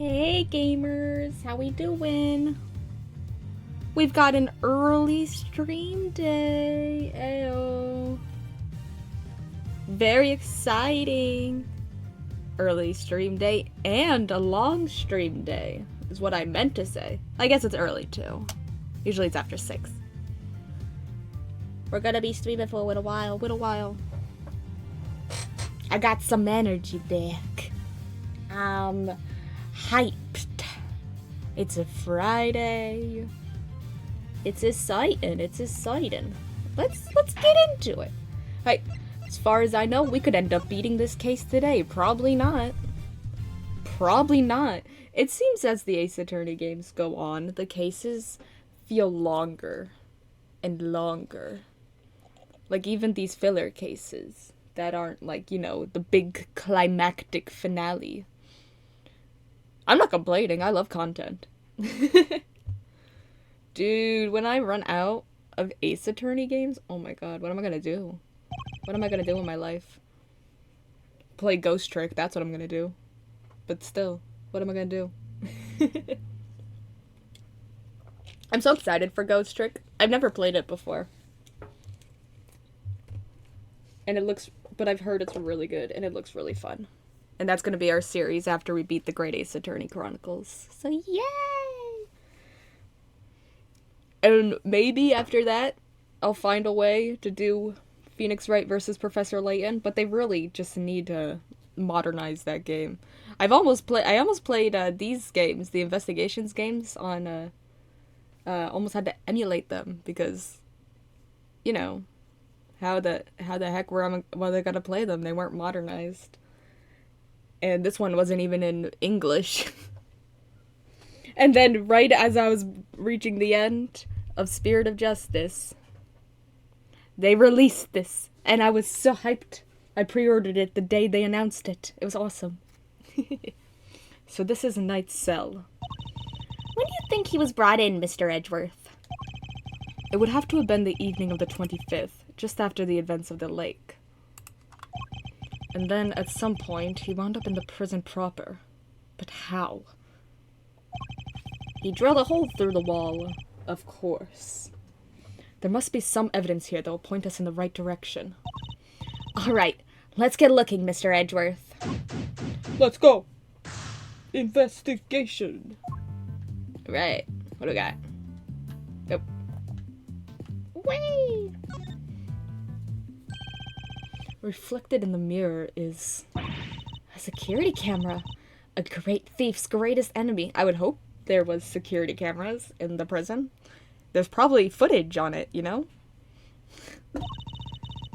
Hey gamers, how we doing? We've got an early stream day. Ayo. Very exciting. Early stream day and a long stream day is what I meant to say. I guess it's early too. Usually it's after 6. We're gonna be streaming for a little while. I got some energy back. Hyped. It's a Friday. It's exciting. Let's get into it. Hey, as far as I know, we could end up beating this case today. Probably not. It seems as the Ace Attorney games go on, the cases feel longer and longer. Like even these filler cases that aren't like, you know, the big climactic finale. I'm not complaining, I love content. Dude, when I run out of Ace Attorney games, oh my god, what am I gonna do? What am I gonna do in my life? Play Ghost Trick, that's what I'm gonna do. But still, what am I gonna do? I'm so excited for Ghost Trick. I've never played it before. And but I've heard it's really good, and it looks really fun. And that's going to be our series after we beat the Great Ace Attorney Chronicles. So yay! And maybe after that, I'll find a way to do Phoenix Wright versus Professor Layton, but they really just need to modernize that game. I almost played these games, the investigations games, on almost had to emulate them because, you know, how the heck were they gonna play them? They weren't modernized. And this one wasn't even in English. And then right as I was reaching the end of Spirit of Justice, they released this. And I was so hyped. I pre-ordered it the day they announced it. It was awesome. So this is Knight's Cell. When do you think he was brought in, Mr. Edgeworth? It would have to have been the evening of the 25th, just after the events of the lake. And then, at some point, he wound up in the prison proper. But how? He drilled a hole through the wall, of course. There must be some evidence here that will point us in the right direction. Alright, let's get looking, Mr. Edgeworth. Let's go! Investigation! Right, what do we got? Yep. Whee! Reflected in the mirror is a security camera. A great thief's greatest enemy. I would hope there was security cameras in the prison. There's probably footage on it, you know?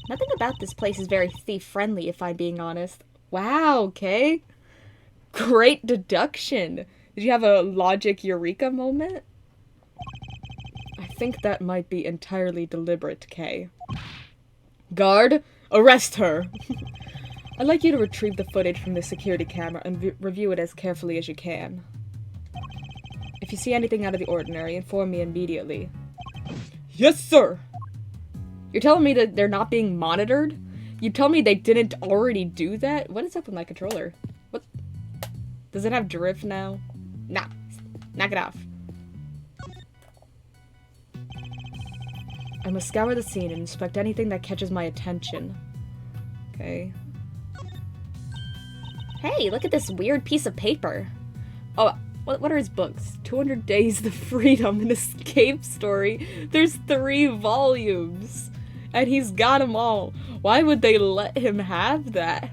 Nothing about this place is very thief-friendly, if I'm being honest. Wow, okay. Great deduction. Did you have a logic eureka moment? I think that might be entirely deliberate, Kay. Guard, arrest her! I'd like you to retrieve the footage from the security camera and review it as carefully as you can. If you see anything out of the ordinary, inform me immediately. Yes, sir! You're telling me that they're not being monitored? You tell me they didn't already do that? What is up with my controller? What? Does it have drift now? Nah. Knock it off. I must scour the scene and inspect anything that catches my attention. Okay. Hey, look at this weird piece of paper. Oh, what are his books? 200 Days to Freedom, an Escape Story. There's 3 volumes. And he's got them all. Why would they let him have that?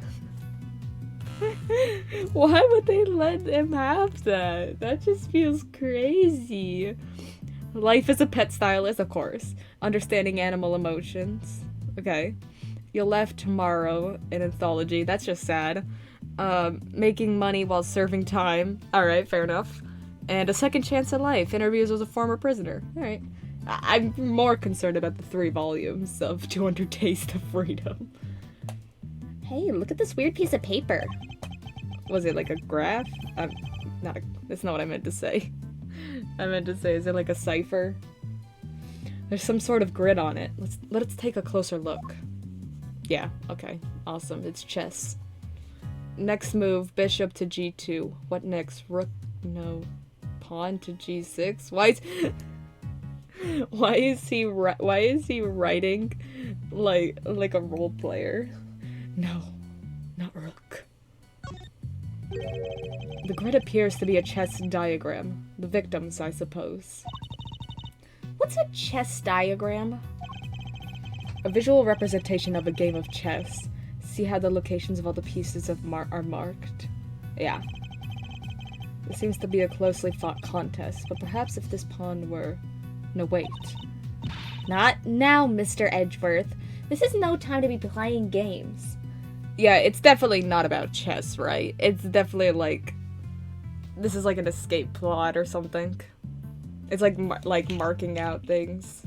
Why would they let him have that? That just feels crazy. Life as a pet stylist, of course. Understanding animal emotions. Okay. You'll laugh tomorrow, an anthology. That's just sad. Making money while serving time. Alright, fair enough. And a second chance at life. Interviews with a former prisoner. Alright. I'm more concerned about the 3 volumes of 200 Days to Freedom. Hey, look at this weird piece of paper. Was it like a graph? That's not what I meant to say. I meant to say, is it like a cipher? There's some sort of grid on it. Let's take a closer look. Yeah, okay. Awesome. It's chess. Next move, bishop to g2. What next? Rook No. Pawn to g6? Why is he writing like a role player? No. Not rook. The grid appears to be a chess diagram. The victims, I suppose. What's a chess diagram? A visual representation of a game of chess. See how the locations of all the pieces are marked? Yeah. This seems to be a closely fought contest, but perhaps if this pawn were... No, wait. Not now, Mr. Edgeworth. This is no time to be playing games. Yeah, it's definitely not about chess, right? It's definitely like... This is like an escape plot or something. It's like marking out things.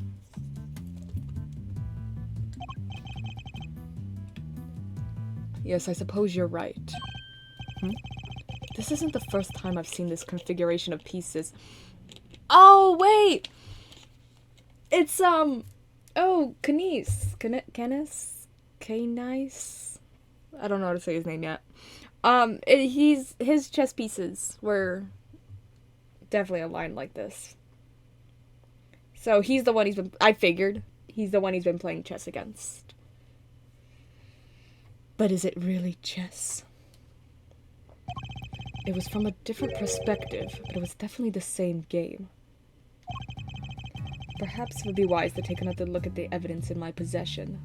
Yes, I suppose you're right. This isn't the first time I've seen this configuration of pieces. Oh, wait! It's, oh, Canis. Canis? I don't know how to say his name yet. His chess pieces were definitely aligned like this. So he's the one I figured he's the one he's been playing chess against. But is it really chess? It was from a different perspective, but it was definitely the same game. Perhaps it would be wise to take another look at the evidence in my possession.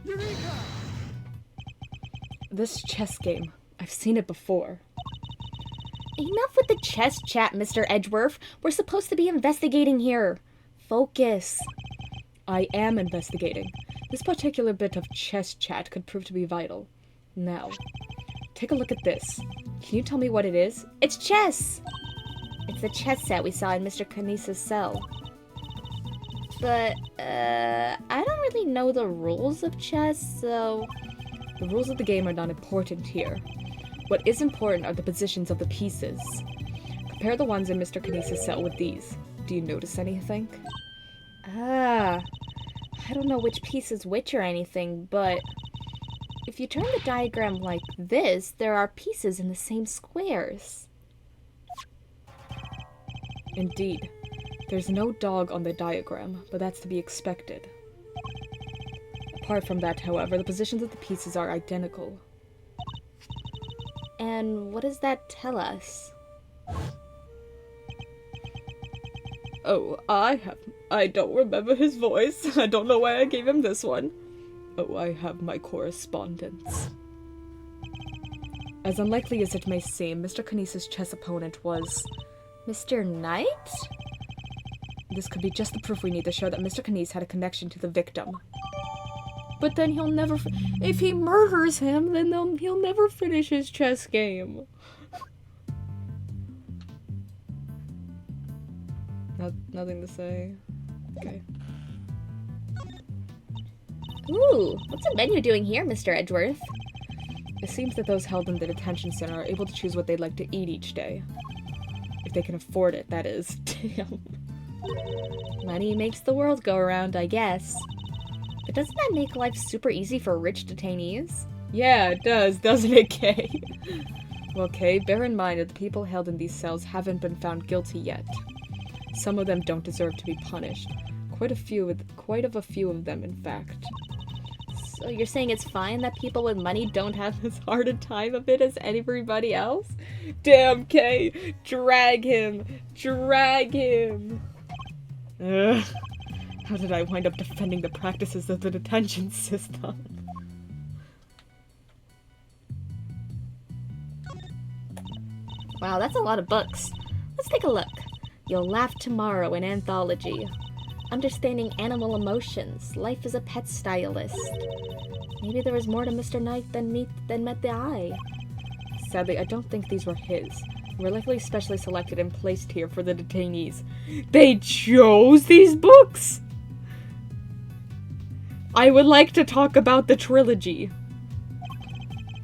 Eureka! This chess game. I've seen it before. Enough with the chess chat, Mr. Edgeworth. We're supposed to be investigating here. Focus. I am investigating. This particular bit of chess chat could prove to be vital. Now, take a look at this. Can you tell me what it is? It's chess! It's the chess set we saw in Mr. Canis' cell. But, I don't really know the rules of chess, so... The rules of the game are not important here. What is important are the positions of the pieces. Compare the ones in Mr. Canis' cell with these. Do you notice anything? I don't know which piece is which or anything, but if you turn the diagram like this, there are pieces in the same squares. Indeed. There's no dog on the diagram, but that's to be expected. Apart from that, however, the positions of the pieces are identical. And what does that tell us? Oh, I don't remember his voice. I don't know why I gave him this one. Oh, I have my correspondence. As unlikely as it may seem, Mr. Canis' chess opponent was... Mr. Knight? This could be just the proof we need to show that Mr. Canis had a connection to the victim. But then he'll never... If he murders him, then he'll never finish his chess game. Nothing to say. Okay. Ooh, what's the menu doing here, Mr. Edgeworth? It seems that those held in the detention center are able to choose what they'd like to eat each day. If they can afford it, that is. Damn. Money makes the world go around, I guess. But doesn't that make life super easy for rich detainees? Yeah, it does, doesn't it, Kay? Well, Kay, bear in mind that the people held in these cells haven't been found guilty yet. Some of them don't deserve to be punished. Quite a few of them, in fact. So you're saying it's fine that people with money don't have as hard a time of it as everybody else? Damn, Kay! Drag him! Drag him! Ugh. How did I wind up defending the practices of the detention system? Wow, that's a lot of books. Let's take a look. You'll Laugh Tomorrow, an anthology. Understanding Animal Emotions. Life as a Pet Stylist. Maybe there was more to Mr. Knight than met the eye. Sadly, I don't think these were his. They were likely specially selected and placed here for the detainees. They chose these books! I would like to talk about the trilogy.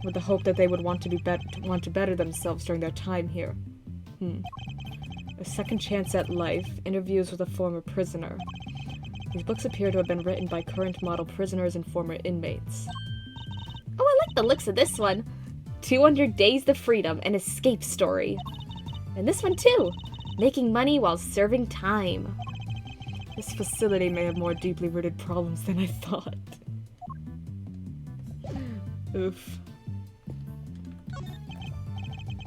With the hope that they would want to better themselves during their time here. A Second Chance at Life, Interviews with a Former Prisoner. These books appear to have been written by current model prisoners and former inmates. Oh, I like the looks of this one. 200 Days to Freedom, an escape story. And this one too. Making money while serving time. This facility may have more deeply rooted problems than I thought. Oof.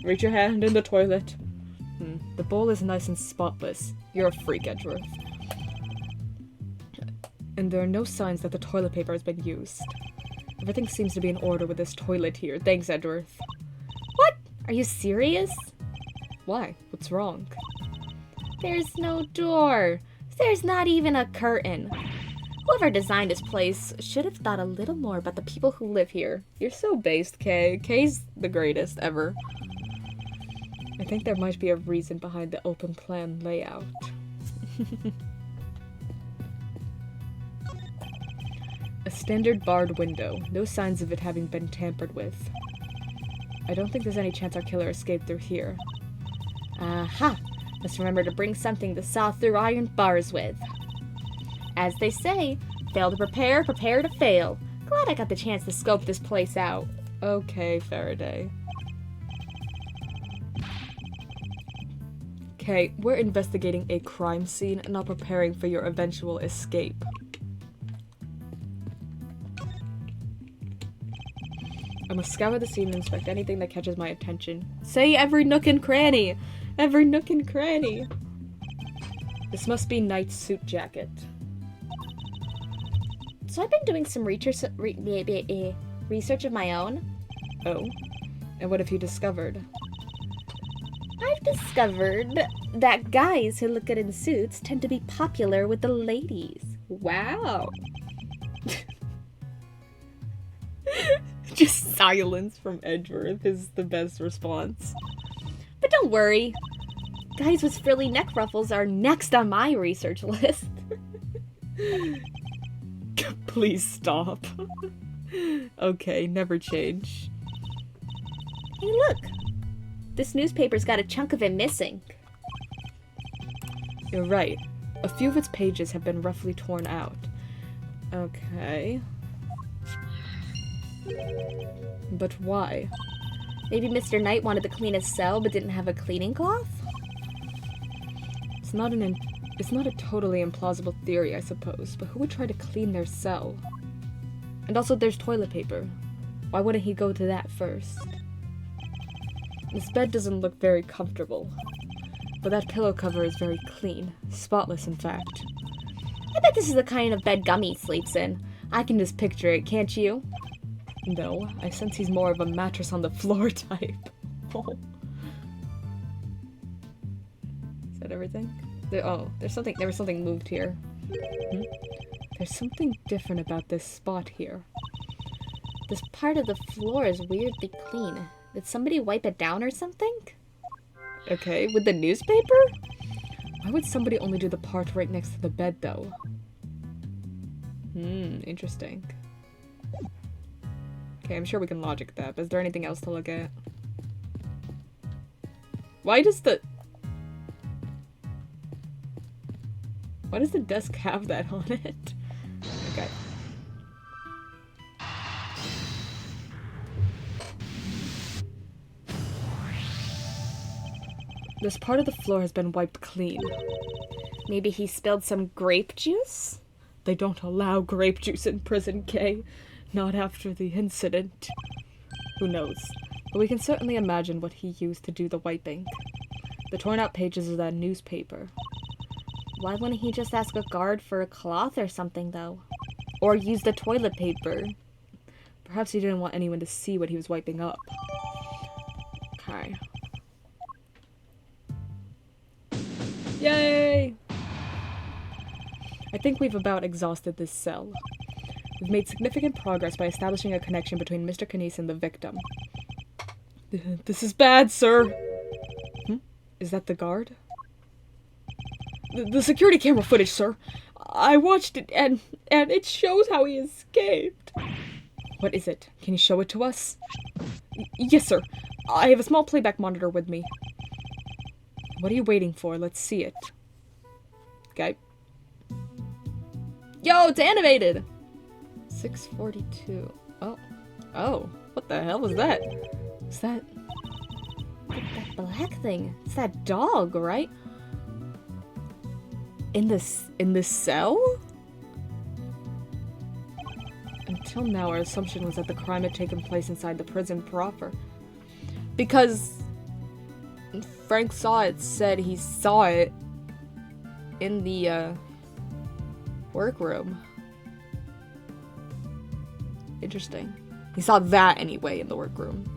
Reach your hand in the toilet. The bowl is nice and spotless. You're a freak, Edgeworth. And there are no signs that the toilet paper has been used. Everything seems to be in order with this toilet here. Thanks, Edgeworth. What? Are you serious? Why? What's wrong? There's no door. There's not even a curtain. Whoever designed this place should have thought a little more about the people who live here. You're so based, Kay. Kay's the greatest ever. I think there might be a reason behind the open plan layout. A standard barred window. No signs of it having been tampered with. I don't think there's any chance our killer escaped through here. Aha! Must remember to bring something to saw through iron bars with. As they say, fail to prepare, prepare to fail. Glad I got the chance to scope this place out. Okay, Faraday. Okay, we're investigating a crime scene and not preparing for your eventual escape. I must scour the scene and inspect anything that catches my attention. Say every nook and cranny! Every nook and cranny! This must be Knight's suit jacket. So I've been doing some research of my own. Oh? And what have you discovered? I've discovered that guys who look good in suits tend to be popular with the ladies. Wow! Just silence from Edgeworth is the best response. But don't worry. Guys with frilly neck ruffles are next on my research list. Please stop. Okay, never change. Hey, look. This newspaper's got a chunk of it missing. You're right. A few of its pages have been roughly torn out. Okay. But why? Maybe Mr. Knight wanted to clean his cell but didn't have a cleaning cloth? It's not a totally implausible theory, I suppose, but who would try to clean their cell? And also there's toilet paper. Why wouldn't he go to that first? This bed doesn't look very comfortable, but that pillow cover is very clean. Spotless, in fact. I bet this is the kind of bed Gummy sleeps in. I can just picture it, can't you? No, I sense he's more of a mattress on the floor type. Oh. Is that everything? There was something moved here. There's something different about this spot here. This part of the floor is weirdly clean. Did somebody wipe it down or something? Okay, with the newspaper? Why would somebody only do the part right next to the bed, though? Interesting. Okay, I'm sure we can logic that, but is there anything else to look at? Why does the desk have that on it? Okay. This part of the floor has been wiped clean. Maybe he spilled some grape juice? They don't allow grape juice in prison, Kay. Not after the incident. Who knows? But we can certainly imagine what he used to do the wiping. The torn out pages of that newspaper. Why wouldn't he just ask a guard for a cloth or something, though? Or use the toilet paper. Perhaps he didn't want anyone to see what he was wiping up. Okay. Yay! I think we've about exhausted this cell. We've made significant progress by establishing a connection between Mr. Knies and the victim. This is bad, sir! Is that the guard? The security camera footage, sir. I watched it, and it shows how he escaped. What is it? Can you show it to us? Yes, sir. I have a small playback monitor with me. What are you waiting for? Let's see it. Okay. Yo, it's animated! 6:42. Oh. Oh. What the hell was that? Is that Black thing. It's that dog, right? In this cell? Until now, our assumption was that the crime had taken place inside the prison proper. Because Frank said he saw it in the workroom. Interesting. He saw that anyway in the workroom.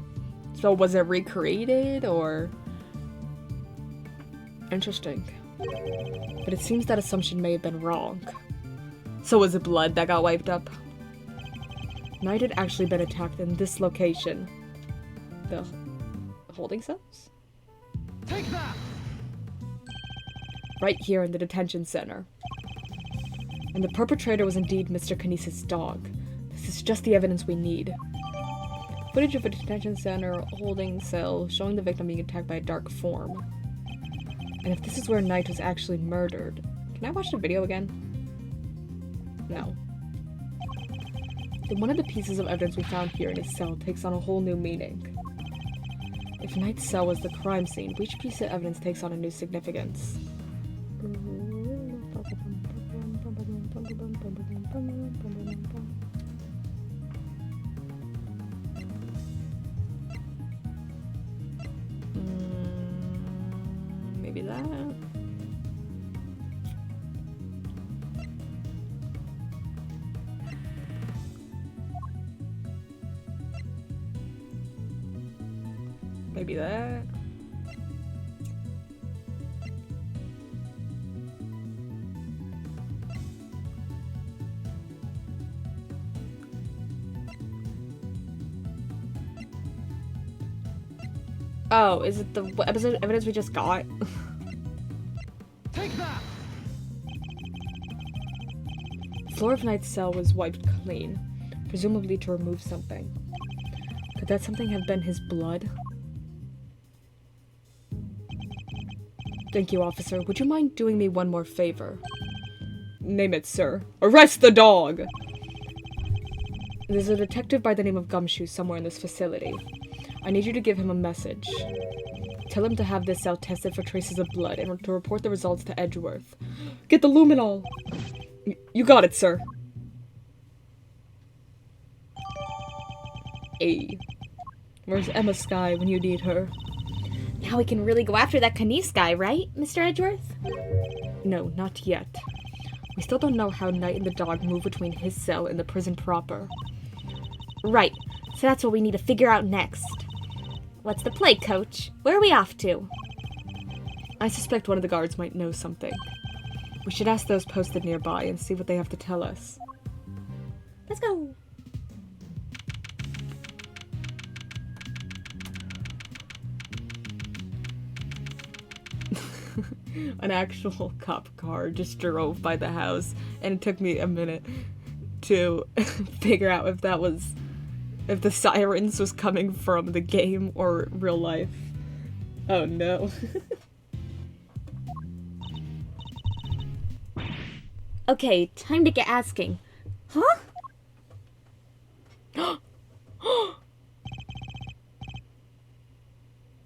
So was it recreated or... Interesting. But it seems that assumption may have been wrong. So was it blood that got wiped up? Knight had actually been attacked in this location. The holding cells? Take that! Right here in the detention center. And the perpetrator was indeed Mr. Kinesis' dog. This is just the evidence we need. Footage of a detention center holding cell showing the victim being attacked by a dark form. And if this is where Knight was actually murdered... Can I watch the video again? No. Then one of the pieces of evidence we found here in his cell takes on a whole new meaning. If Knight's cell was the crime scene, each piece of evidence takes on a new significance. Maybe that. Maybe that. Oh, is it the evidence we just got? Take that! The floor of Knight's cell was wiped clean, presumably to remove something. Could that something have been his blood? Thank you, officer. Would you mind doing me one more favor? Name it, sir. Arrest the dog! There's a detective by the name of Gumshoe somewhere in this facility. I need you to give him a message. Tell him to have this cell tested for traces of blood and to report the results to Edgeworth. Get the luminol! You got it, sir. Hey. Where's Emma Skye when you need her? Now we can really go after that Knight guy, right, Mr. Edgeworth? No, not yet. We still don't know how Knight and the dog move between his cell and the prison proper. Right. So that's what we need to figure out next. What's the play, Coach? Where are we off to? I suspect one of the guards might know something. We should ask those posted nearby and see what they have to tell us. Let's go. An actual cop car just drove by the house, and it took me a minute to figure out if the sirens was coming from the game or real life. Oh no. Okay, time to get asking. Huh?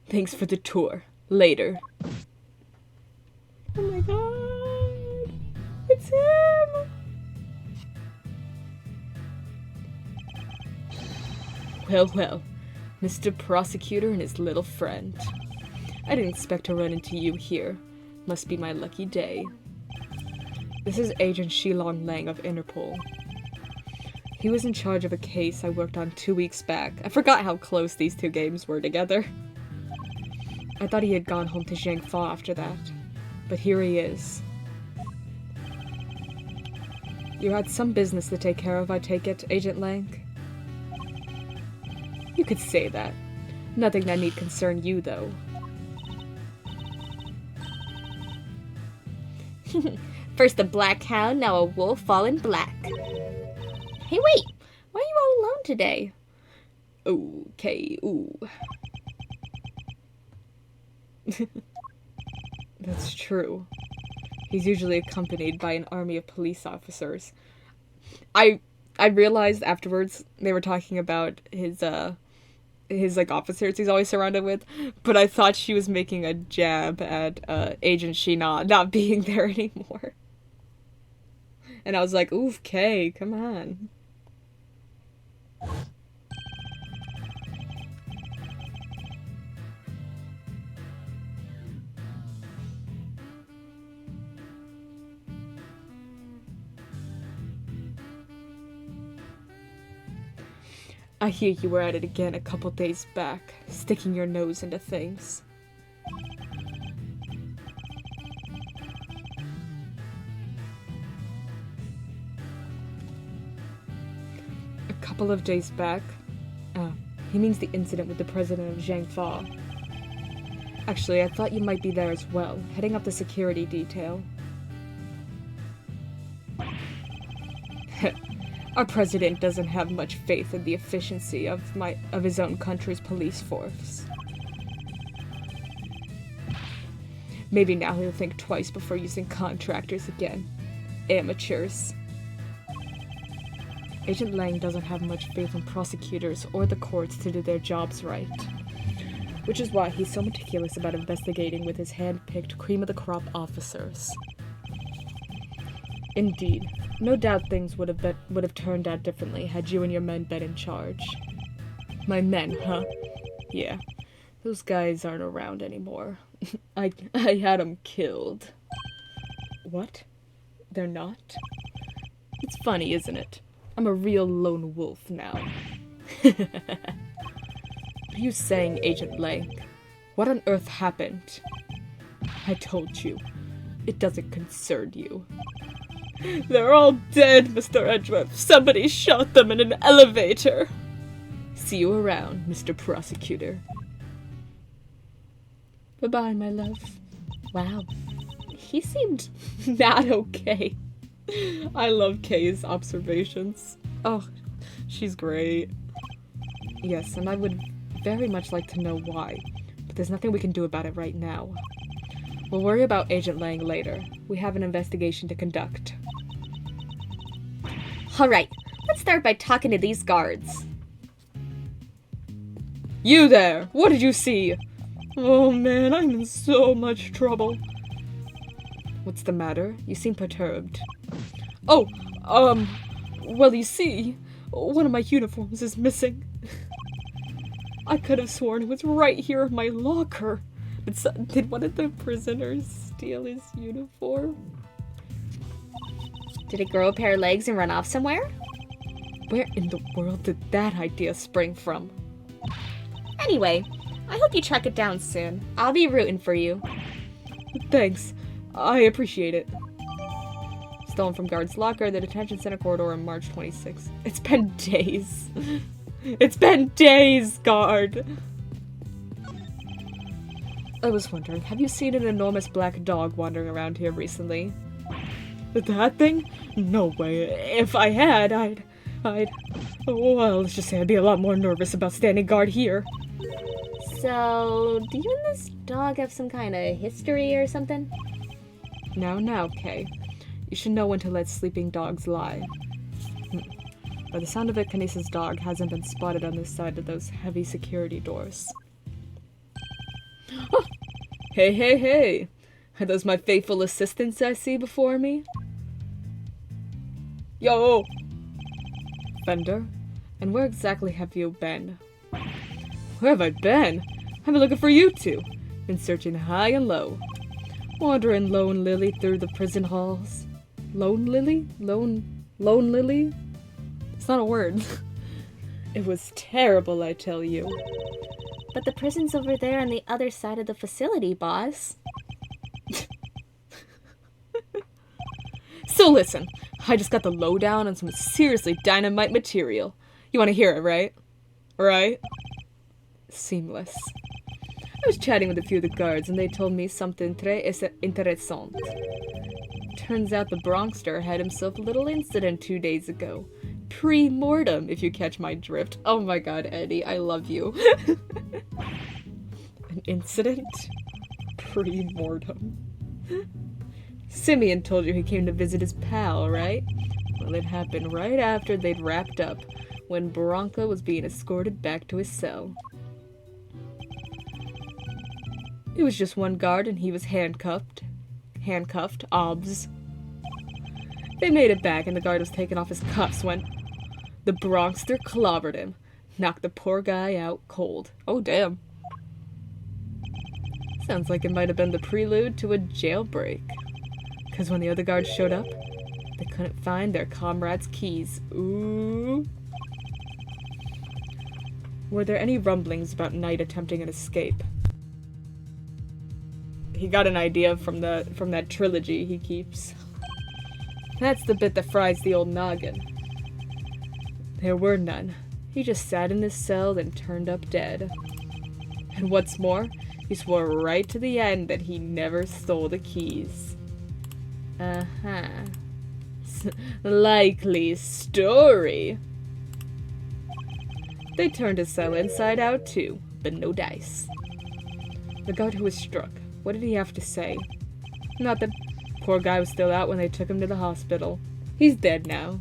Thanks for the tour. Later. Oh my god. It's him! Well, Mr. Prosecutor and his little friend. I didn't expect to run into you here. Must be my lucky day. This is Agent Shilong Lang of Interpol. He was in charge of a case I worked on 2 weeks back. I forgot how close these two games were together. I thought he had gone home to Jiangfa after that. But here he is. You had some business to take care of, I take it, Agent Lang? You could say that. Nothing that need concern you, though. First a black hound, now a wolf all in black. Hey, wait! Why are you all alone today? Okay, ooh. That's true. He's usually accompanied by an army of police officers. I I realized afterwards they were talking about his like officers he's always surrounded with, but I thought she was making a jab at Agent Sheena not being there anymore. And I was like, oof, Kay, come on. I hear you were at it again a couple days back, sticking your nose into things. A couple of days back? He means the incident with the president of Zhang Fa. Actually, I thought you might be there as well, heading up the security detail. Our president doesn't have much faith in the efficiency of his own country's police force. Maybe now he'll think twice before using contractors again. Amateurs. Agent Lang doesn't have much faith in prosecutors or the courts to do their jobs right. Which is why he's so meticulous about investigating with his hand-picked cream-of-the-crop officers. Indeed. No doubt things would have turned out differently had you and your men been in charge. My men, huh? Yeah. Those guys aren't around anymore. I had them killed. What? They're not? It's funny, isn't it? I'm a real lone wolf now. What are you saying, Agent Lang? What on earth happened? I told you. It doesn't concern you. They're all dead, Mr. Edgeworth. Somebody shot them in an elevator. See you around, Mr. Prosecutor. Bye-bye, my love. Wow. He seemed Not okay. I love Kay's observations. Oh, she's great. Yes, and I would very much like to know why, but there's nothing we can do about it right now. We'll worry about Agent Lang later. We have an investigation to conduct. Alright, let's start by talking to these guards. You there! What did you see? Oh man, I'm in so much trouble. What's the matter? You seem perturbed. Oh, well, you see, one of my uniforms is missing. I could have sworn it was right here in my locker. But did one of the prisoners steal his uniform? Did it grow a pair of legs and run off somewhere? Where in the world did that idea spring from? Anyway, I hope you track it down soon. I'll be rooting for you. Thanks. I appreciate it. Stolen from guard's locker, the detention center corridor on March 26th. It's been days. It's been days, guard! I was wondering, have you seen an enormous black dog wandering around here recently? That thing? No way. If I had, I'd... Well, let's just say I'd be a lot more nervous about standing guard here. So, do you and this dog have some kind of history or something? Now, Kay. You should know when to let sleeping dogs lie. By the sound of it, Kinesa's dog hasn't been spotted on this side of those heavy security doors. Oh! Hey! Are those my faithful assistants I see before me? Yo! Fender? And where exactly have you been? Where have I been? I've been looking for you two. Been searching high and low. Wandering Lone Lily through the prison halls. Lone Lily? Lone Lily? It's not a word. It was terrible, I tell you. But the prison's over there on the other side of the facility, boss. So listen, I just got the lowdown on some seriously dynamite material. You want to hear it, right? Right? Seamless. I was chatting with a few of the guards and they told me something très intéressant. Turns out the Bronxster had himself a little incident 2 days ago. Pre-mortem, if you catch my drift. Oh my god, Eddie, I love you. An incident? Pre-mortem. Simeon told you he came to visit his pal, right? Well, it happened right after they'd wrapped up, when Bronca was being escorted back to his cell. It was just one guard and he was handcuffed. Obs. They made it back and the guard was taking off his cuffs when the Bronxster clobbered him. Knocked the poor guy out cold. Oh, damn. Sounds like it might have been the prelude to a jailbreak. Because when the other guards showed up, they couldn't find their comrade's keys. Ooh. Were there any rumblings about Knight attempting an escape? He got an idea from that trilogy he keeps. That's the bit that fries the old noggin. There were none. He just sat in his cell and turned up dead. And what's more, he swore right to the end that he never stole the keys. Uh-huh. Likely story. They turned his cell inside out too, but no dice. The guard who was struck, what did he have to say? Nothing. Poor guy was still out when they took him to the hospital. He's dead now.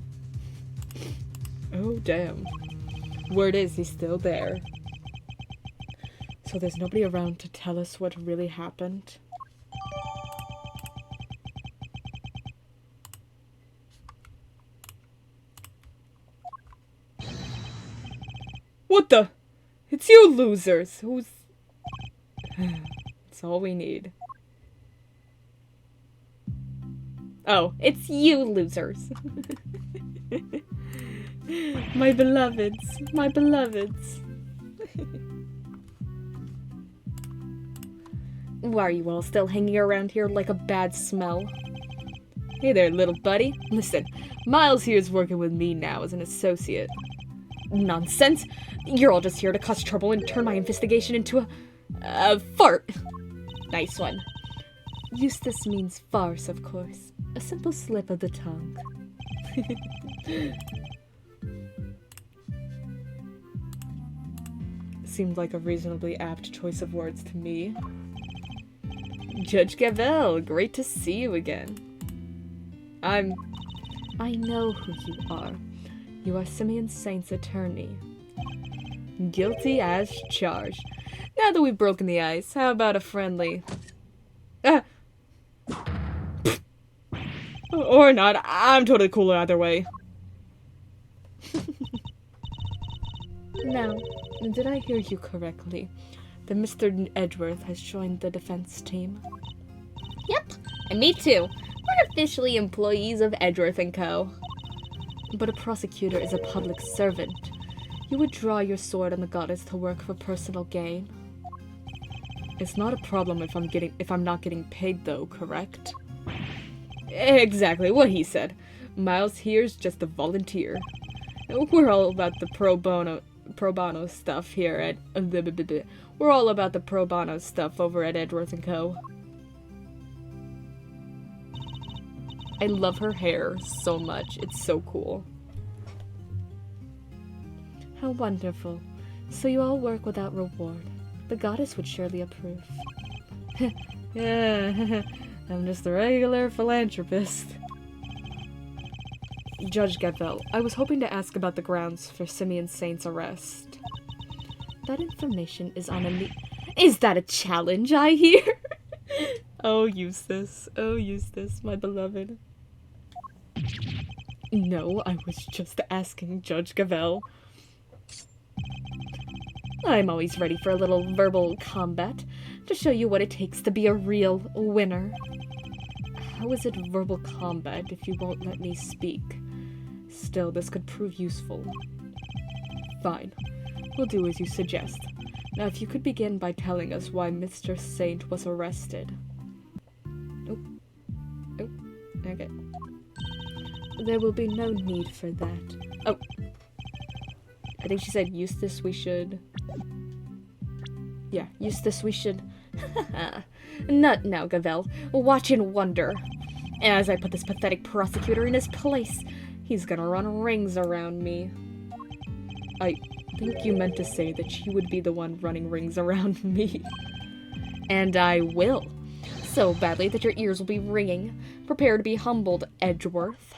Oh, damn. Word is he's still there. So there's nobody around to tell us what really happened? What the? It's you losers! Who's... It's all we need. Oh, it's you losers. My beloveds. My beloveds. Why are you all still hanging around here like a bad smell? Hey there, little buddy. Listen, Miles here is working with me now as an associate. Nonsense! You're all just here to cause trouble and turn my investigation into a fart. Nice one. Eustace means farce, of course. A simple slip of the tongue. Seemed like a reasonably apt choice of words to me. Judge Gavel, great to see you again. I know who you are. You are Simeon Saint's attorney. Guilty as charged. Now that we've broken the ice, how about a friendly... Or not, I'm totally cool either way. Now, did I hear you correctly? That Mr. Edgeworth has joined the defense team? Yep, and me too. We're officially employees of Edgeworth & Co. But a prosecutor is a public servant. You would draw your sword on the goddess to work for personal gain. It's not a problem if I'm not getting paid though, correct? Exactly what he said. Miles here's just a volunteer. We're all about the pro bono stuff here at we're all about the pro bono stuff over at Edgeworth & Co. I love her hair so much. It's so cool. How wonderful. So you all work without reward. The goddess would surely approve. Yeah, I'm just a regular philanthropist. Judge Gavel, I was hoping to ask about the grounds for Simeon Saint's arrest. That information is on a Is that a challenge I hear? Oh, Eustace, my beloved. No, I was just asking Judge Gavel. I'm always ready for a little verbal combat to show you what it takes to be a real winner. How is it verbal combat if you won't let me speak? Still, this could prove useful. Fine. We'll do as you suggest. Now, if you could begin by telling us why Mr. Saint was arrested. Oh, okay. There will be no need for that. Oh. I think she said, Eustace, we should... Yeah, Eustace, we should... Not now, Gavel. Watch and wonder. As I put this pathetic prosecutor in his place, he's gonna run rings around me. I think you meant to say that she would be the one running rings around me. And I will. So badly that your ears will be ringing. Prepare to be humbled, Edgeworth.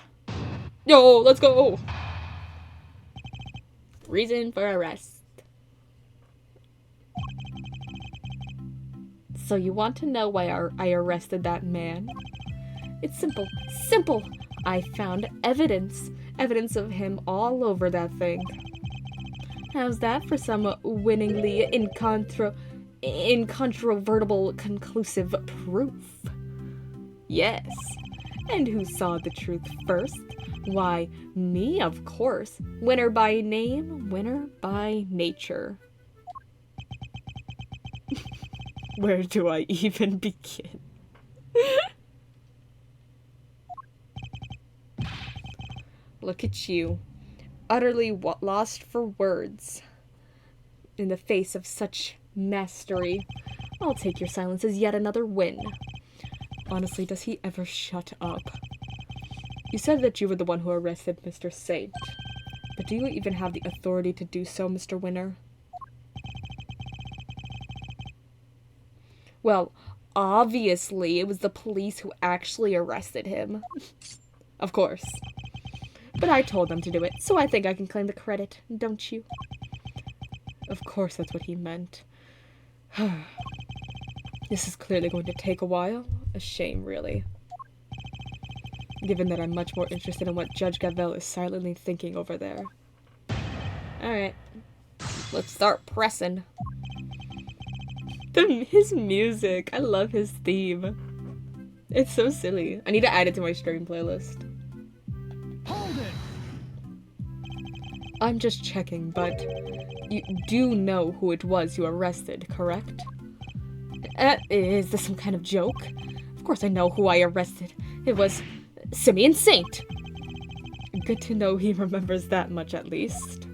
Yo, let's go! Reason for arrest. So you want to know why I arrested that man? It's simple. Simple! I found evidence. Evidence of him all over that thing. How's that for some winningly incontrovertible conclusive proof? Yes. And who saw the truth first? Why, me, of course. Winner by name, winner by nature. Where do I even begin? Look at you. Utterly lost for words. In the face of such mastery. I'll take your silence as yet another win. Honestly, does he ever shut up? You said that you were the one who arrested Mr. Saint. But do you even have the authority to do so, Mr. Winner? Well, obviously, it was the police who actually arrested him. Of course. But I told them to do it, so I think I can claim the credit, don't you? Of course that's what he meant. This is clearly going to take a while. A shame, really. Given that I'm much more interested in what Judge Gavel is silently thinking over there. Alright. Let's start pressing. His music. I love his theme. It's so silly. I need to add it to my stream playlist. Hold it! I'm just checking, but you do know who it was you arrested, correct? Is this some kind of joke? Of course I know who I arrested. It was Simeon Saint. Good to know he remembers that much at least.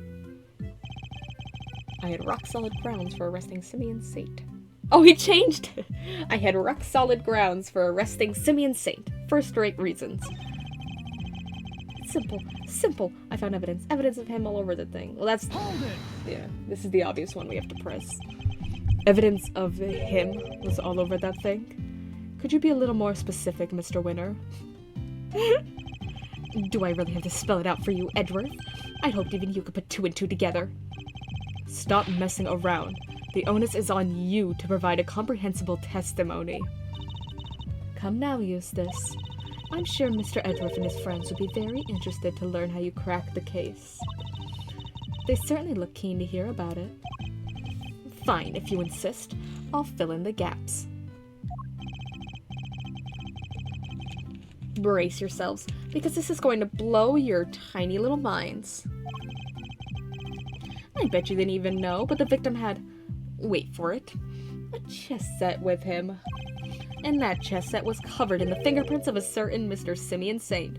I had rock-solid grounds for arresting Simeon Saint. Oh, he changed it! I had rock-solid grounds for arresting Simeon Saint. First-rate reasons. Simple. Simple. I found evidence. Evidence of him all over the thing. Well, that's... Hold it! Yeah, this is the obvious one we have to press. Evidence of him was all over that thing? Could you be a little more specific, Mr. Winner? Do I really have to spell it out for you, Edgeworth? I'd hoped even you could put two and two together. Stop messing around. The onus is on you to provide a comprehensible testimony. Come now, Eustace. I'm sure Mr. Edgeworth and his friends would be very interested to learn how you cracked the case. They certainly look keen to hear about it. Fine, if you insist. I'll fill in the gaps. Brace yourselves, because this is going to blow your tiny little minds. I bet you didn't even know, but the victim had, wait for it, a chess set with him. And that chess set was covered in the fingerprints of a certain Mr. Simeon Saint.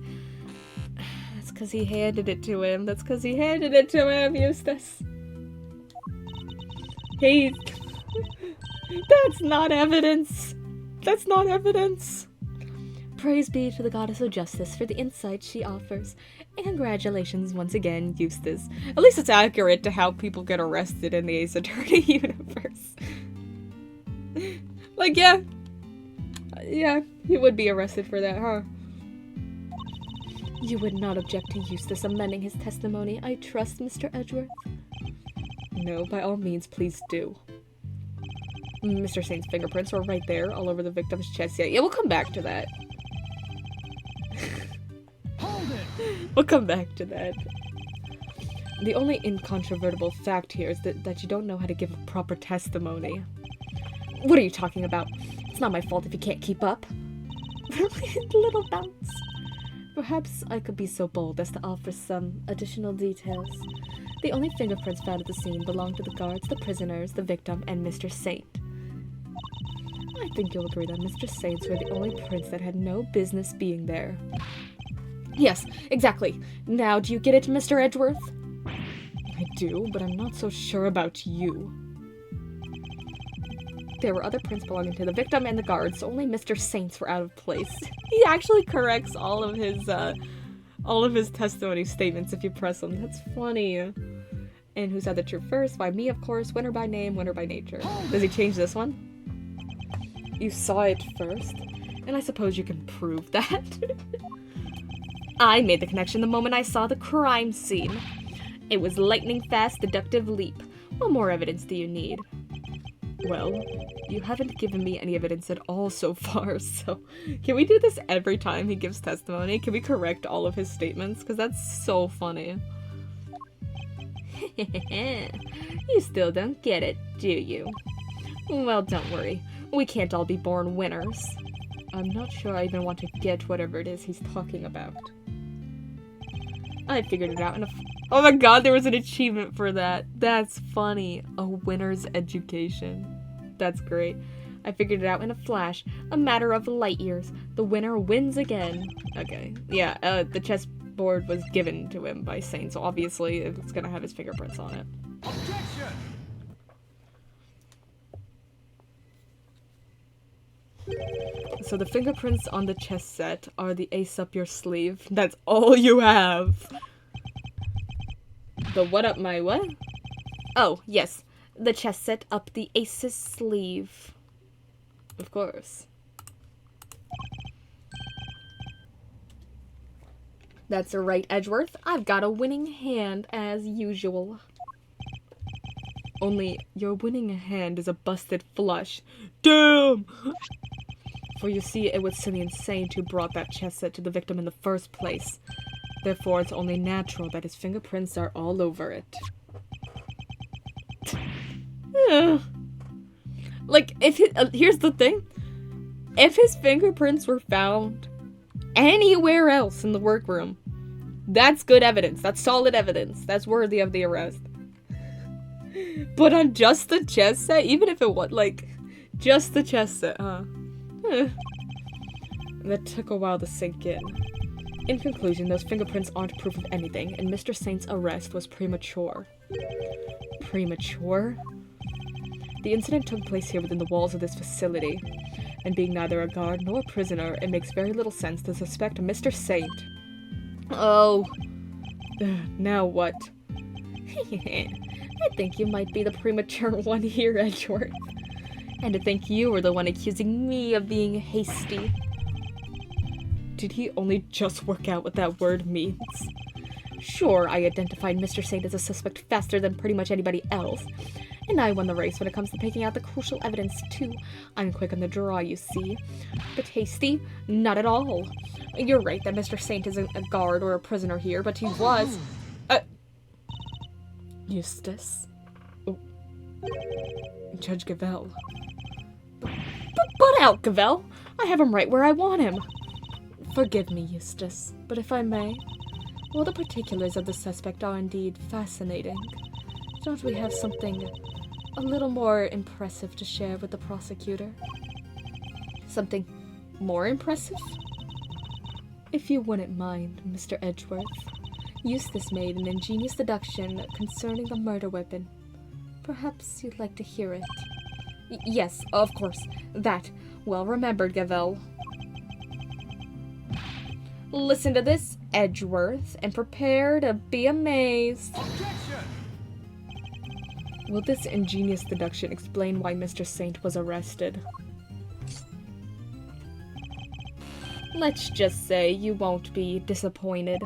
That's because he handed it to him. That's because he handed it to him, Eustace. Hey, that's not evidence. That's not evidence. Praise be to the goddess of justice for the insight she offers. And congratulations once again, Eustace. At least it's accurate to how people get arrested in the Ace Attorney universe. Like, yeah, he would be arrested for that, huh? You would not object to Eustace amending his testimony, I trust, Mr. Edgeworth? No, by all means, please do. Mr. Saint's fingerprints were right there, all over the victim's chest. Yeah, we'll come back to that. Hold it! We'll come back to that. The only incontrovertible fact here is that you don't know how to give a proper testimony. What are you talking about? It's not my fault if you can't keep up. Little bounce. Perhaps I could be so bold as to offer some additional details. The only fingerprints found at the scene belonged to the guards, the prisoners, the victim, and Mr. Saint. I think you'll agree that Mr. Saint's were the only prints that had no business being there. Yes, exactly. Now, do you get it, Mr. Edgeworth? I do, but I'm not so sure about you. There were other prints belonging to the victim and the guards, so only Mr. Saint's were out of place. He actually corrects all of his testimony statements if you press them. That's funny. And who said the truth first? By me, of course. Winner by name, winner by nature. Does he change this one? You saw it first, and I suppose you can prove that. I made the connection the moment I saw the crime scene. It was lightning-fast deductive leap. What more evidence do you need? Well, you haven't given me any evidence at all so far, so can we do this every time he gives testimony? Can we correct all of his statements? Because that's so funny. You still don't get it, do you? Well, don't worry. We can't all be born winners. I'm not sure I even want to get whatever it is he's talking about. I figured it out in a... Oh my god, there was an achievement for that. That's funny. A winner's education. That's great. I figured it out in a flash. A matter of light years. The winner wins again. Okay. Yeah, the chessboard was given to him by Saint, so obviously it's gonna have his fingerprints on it. Objection! So the fingerprints on the chess set are the ace up your sleeve. That's all you have. The what up my what? Oh, yes. The chess set up the ace's sleeve. Of course. That's right, Edgeworth. I've got a winning hand, as usual. Only your winning hand is a busted flush. Damn! For you see, it was silly and Saint who brought that chess set to the victim in the first place. Therefore, it's only natural that his fingerprints are all over it. Like, if here's the thing. If his fingerprints were found anywhere else in the workroom, that's good evidence. That's solid evidence. That's worthy of the arrest. But on just the chess set, even if it was, like, just the chess set, huh? That took a while to sink in. In conclusion, those fingerprints aren't proof of anything, and Mr. Saint's arrest was premature. Premature? The incident took place here within the walls of this facility, and being neither a guard nor a prisoner, it makes very little sense to suspect Mr. Saint. Oh. Now what? I think you might be the premature one here, Edgeworth. And to think you were the one accusing me of being hasty. Did he only just work out what that word means? Sure, I identified Mr. Saint as a suspect faster than pretty much anybody else. And I won the race when it comes to picking out the crucial evidence, too. I'm quick on the draw, you see. But hasty? Not at all. You're right that Mr. Saint isn't a guard or a prisoner here, but he was... Eustace? Oh. Judge Gavel. But out, Gavel! I have him right where I want him. Forgive me, Eustace, but if I may, well, the particulars of the suspect are indeed fascinating. Don't we have something a little more impressive to share with the prosecutor? Something more impressive? If you wouldn't mind, Mr. Edgeworth, Eustace made an ingenious deduction concerning the murder weapon. Perhaps you'd like to hear it. Yes, of course. That. Well remembered, Gavel. Listen to this, Edgeworth, and prepare to be amazed. Objection! Will this ingenious deduction explain why Mr. Saint was arrested? Let's just say you won't be disappointed.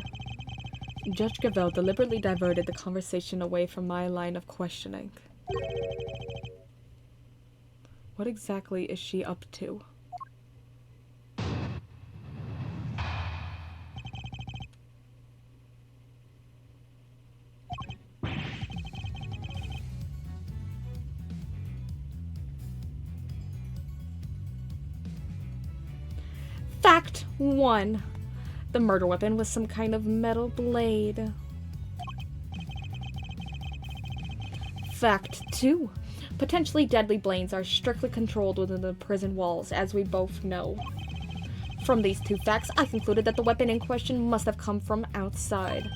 Judge Gavel deliberately diverted the conversation away from my line of questioning. What exactly is she up to? Fact 1. The murder weapon was some kind of metal blade. Fact 2. Potentially deadly blades are strictly controlled within the prison walls, as we both know. From these two facts, I concluded that the weapon in question must have come from outside.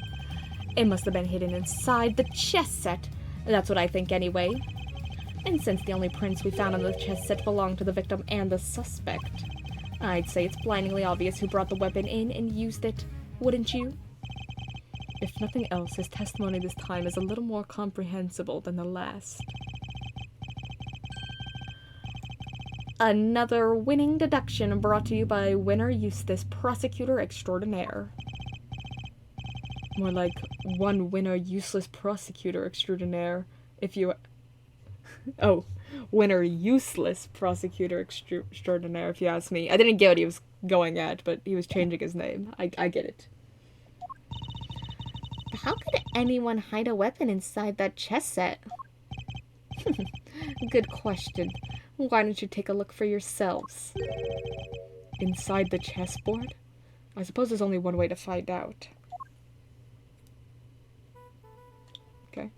It must have been hidden inside the chess set. That's what I think anyway. And since the only prints we found on the chess set belonged to the victim and the suspect, I'd say it's blindingly obvious who brought the weapon in and used it, wouldn't you? If nothing else, his testimony this time is a little more comprehensible than the last. Another winning deduction brought to you by Winner Eustace, Prosecutor Extraordinaire. More like one winner useless prosecutor extraordinaire, if you... Oh, winner useless prosecutor extraordinaire, if you ask me. I didn't get what he was going at, but he was changing his name. I get it. How could anyone hide a weapon inside that chess set? Good question. Why don't you take a look for yourselves? Inside the chessboard? I suppose there's only one way to find out. Okay.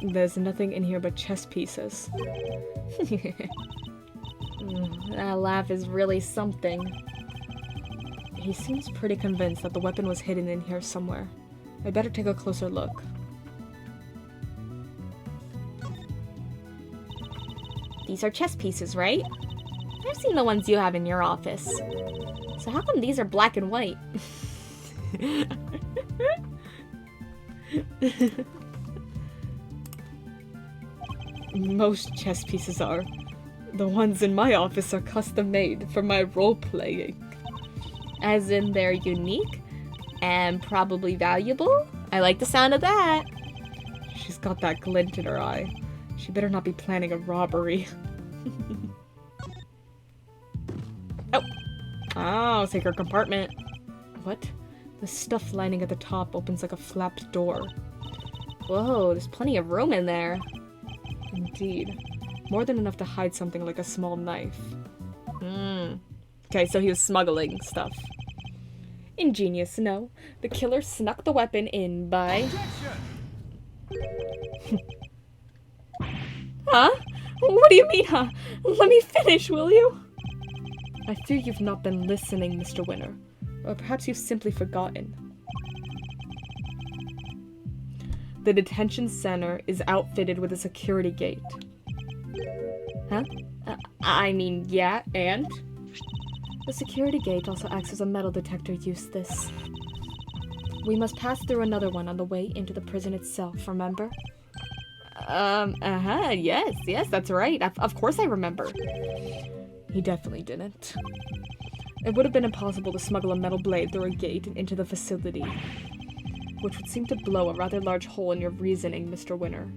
There's nothing in here but chess pieces. That laugh is really something. He seems pretty convinced that the weapon was hidden in here somewhere. I better take a closer look. These are chess pieces, right? I've seen the ones you have in your office. So how come these are black and white? Most chess pieces are. The ones in my office are custom made for my role-playing. As in they're unique and probably valuable? I like the sound of that. She's got that glint in her eye. She better not be planning a robbery. Oh, secret compartment. What? The stuff lining at the top opens like a flapped door. Whoa, there's plenty of room in there. Indeed. More than enough to hide something like a small knife. Okay, so he was smuggling stuff. Ingenious, no. The killer snuck the weapon in by... Huh? What do you mean, huh? Let me finish, will you? I fear you've not been listening, Mr. Winner. Or perhaps you've simply forgotten. The detention center is outfitted with a security gate. Huh? I mean, yeah, and? The security gate also acts as a metal detector, Eustace. We must pass through another one on the way into the prison itself, remember? Yes, that's right. Of course I remember. He definitely didn't. It would have been impossible to smuggle a metal blade through a gate and into the facility, which would seem to blow a rather large hole in your reasoning, Mr. Winner.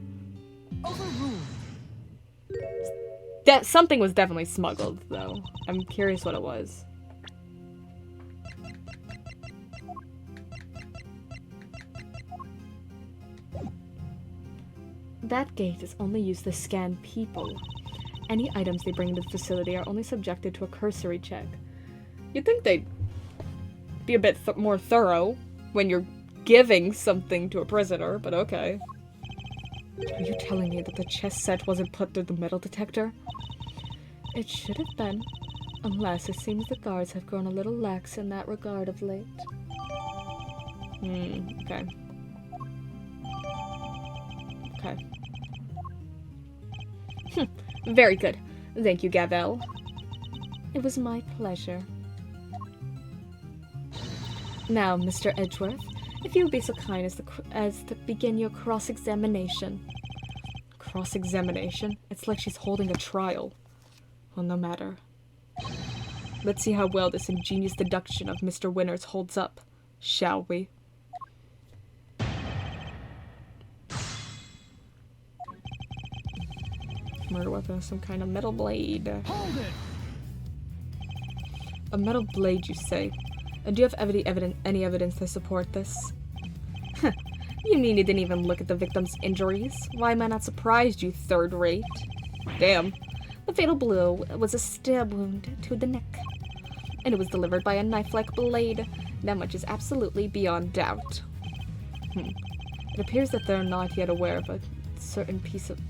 Overruled. Something was definitely smuggled, though. I'm curious what it was. That gate is only used to scan people. Any items they bring into the facility are only subjected to a cursory check. You'd think they'd be a bit more thorough when you're giving something to a prisoner, but okay. Are you telling me that the chess set wasn't put through the metal detector? It should have been, unless it seems the guards have grown a little lax in that regard of late. Okay. Okay. Very good. Thank you, Gavel. It was my pleasure. Now, Mr. Edgeworth, if you would be so kind as to begin your cross-examination. Cross-examination? It's like she's holding a trial. Well, no matter. Let's see how well this ingenious deduction of Mr. Winner's holds up, shall we? Murder weapon, some kind of metal blade. Hold it. A metal blade, you say? And do you have any evidence to support this? You mean you didn't even look at the victim's injuries? Why am I not surprised, you third rate? Damn. The fatal blow was a stab wound to the neck, and it was delivered by a knife-like blade. That much is absolutely beyond doubt. It appears that they're not yet aware of a certain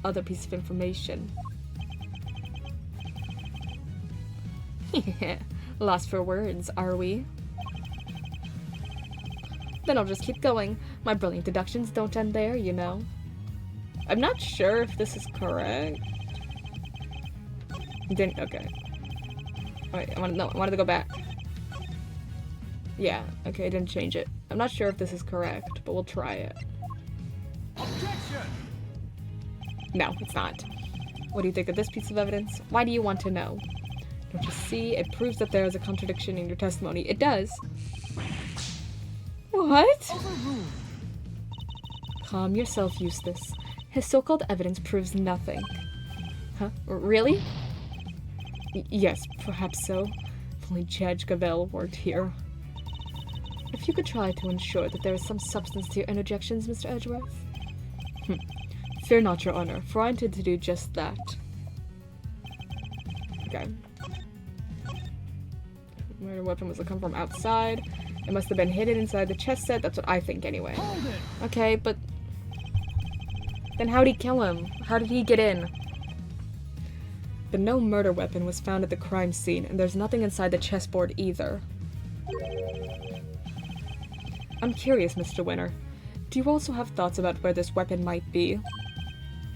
other piece of information. Lost for words, are we? Then I'll just keep going. My brilliant deductions don't end there, you know. I'm not sure if this is correct. Okay. Wait, I wanted to go back. Yeah, okay, I didn't change it. I'm not sure if this is correct, but we'll try it. Objection. No, it's not. What do you think of this piece of evidence? Why do you want to know? Don't you see? It proves that there is a contradiction in your testimony. It does. What? Overruled. Calm yourself, Eustace. His so-called evidence proves nothing. Huh? Really? Yes, perhaps so. If only Judge Gavel weren't here. If you could try to ensure that there is some substance to your interjections, Mr. Edgeworth. Fear not, Your Honor, for I intend to do just that. Okay. Murder weapon was to come from outside. It must have been hidden inside the chest set. That's what I think, anyway. Hold it. Okay, but then how'd he kill him? How did he get in? But no murder weapon was found at the crime scene, and there's nothing inside the chessboard either. I'm curious, Mr. Winter. Do you also have thoughts about where this weapon might be?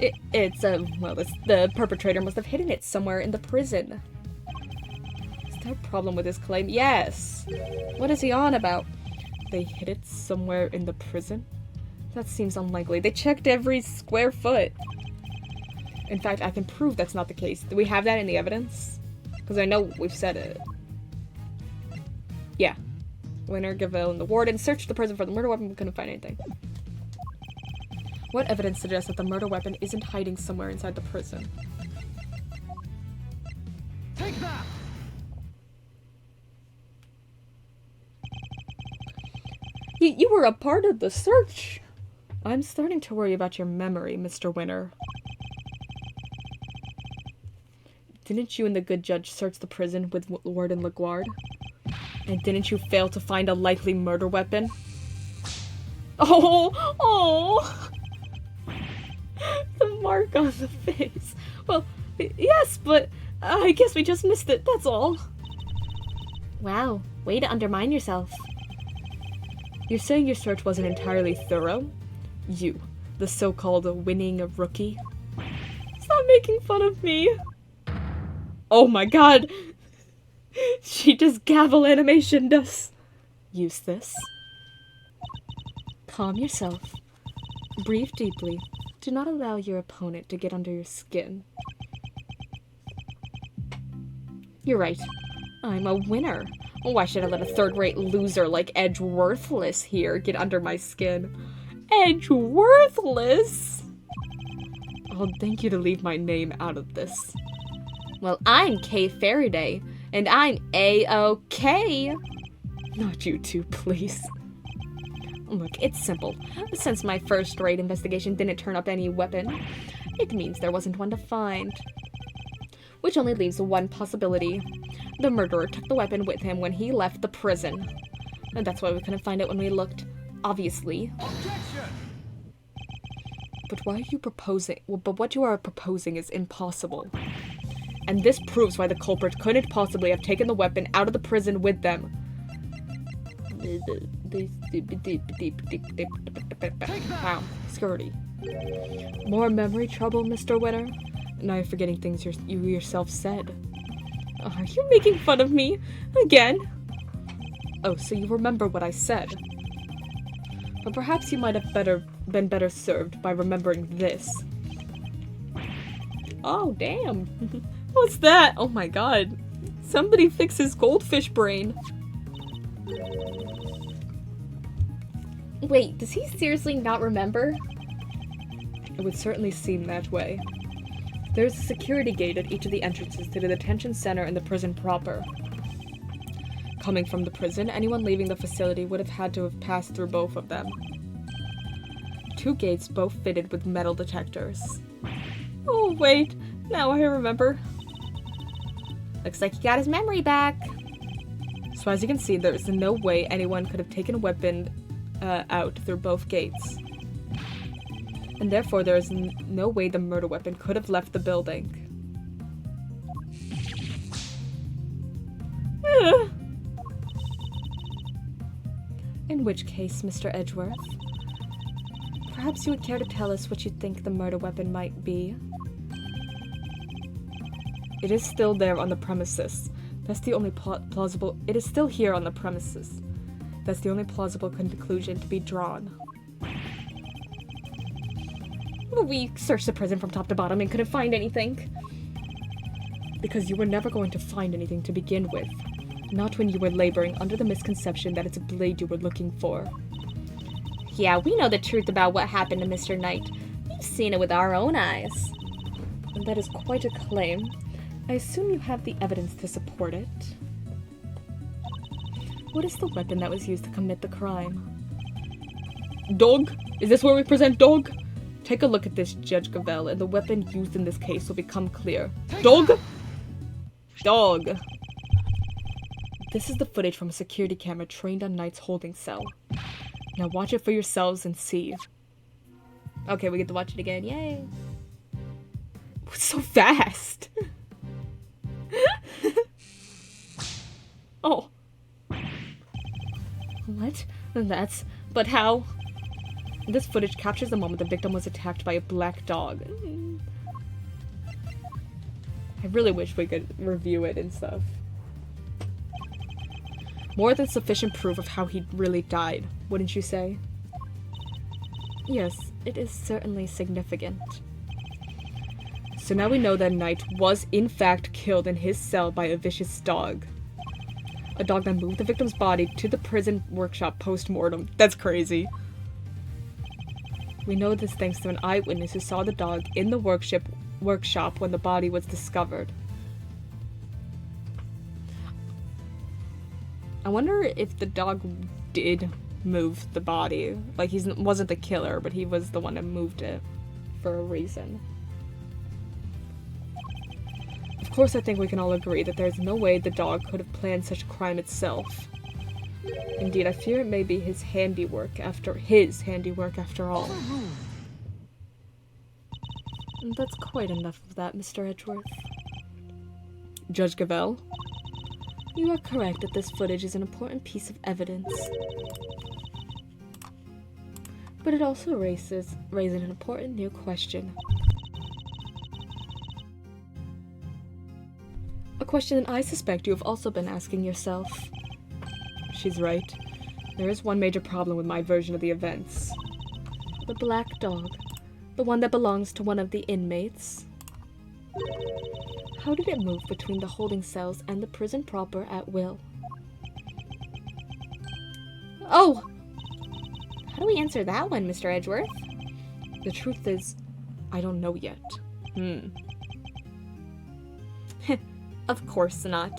The perpetrator must have hidden it somewhere in the prison. Is there a problem with his claim? Yes! What is he on about? They hid it somewhere in the prison? That seems unlikely. They checked every square foot. In fact, I can prove that's not the case. Do we have that in the evidence? Because I know we've said it. Yeah. Winter, Gavel, and the warden searched the prison for the murder weapon but couldn't find anything. What evidence suggests that the murder weapon isn't hiding somewhere inside the prison? Take that. You were a part of the search. I'm starting to worry about your memory, Mr. Winter. Didn't you and the good judge search the prison with Warden LaGuard? And didn't you fail to find a likely murder weapon? Oh! The mark on the face. Well, yes, but I guess we just missed it, that's all. Wow, way to undermine yourself. You're saying your search wasn't entirely thorough? You, the so-called winning rookie? Stop making fun of me! Oh my god! She just gavel animationed us! Eustace. Calm yourself. Breathe deeply. Do not allow your opponent to get under your skin. You're right. I'm a winner. Why should I let a third-rate loser like Edgeworthless here get under my skin? Edgeworthless? I'll thank you to leave my name out of this. Well, I'm Kay Faraday, and I'm A-OK. Not you two, please. Look, it's simple. Since my first-rate investigation didn't turn up any weapon, it means there wasn't one to find. Which only leaves one possibility. The murderer took the weapon with him when he left the prison. And that's why we couldn't find it when we looked, obviously. Objection. But why are you proposing? Well, but what you are proposing is impossible. And this proves why the culprit couldn't possibly have taken the weapon out of the prison with them. Wow, scurry. More memory trouble, Mr. Winter? Now you're forgetting things you yourself said. Are you making fun of me? Again? Oh, so you remember what I said. But perhaps you might have been better served by remembering this. Oh, damn. What's that? Oh my god. Somebody fix his goldfish brain. Wait, does he seriously not remember? It would certainly seem that way. There's a security gate at each of the entrances to the detention center and the prison proper. Coming from the prison, anyone leaving the facility would have had to have passed through both of them. 2 gates, both fitted with metal detectors. Oh, wait. Now I remember. Looks like he got his memory back. So as you can see, there is no way anyone could have taken a weapon out through both gates. And therefore, there is no way the murder weapon could have left the building. In which case, Mr. Edgeworth, perhaps you would care to tell us what you think the murder weapon might be? It is still there on the premises. That's the only plausible... It is still here on the premises. That's the only plausible conclusion to be drawn. We searched the prison from top to bottom and couldn't find anything. Because you were never going to find anything to begin with. Not when you were laboring under the misconception that it's a blade you were looking for. Yeah, we know the truth about what happened to Mr. Knight. We've seen it with our own eyes. And that is quite a claim. I assume you have the evidence to support it. What is the weapon that was used to commit the crime? Dog? Is this where we present Dog? Take a look at this, Judge Gavel, and the weapon used in this case will become clear. Dog? Dog. This is the footage from a security camera trained on Knight's holding cell. Now watch it for yourselves and see. Okay, we get to watch it again. Yay. What's so fast? Oh. What? But how? This footage captures the moment the victim was attacked by a black dog. I really wish we could review it and stuff. More than sufficient proof of how he really died, wouldn't you say? Yes, it is certainly significant. So now we know that Knight was in fact killed in his cell by a vicious dog. A dog that moved the victim's body to the prison workshop post-mortem. That's crazy. We know this thanks to an eyewitness who saw the dog in the workshop when the body was discovered. I wonder if the dog did move the body. Like, he wasn't the killer, but he was the one that moved it for a reason. Of course, I think we can all agree that there's no way the dog could have planned such a crime itself. Indeed, I fear it may be his handiwork after all. And that's quite enough of that, Mr. Edgeworth. Judge Gavel? You are correct that this footage is an important piece of evidence. But it also raises an important new question. A question that I suspect you have also been asking yourself. She's right. There is one major problem with my version of the events. The black dog. The one that belongs to one of the inmates. How did it move between the holding cells and the prison proper at will? Oh! How do we answer that one, Mr. Edgeworth? The truth is, I don't know yet. Of course not.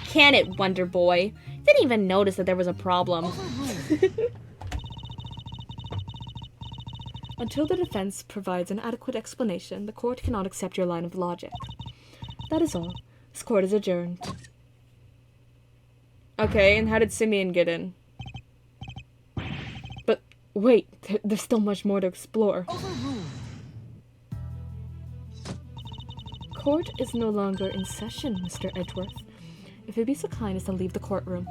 Can it, Wonder Boy? Didn't even notice that there was a problem. Until the defense provides an adequate explanation, the court cannot accept your line of logic. That is all. This court is adjourned. Okay, and how did Simeon get in? But wait, there's still much more to explore. Court is no longer in session, Mr. Edgeworth. If you'd be so kind as to leave the courtroom.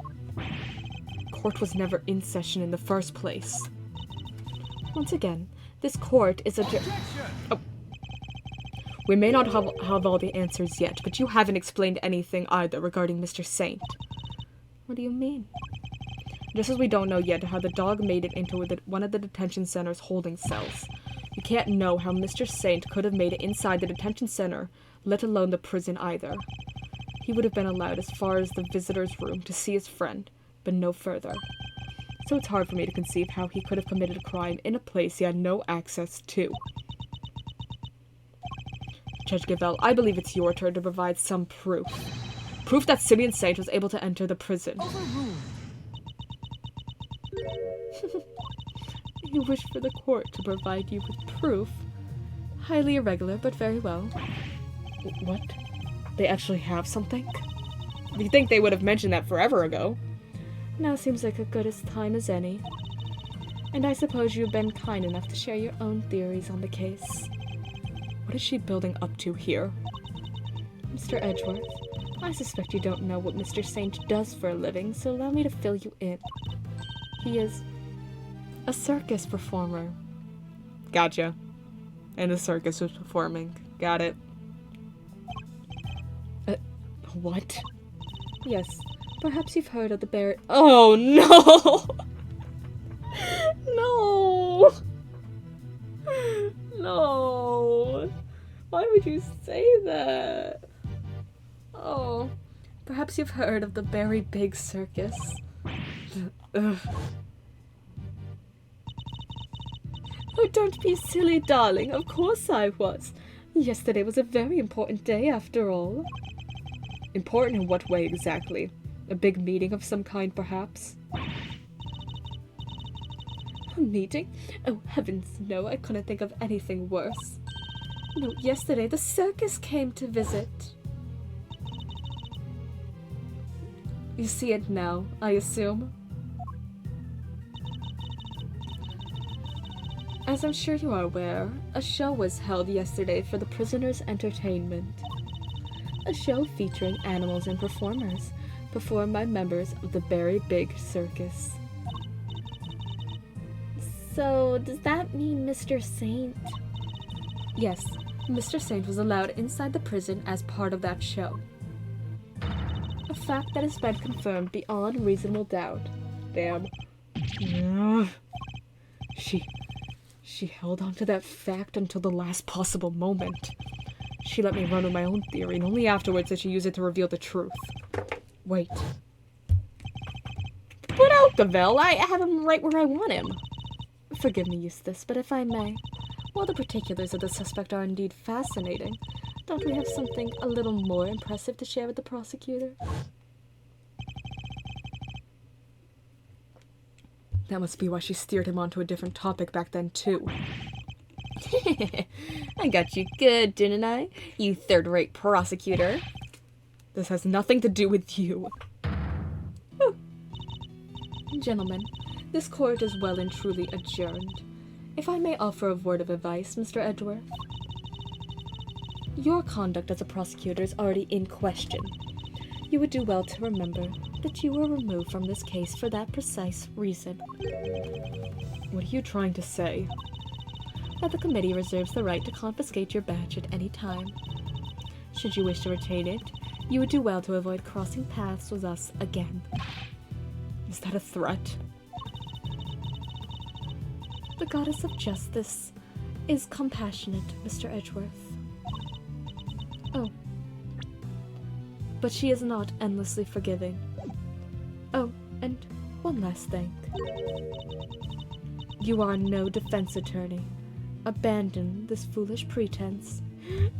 Court was never in session in the first place. Once again, this court is adjourned. Oh. We may not have all the answers yet, but you haven't explained anything either regarding Mr. Saint. What do you mean? Just as we don't know yet how the dog made it into one of the detention center's holding cells. You can't know how Mr. Saint could have made it inside the detention center, let alone the prison either. He would have been allowed as far as the visitor's room to see his friend, but no further. So it's hard for me to conceive how he could have committed a crime in a place he had no access to. Judge Gavel, I believe it's your turn to provide some proof. Proof that Simeon Saint was able to enter the prison. You wish for the court to provide you with proof? Highly irregular, but very well. What? They actually have something? You'd think they would have mentioned that forever ago. Now seems like a good as time as any. And I suppose you've been kind enough to share your own theories on the case. What is she building up to here? Mr. Edgeworth, I suspect you don't know what Mr. Saint does for a living, so allow me to fill you in. He is a circus performer. Gotcha. And the circus was performing. Got it. What? Yes, perhaps you've heard of the Oh, no! No! Why would you say that? Oh, perhaps you've heard of the Very Big Circus. Ugh. Oh, don't be silly, darling. Of course I was. Yesterday was a very important day, after all. Important in what way exactly? A big meeting of some kind, perhaps? A meeting? Oh, heavens, no, I couldn't think of anything worse. No, yesterday the circus came to visit. You see it now, I assume? As I'm sure you are aware, a show was held yesterday for the prisoners' entertainment. A show featuring animals and performers, performed by members of the Very Big Circus. So, does that mean Mr. Saint? Yes, Mr. Saint was allowed inside the prison as part of that show. A fact that has been confirmed beyond reasonable doubt. Damn. She held on to that fact until the last possible moment. She let me run with my own theory, and only afterwards did she use it to reveal the truth. Wait. Put out Gavel! I have him right where I want him. Forgive me, Eustace, but if I may, while the particulars of the suspect are indeed fascinating, don't we have something a little more impressive to share with the prosecutor? That must be why she steered him onto a different topic back then, too. I got you good, didn't I? You third-rate prosecutor. This has nothing to do with you. Whew. Gentlemen, this court is well and truly adjourned. If I may offer a word of advice, Mr. Edgeworth. Your conduct as a prosecutor is already in question. You would do well to remember that you were removed from this case for that precise reason. What are you trying to say? That the committee reserves the right to confiscate your badge at any time. Should you wish to retain it, you would do well to avoid crossing paths with us again. Is that a threat? The goddess of justice is compassionate, Mr. Edgeworth. Oh. But she is not endlessly forgiving. Oh, and one last thing. You are no defense attorney. Abandon this foolish pretense.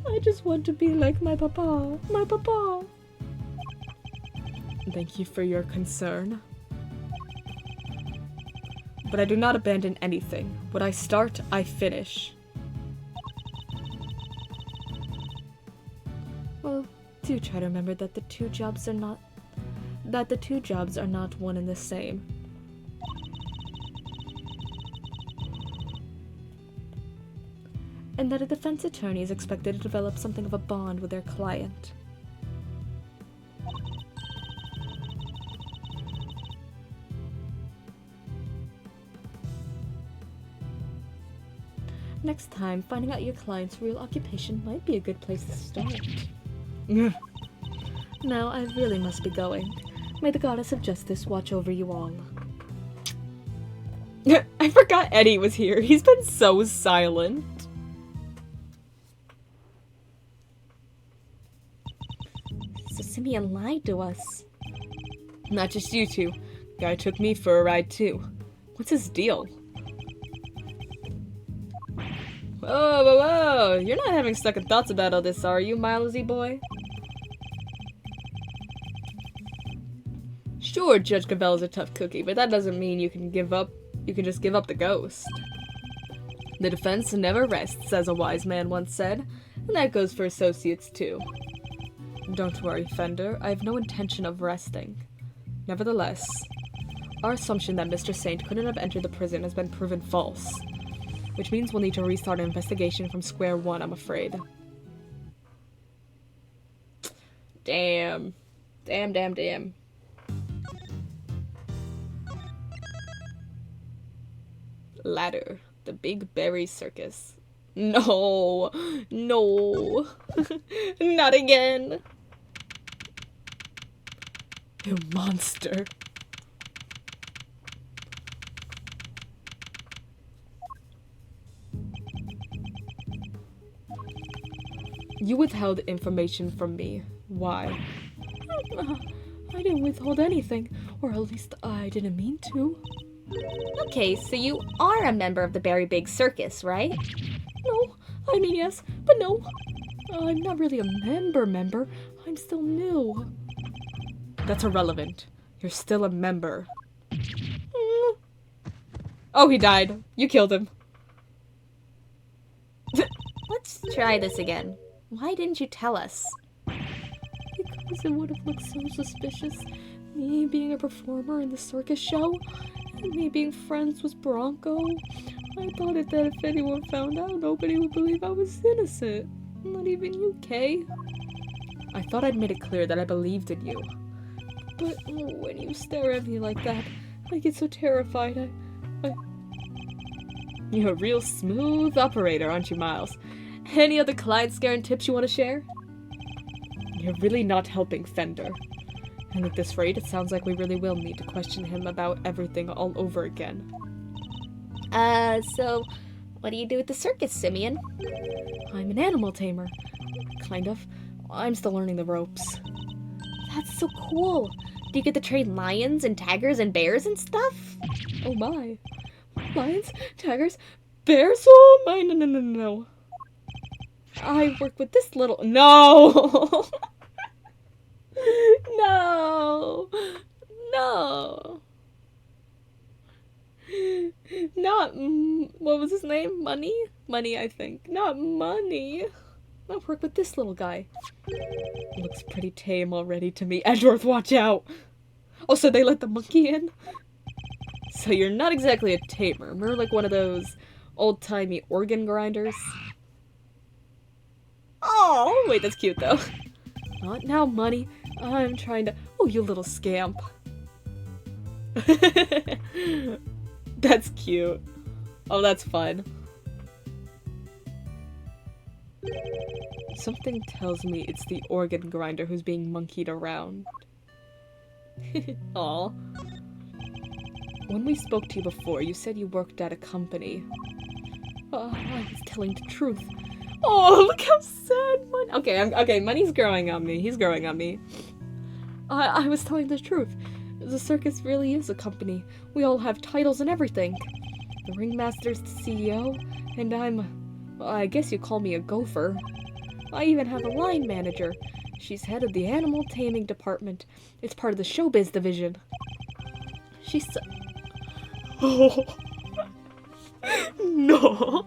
I just want to be like my papa. My papa. Thank you for your concern. But I do not abandon anything. What I start, I finish. Well, do try to remember that the two jobs are not one and the same. And that a defense attorney is expected to develop something of a bond with their client. Next time, finding out your client's real occupation might be a good place to start. Now, I really must be going. May the goddess of justice watch over you all. I forgot Eddie was here. He's been so silent. So Simeon lied to us. Not just you two. Guy took me for a ride too. What's his deal? Whoa, whoa, whoa! You're not having second thoughts about all this, are you, Milesy boy? Sure, Judge Cavell is a tough cookie, but that doesn't mean you can just give up the ghost. The defense never rests, as a wise man once said, and that goes for associates too. Don't worry, Fender, I have no intention of resting. Nevertheless, our assumption that Mr. Saint couldn't have entered the prison has been proven false. Which means we'll need to restart an investigation from square one, I'm afraid. Damn. Damn, damn, damn. Ladder. The Big Berry Circus. No. No. Not again. You monster. You withheld information from me. Why? I didn't withhold anything, or at least I didn't mean to. Okay, so you are a member of the Berry Big Circus, right? No, I mean yes, but no. I'm not really a member. I'm still new. That's irrelevant. You're still a member. Oh, he died. You killed him. Let's try this again. Why didn't you tell us? Because it would have looked so suspicious. Me being a performer in the circus show, and me being friends with Bronco. I thought that if anyone found out, nobody would believe I was innocent. Not even you, Kay. I thought I'd made it clear that I believed in you. But when you stare at me like that, I get so terrified. You're a real smooth operator, aren't you, Miles? Any other client-scaring tips you want to share? You're really not helping Fender. And at this rate, it sounds like we really will need to question him about everything all over again. So, what do you do at the circus, Simeon? I'm an animal tamer. Kind of. I'm still learning the ropes. That's so cool. Do you get to train lions and tigers and bears and stuff? Oh my. Lions, tigers, bears? Oh my, no. I work with this little... No! No! Not... What was his name? Money? Money, I think. Not Money. I work with this little guy. Looks pretty tame already to me. Edgeworth, watch out! Oh, so they let the monkey in? So you're not exactly a tamer. More like one of those old-timey organ grinders. Oh, wait, that's cute, though. Not now, Money. I'm trying to... Oh, you little scamp. That's cute. Oh, that's fun. Something tells me it's the organ grinder who's being monkeyed around. Aw. When we spoke to you before, you said you worked at a company. I was telling the truth. Oh, look how sad Money... Okay, Money's growing on me. He's growing on me. I was telling the truth. The circus really is a company. We all have titles and everything. The ringmaster's the CEO, and well, I guess you call me a gopher. I even have a line manager. She's head of the animal taming department. It's part of the showbiz division. She's so... Oh. No.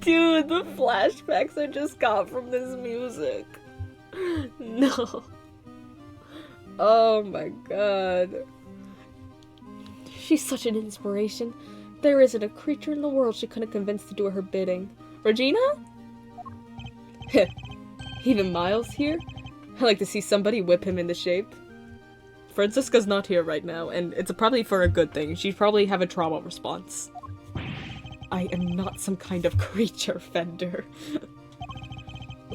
Dude, the flashbacks I just got from this music. No. Oh my god. She's such an inspiration. There isn't a creature in the world she couldn't convince to do her bidding. Regina? Heh. Even Miles here? I like to see somebody whip him into shape. Francisca's not here right now, and it's probably for a good thing. She'd probably have a trauma response. I am not some kind of creature, Fender.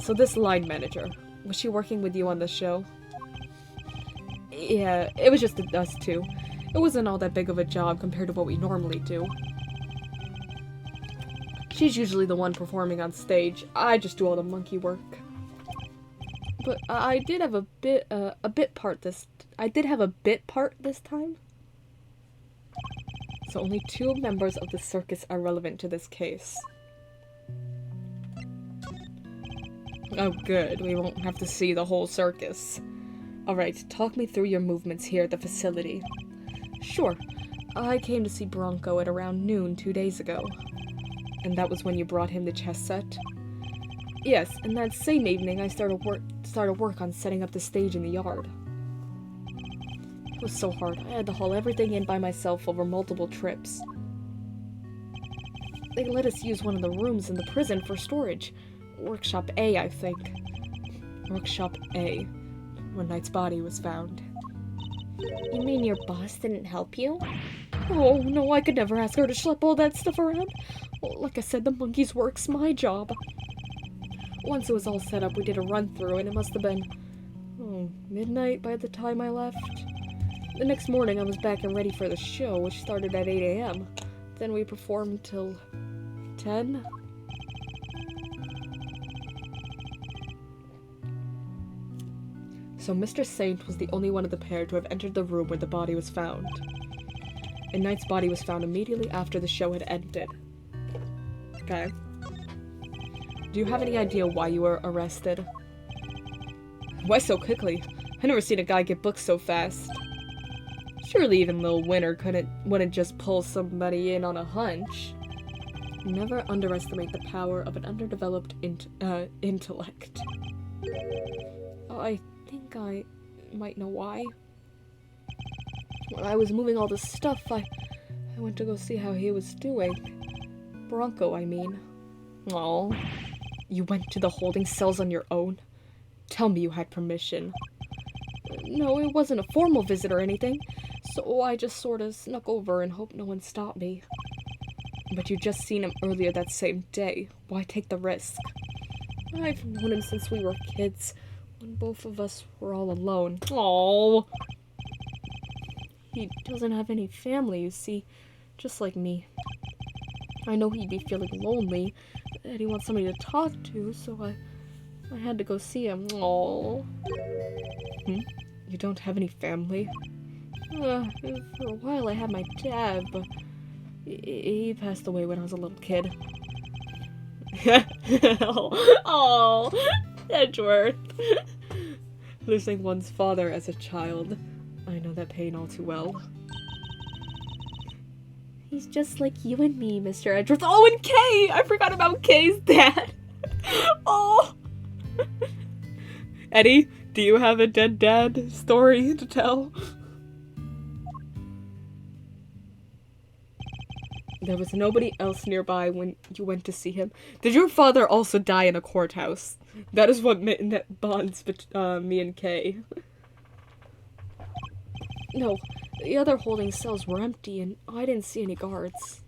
So this line manager, was she working with you on the show? Yeah, it was just us two. It wasn't all that big of a job compared to what we normally do. She's usually the one performing on stage. I just do all the monkey work. But I did have a bit part this time. So only 2 members of the circus are relevant to this case. Oh good, we won't have to see the whole circus. Alright, talk me through your movements here at the facility. Sure. I came to see Bronco at around noon 2 days ago. And that was when you brought him the chess set? Yes, and that same evening I started work on setting up the stage in the yard. It was so hard. I had to haul everything in by myself over multiple trips. They let us use one of the rooms in the prison for storage. Workshop A, I think. Workshop A, when Knight's body was found. You mean your boss didn't help you? Oh, no, I could never ask her to schlep all that stuff around. Well, like I said, the monkey's work's my job. Once it was all set up, we did a run-through, and it must have been midnight by the time I left. The next morning, I was back and ready for the show, which started at 8 a.m. Then we performed till 10. So Mr. Saint was the only one of the pair to have entered the room where the body was found. And Knight's body was found immediately after the show had ended. Okay. Do you have any idea why you were arrested? Why so quickly? I never seen a guy get booked so fast. Surely even Lil Winter wouldn't just pull somebody in on a hunch. Never underestimate the power of an underdeveloped intellect. Oh, I think I might know why. When I was moving all this stuff, I went to go see how he was doing. Bronco, I mean. Oh, you went to the holding cells on your own? Tell me you had permission. No, it wasn't a formal visit or anything, so I just sorta snuck over and hoped no one stopped me. But you just seen him earlier that same day. Why take the risk? I've known him since we were kids, when both of us were all alone. Oh, he doesn't have any family, you see, just like me. I know he'd be feeling lonely, that he wants somebody to talk to, so I had to go see him. Oh. You don't have any family? For a while I had my dad, but he passed away when I was a little kid. Oh, Edgeworth. Losing one's father as a child. I know that pain all too well. He's just like you and me, Mr. Edgeworth. Oh, and Kay! I forgot about Kay's dad. Oh. Eddie, do you have a dead dad story to tell? There was nobody else nearby when you went to see him. Did your father also die in a courthouse? That is what that bonds me and Kay. No, the other holding cells were empty and I didn't see any guards.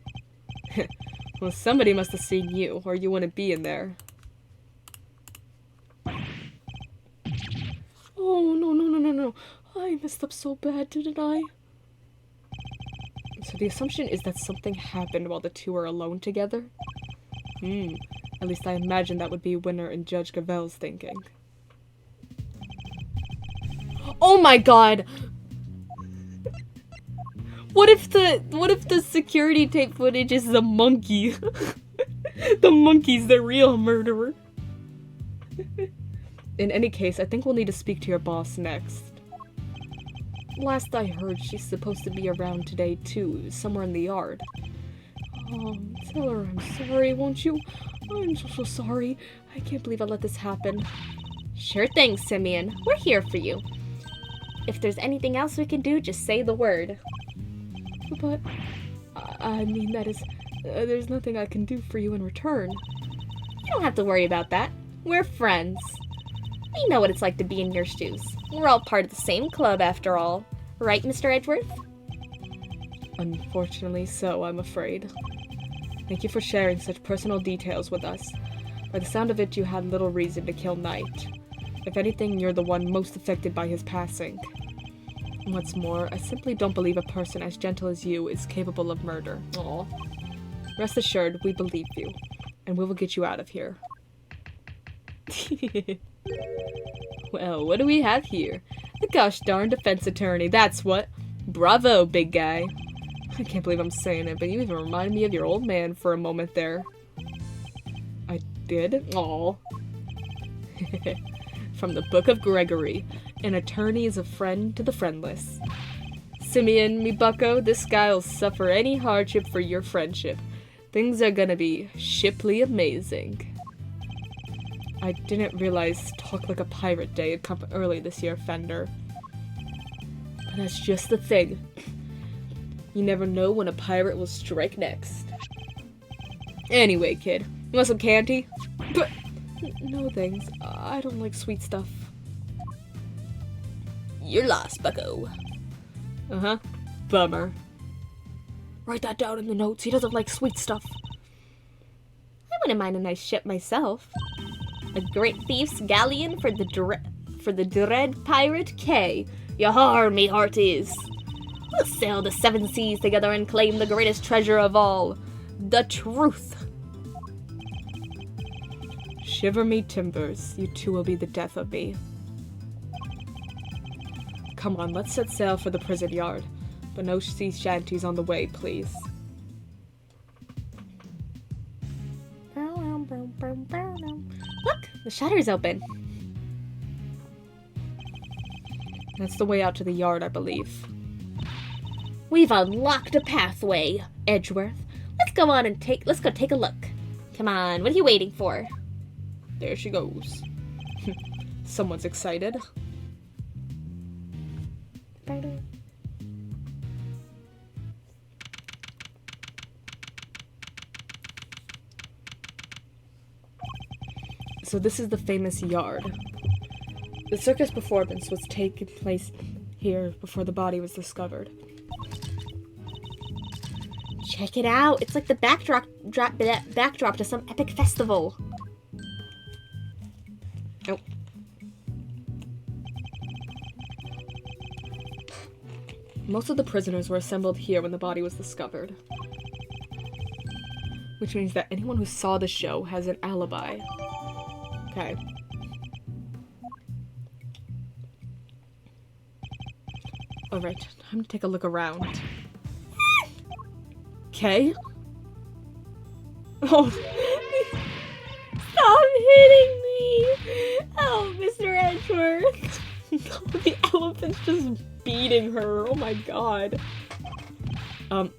Well, somebody must have seen you, or you wouldn't be in there. Oh, no. I messed up so bad, didn't I? So the assumption is that something happened while the two were alone together? At least I imagine that would be Winter and Judge Gavel's thinking. Oh my god! What if the security tape footage is the monkey? The monkey's the real murderer. In any case, I think we'll need to speak to your boss next. Last I heard, she's supposed to be around today too, somewhere in the yard. Tell her I'm sorry, won't you? I'm so sorry. I can't believe I let this happen. Sure thing, Simeon. We're here for you. If there's anything else we can do, just say the word. But, I mean, that is, there's nothing I can do for you in return. You don't have to worry about that. We're friends. We know what it's like to be in your shoes. We're all part of the same club, after all. Right, Mr. Edgeworth? Unfortunately so, I'm afraid. Thank you for sharing such personal details with us. By the sound of it, you had little reason to kill Knight. If anything, you're the one most affected by his passing. What's more, I simply don't believe a person as gentle as you is capable of murder. Aw. Rest assured, we believe you, and we will get you out of here. Well, what do we have here? A gosh darn defense attorney, that's what. Bravo, big guy. I can't believe I'm saying it, but you even reminded me of your old man for a moment there. I did? Aw. From the Book of Gregory. An attorney is a friend to the friendless. Simeon, me bucko, this guy'll suffer any hardship for your friendship. Things are gonna be shiply amazing. I didn't realize Talk Like a Pirate Day had come early this year, Fender. But that's just the thing. You never know when a pirate will strike next. Anyway, kid, you want some candy? But no thanks. I don't like sweet stuff. You're lost, bucko. Uh-huh. Bummer. Write that down in the notes. He doesn't like sweet stuff. I wouldn't mind a nice ship myself. A great thief's galleon for the dread pirate Kay. Yahar, me hearties. We'll sail the seven seas together and claim the greatest treasure of all, the truth. Shiver me timbers, you two will be the death of me. Come on, let's set sail for the prison yard. But no sea shanties on the way, please. Look, the shutter's open. That's the way out to the yard, I believe. We've unlocked a pathway, Edgeworth. Let's go take a look. Come on, what are you waiting for? There she goes. Someone's excited. So this is the famous yard. The circus performance was taking place here before the body was discovered. Check it out. It's like the backdrop to some epic festival. Nope. Most of the prisoners were assembled here when the body was discovered. Which means that anyone who saw the show has an alibi. Okay. Alright, time to take a look around. Okay. Oh. Stop hitting me! Oh, Mr. Edgeworth. The elephant's just beating her. Oh my god.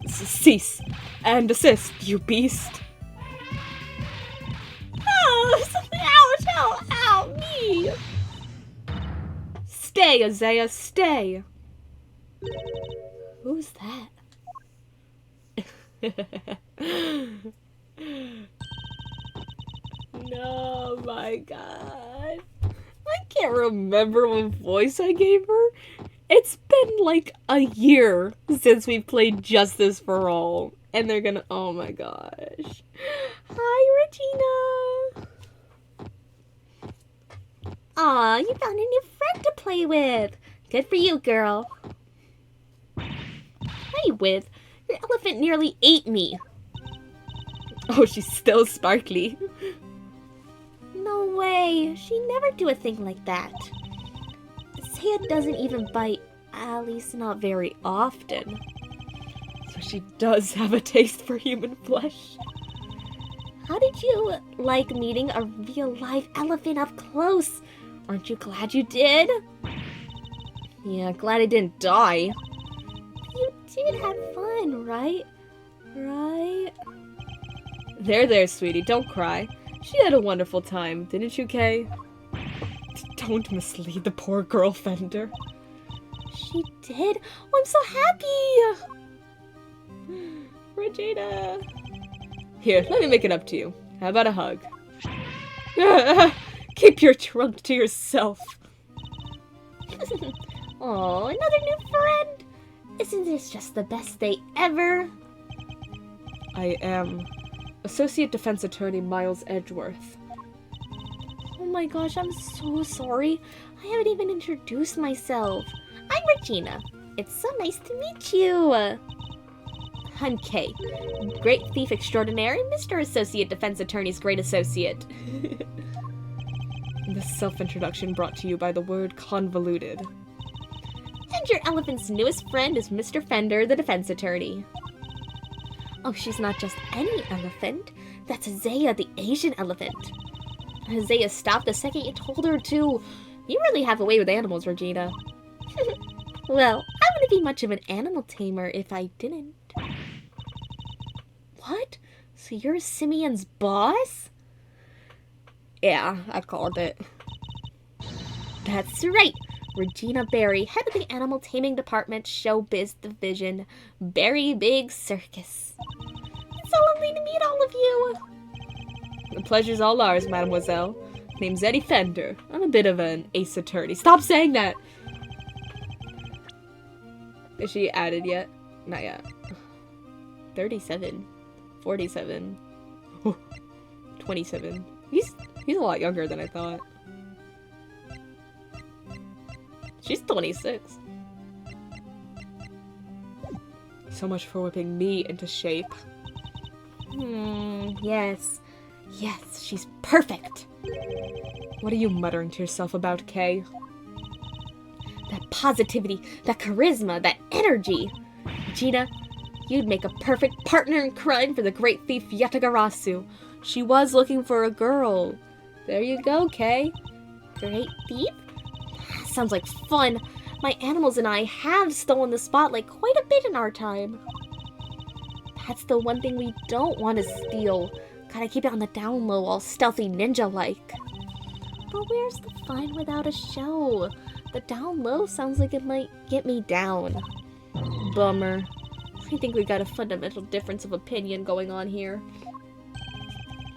Cease and desist, you beast. Oh, ouch, ow, me! Stay, Isaiah, stay. Who's that? No, my god. I can't remember what voice I gave her. It's been like a year since we played Justice for All. And they're gonna, oh my gosh. Hi, Regina. Aw, you found a new friend to play with. Good for you, girl. Play with? Your elephant nearly ate me. Oh, she's still sparkly. No way. She'd never do a thing like that. Saya doesn't even bite, at least not very often. So she does have a taste for human flesh. How did you like meeting a real life elephant up close? Aren't you glad you did? Yeah, glad I didn't die. You did have fun, right? Right? There, sweetie, don't cry. She had a wonderful time, didn't you, Kay? Don't mislead the poor girl, Fender. She did? Oh, I'm so happy! Regina! Here, let me make it up to you. How about a hug? Keep your trunk to yourself. Oh, another new friend! Isn't this just the best day ever? I am Associate Defense Attorney Miles Edgeworth. Oh my gosh, I'm so sorry. I haven't even introduced myself. I'm Regina. It's so nice to meet you. I'm Kay, Great Thief Extraordinaire and Mr. Associate Defense Attorney's Great Associate. This self-introduction brought to you by the word convoluted. And your elephant's newest friend is Mr. Fender, the defense attorney. Oh, she's not just any elephant. That's Isaiah, the Asian elephant. Isaiah stopped the second you told her to. You really have a way with animals, Regina. Well, I wouldn't be much of an animal tamer if I didn't. What? So you're Simeon's boss? Yeah, I called it. That's right. Regina Berry, head of the Animal Taming Department, Showbiz Division, Berry Big Circus. It's so lovely to meet all of you. The pleasure's all ours, mademoiselle. Name's Eddie Fender. I'm a bit of an ace attorney. Stop saying that! Is she added yet? Not yet. 37. 47. 27. He's a lot younger than I thought. She's 26. So much for whipping me into shape. Yes. Yes, she's perfect. What are you muttering to yourself about, Kay? That positivity, that charisma, that energy. Gina, you'd make a perfect partner in crime for the great thief Yatagarasu. She was looking for a girl. There you go, Kay. Great thief? Sounds like fun. My animals and I have stolen the spotlight quite a bit in our time. That's the one thing we don't want to steal. Gotta keep it on the down low, all stealthy ninja-like. But where's the fun without a show? The down low sounds like it might get me down. Bummer. I think we got a fundamental difference of opinion going on here.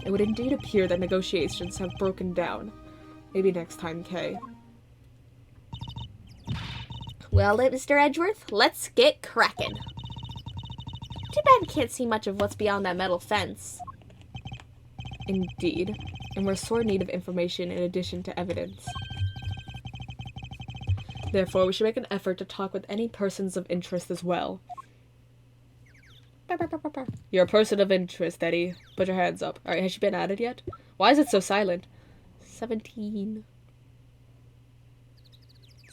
It would indeed appear that negotiations have broken down. Maybe next time, Kay. Well, Mr. Edgeworth, let's get cracking. Too bad we can't see much of what's beyond that metal fence. Indeed. And we're sore need of information in addition to evidence. Therefore, we should make an effort to talk with any persons of interest as well. You're a person of interest, Eddie. Put your hands up. Alright, has she been added yet? Why is it so silent? 17.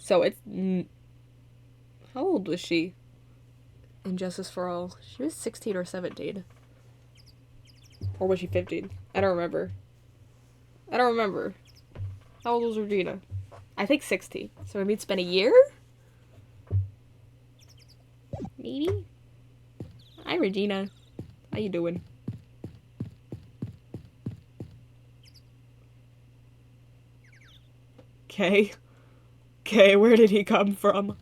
So it's... How old was she? In Justice for All. She was 16 or 17. Or was she 15? I don't remember. How old was Regina? I think 16. So maybe it's been a year? Maybe? Hi, Regina. How you doing? Kay, where did he come from?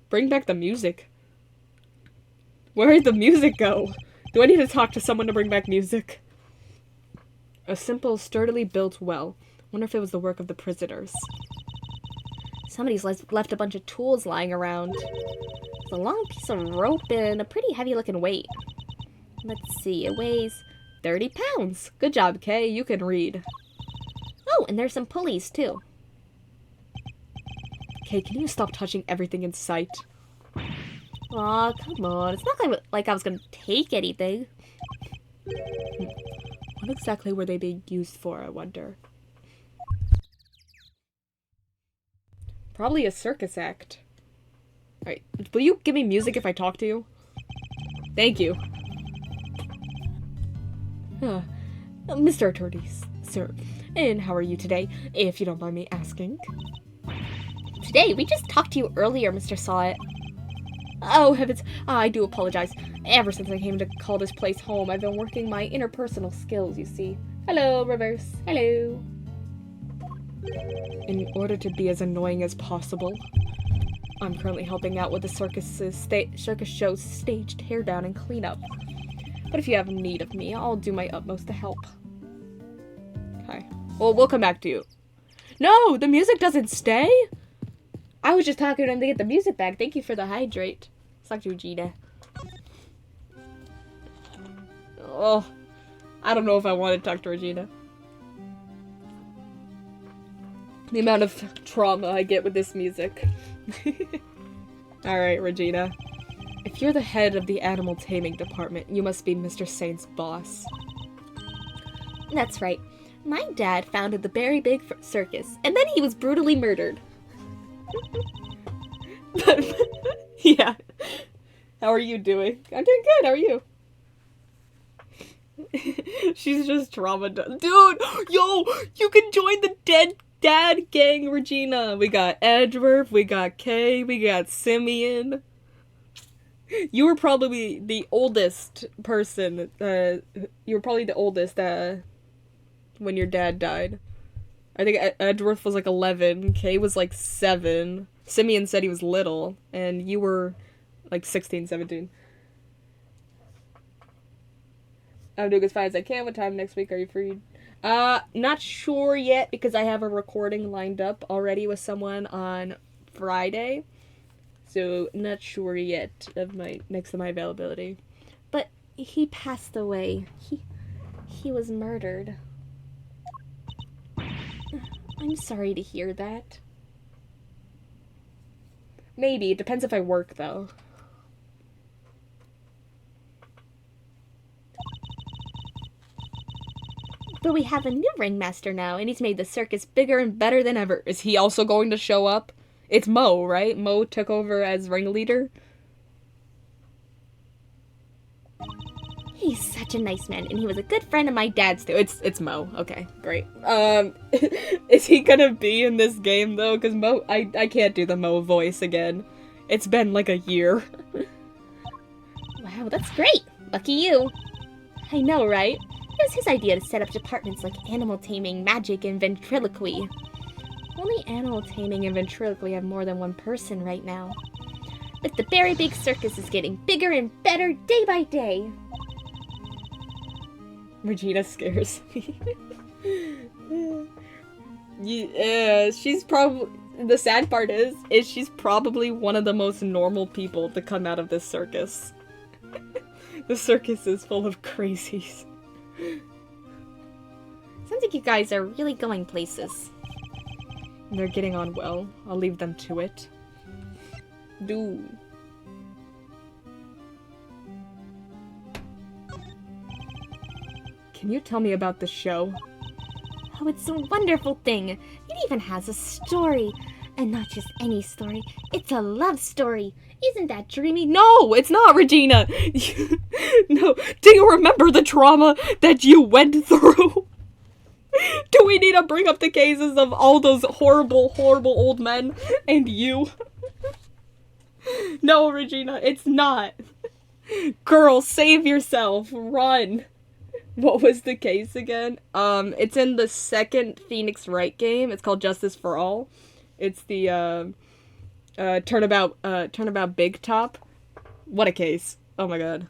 Bring back the music. Where did the music go? Do I need to talk to someone to bring back music? A simple, sturdily built well. Wonder if it was the work of the prisoners. Somebody's left a bunch of tools lying around. It's a long piece of rope and a pretty heavy-looking weight. Let's see, it weighs 30 pounds. Good job, Kay. You can read. Oh, and there's some pulleys, too. Kay, can you stop touching everything in sight? Aw, come on. It's not like I was gonna take anything. What exactly were they being used for, I wonder? Probably a circus act. Alright, will you give me music if I talk to you? Thank you. Mr. Attorney, sir. And how are you today, if you don't mind me asking? Today? We just talked to you earlier, Mr. Sawit. Oh, heavens. I do apologize. Ever since I came to call this place home, I've been working my interpersonal skills, you see. Hello, Reverse. Hello. In order to be as annoying as possible, I'm currently helping out with the circus show's stage teardown and cleanup. But if you have need of me, I'll do my utmost to help. Okay. Well, we'll come back to you. No, the music doesn't stay? I was just talking to him to get the music back. Thank you for the hydrate. Suck to Gina. Oh, I don't know if I want to talk to Regina. The amount of trauma I get with this music. Alright, Regina. If you're the head of the animal taming department, you must be Mr. Saint's boss. That's right. My dad founded the Very Big Circus, and then he was brutally murdered. Yeah. How are you doing? I'm doing good. How are you? She's just traumatized. Dude, yo, you can join the Dead Dad Gang, Regina. We got Edgeworth, we got Kay, we got Simeon. You were probably the oldest person. You were probably the oldest when your dad died. I think Edgeworth was like 11, Kay was like 7. Simeon said he was little, and you were like 16, 17. I'm doing as fine as I can. What time next week are you free? Not sure yet, because I have a recording lined up already with someone on Friday. So, not sure yet of my availability. But he passed away. He was murdered. I'm sorry to hear that. Maybe. It depends if I work, though. But we have a new ringmaster now, and he's made the circus bigger and better than ever. Is he also going to show up? It's Mo, right? Mo took over as ringleader. He's such a nice man, and he was a good friend of my dad's too. It's Mo. Okay, great. Is he gonna be in this game though? Cause Mo, I can't do the Mo voice again. It's been like a year. Wow, that's great. Lucky you. I know, right? It was his idea to set up departments like animal taming, magic, and ventriloquy. Only animal taming and ventriloquy have more than one person right now. But the Berry Big Circus is getting bigger and better day by day. Regina scares me. Yeah, she's probably... The sad part is she's probably one of the most normal people to come out of this circus. The circus is full of crazies. Sounds like you guys are really going places. They're getting on well. I'll leave them to it. Do. Can you tell me about the show? Oh, it's a wonderful thing. It even has a story. And not just any story. It's a love story. Isn't that dreamy? No, it's not, Regina! No, do you remember the trauma that you went through? Do we need to bring up the cases of all those horrible, horrible old men and you? No, Regina, it's not. Girl, save yourself. Run. What was the case again? It's in the second Phoenix Wright game. It's called Justice for All. It's the, Turnabout Big Top. What a case. Oh my god.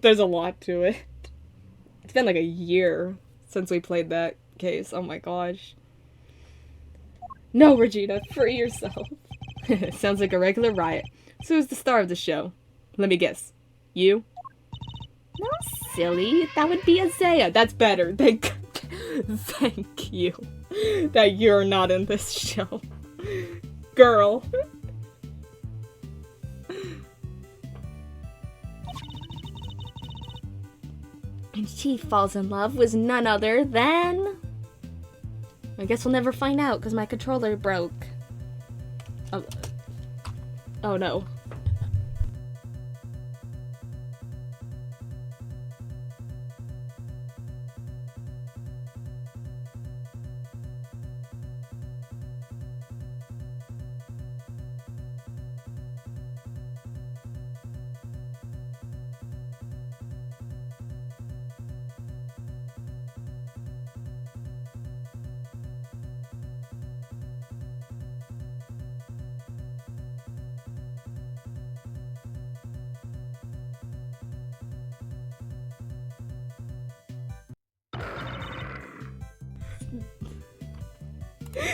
There's a lot to it. It's been like a year since we played that case. Oh my gosh. No, Regina, free yourself. Sounds like a regular riot. So who's the star of the show? Let me guess. You? No, silly. That would be Isaiah. That's better. Thank you. That you're not in this show. Girl. And she falls in love with none other than... I guess we'll never find out because my controller broke. Oh no.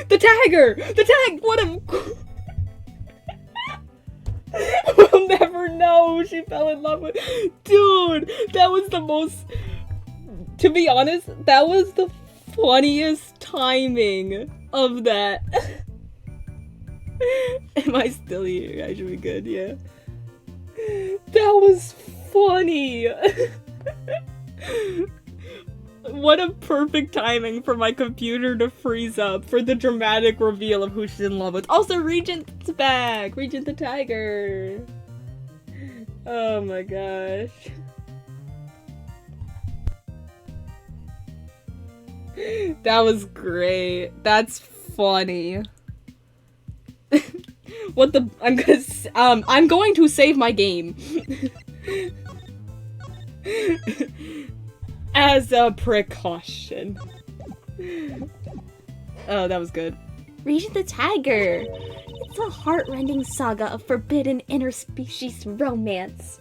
The tiger! The tag! What a... We'll never know. She fell in love with... Dude, that was the most... To be honest, that was the funniest timing of that. Am I still here? I should be good, yeah. That was funny. What a perfect timing for my computer to freeze up for the dramatic reveal of who she's in love with. Also, Regent's back! Regent the tiger! Oh my gosh. That was great. That's funny. What the... I'm going to save my game. As a precaution. Oh, that was good. Regent the Tiger. It's a heart-rending saga of forbidden interspecies romance.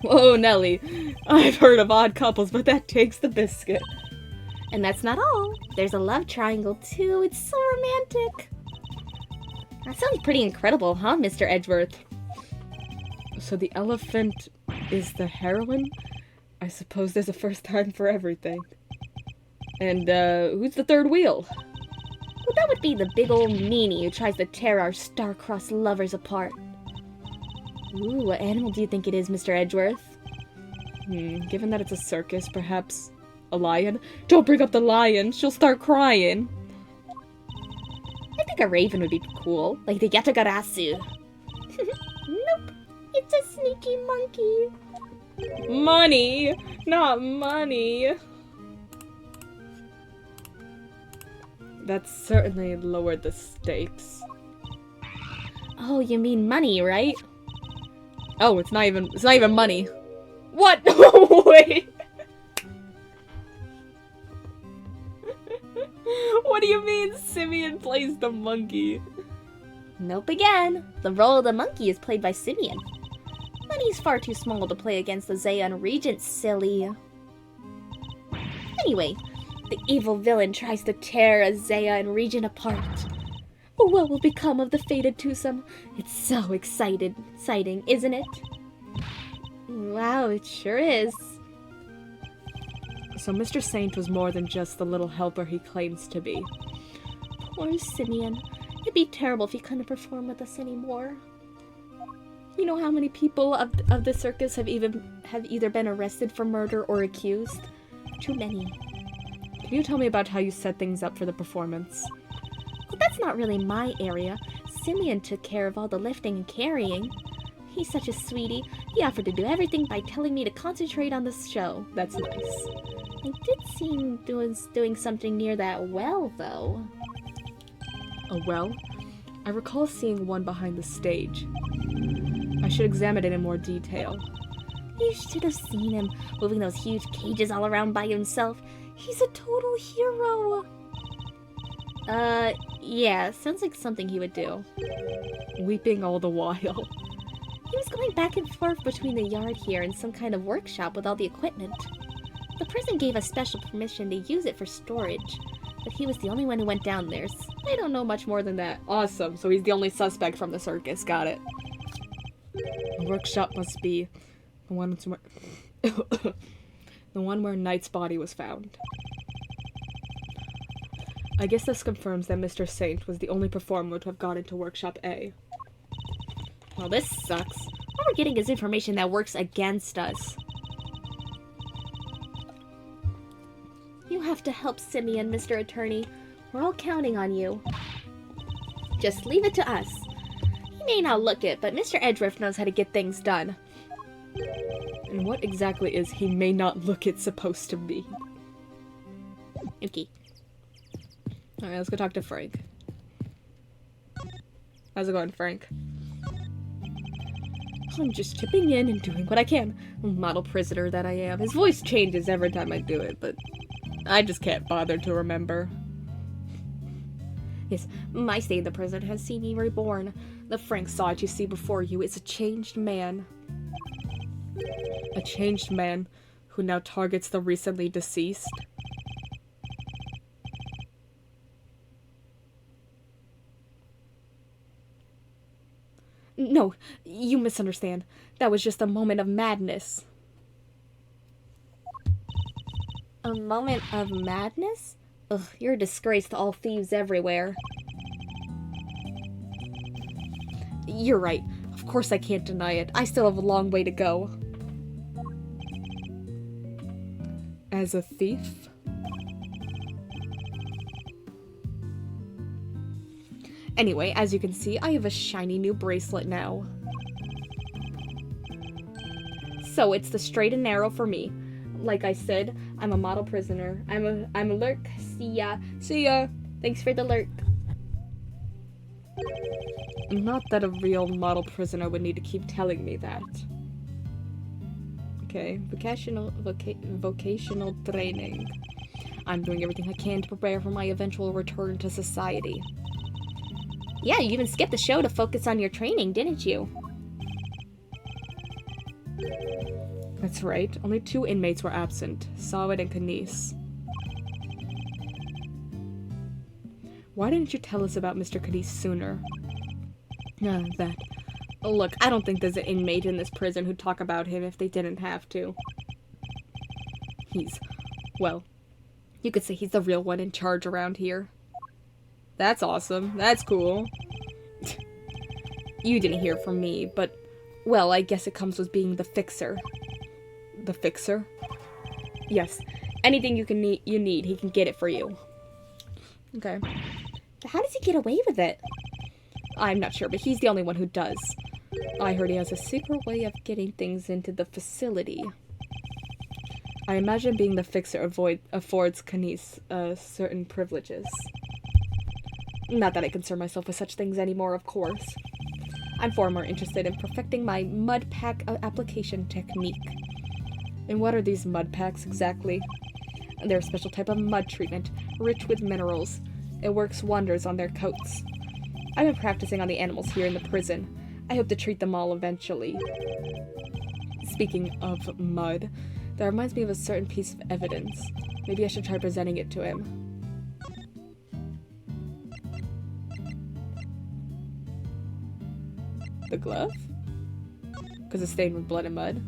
Whoa, Nelly. I've heard of odd couples, but that takes the biscuit. And that's not all. There's a love triangle, too. It's so romantic. That sounds pretty incredible, huh, Mr. Edgeworth? So the elephant is the heroine? I suppose there's a first time for everything. And, who's the third wheel? Well, that would be the big old meanie who tries to tear our star-crossed lovers apart. Ooh, what animal do you think it is, Mr. Edgeworth? Given that it's a circus, perhaps A lion? Don't bring up the lion. She'll start crying. I think a raven would be cool, like the Yatagarasu. Nope, it's a sneaky monkey. Money! Not money! That certainly lowered the stakes. Oh, you mean money, right? Oh, it's not even money. What? Wait! What do you mean Simeon plays the monkey? Nope again. The role of the monkey is played by Simeon. Money's far too small to play against the Zayon Regent, silly. Anyway, the evil villain tries to tear a Zayon Regent apart. What will become of the fated twosome? It's so exciting, isn't it? Wow, it sure is. So Mr. Saint was more than just the little helper he claims to be. Poor Simeon. It'd be terrible if he couldn't perform with us anymore. You know how many people of the circus have either been arrested for murder or accused? Too many. Can you tell me about how you set things up for the performance? Well, that's not really my area. Simeon took care of all the lifting and carrying. He's such a sweetie. He offered to do everything by telling me to concentrate on this show. That's nice. I did see doing something near that well, though. A well? I recall seeing one behind the stage. I should examine it in more detail. You should have seen him moving those huge cages all around by himself. He's a total hero. Yeah, sounds like something he would do. Weeping all the while. He was going back and forth between the yard here and some kind of workshop with all the equipment. The prison gave us special permission to use it for storage, but he was the only one who went down there. So I don't know much more than that. Awesome, so he's the only suspect from the circus. Got it. The workshop must be the one where the one where Knight's body was found. I guess this confirms that Mr. Saint was the only performer to have gone into Workshop A. Well, this sucks. All we're getting is information that works against us. You have to help Simeon, Mr. Attorney. We're all counting on you. Just leave it to us. He may not look it, but Mr. Edgeworth knows how to get things done. And what exactly is he may not look it supposed to be? Okay. Alright, let's go talk to Frank. How's it going, Frank? I'm just chipping in and doing what I can. Model prisoner that I am. His voice changes every time I do it, but I just can't bother to remember. Yes, my stay in the prison has seen me reborn. The Frank Sod you see before you is a changed man. A changed man who now targets the recently deceased. No, you misunderstand. That was just a moment of madness. A moment of madness? Ugh, you're a disgrace to all thieves everywhere. You're right. Of course I can't deny it. I still have a long way to go. As a thief? Anyway, as you can see, I have a shiny new bracelet now. So it's the straight and narrow for me. Like I said, I'm a model prisoner. I'm a lurk. See ya. See ya. Thanks for the lurk. Not that a real model prisoner would need to keep telling me that. Okay, vocational training. I'm doing everything I can to prepare for my eventual return to society. Yeah, you even skipped the show to focus on your training, didn't you? That's right. Only 2 inmates were absent. Sawid and Kanice. Why didn't you tell us about Mr. Kanice sooner? That. Look, I don't think there's an inmate in this prison who'd talk about him if they didn't have to. Well, you could say he's the real one in charge around here. That's awesome. That's cool. You didn't hear from me, but, well, I guess it comes with being the fixer. The fixer? Yes, Anything you need, he can get it for you. Okay. But how does he get away with it? I'm not sure, but he's the only one who does. I heard he has a secret way of getting things into the facility. I imagine being the fixer affords Kanice certain privileges. Not that I concern myself with such things anymore, of course. I'm far more interested in perfecting my mud pack application technique. And what are these mud packs exactly? They're a special type of mud treatment, rich with minerals. It works wonders on their coats. I've been practicing on the animals here in the prison. I hope to treat them all eventually. Speaking of mud, that reminds me of a certain piece of evidence. Maybe I should try presenting it to him. The glove? Because it's stained with blood and mud.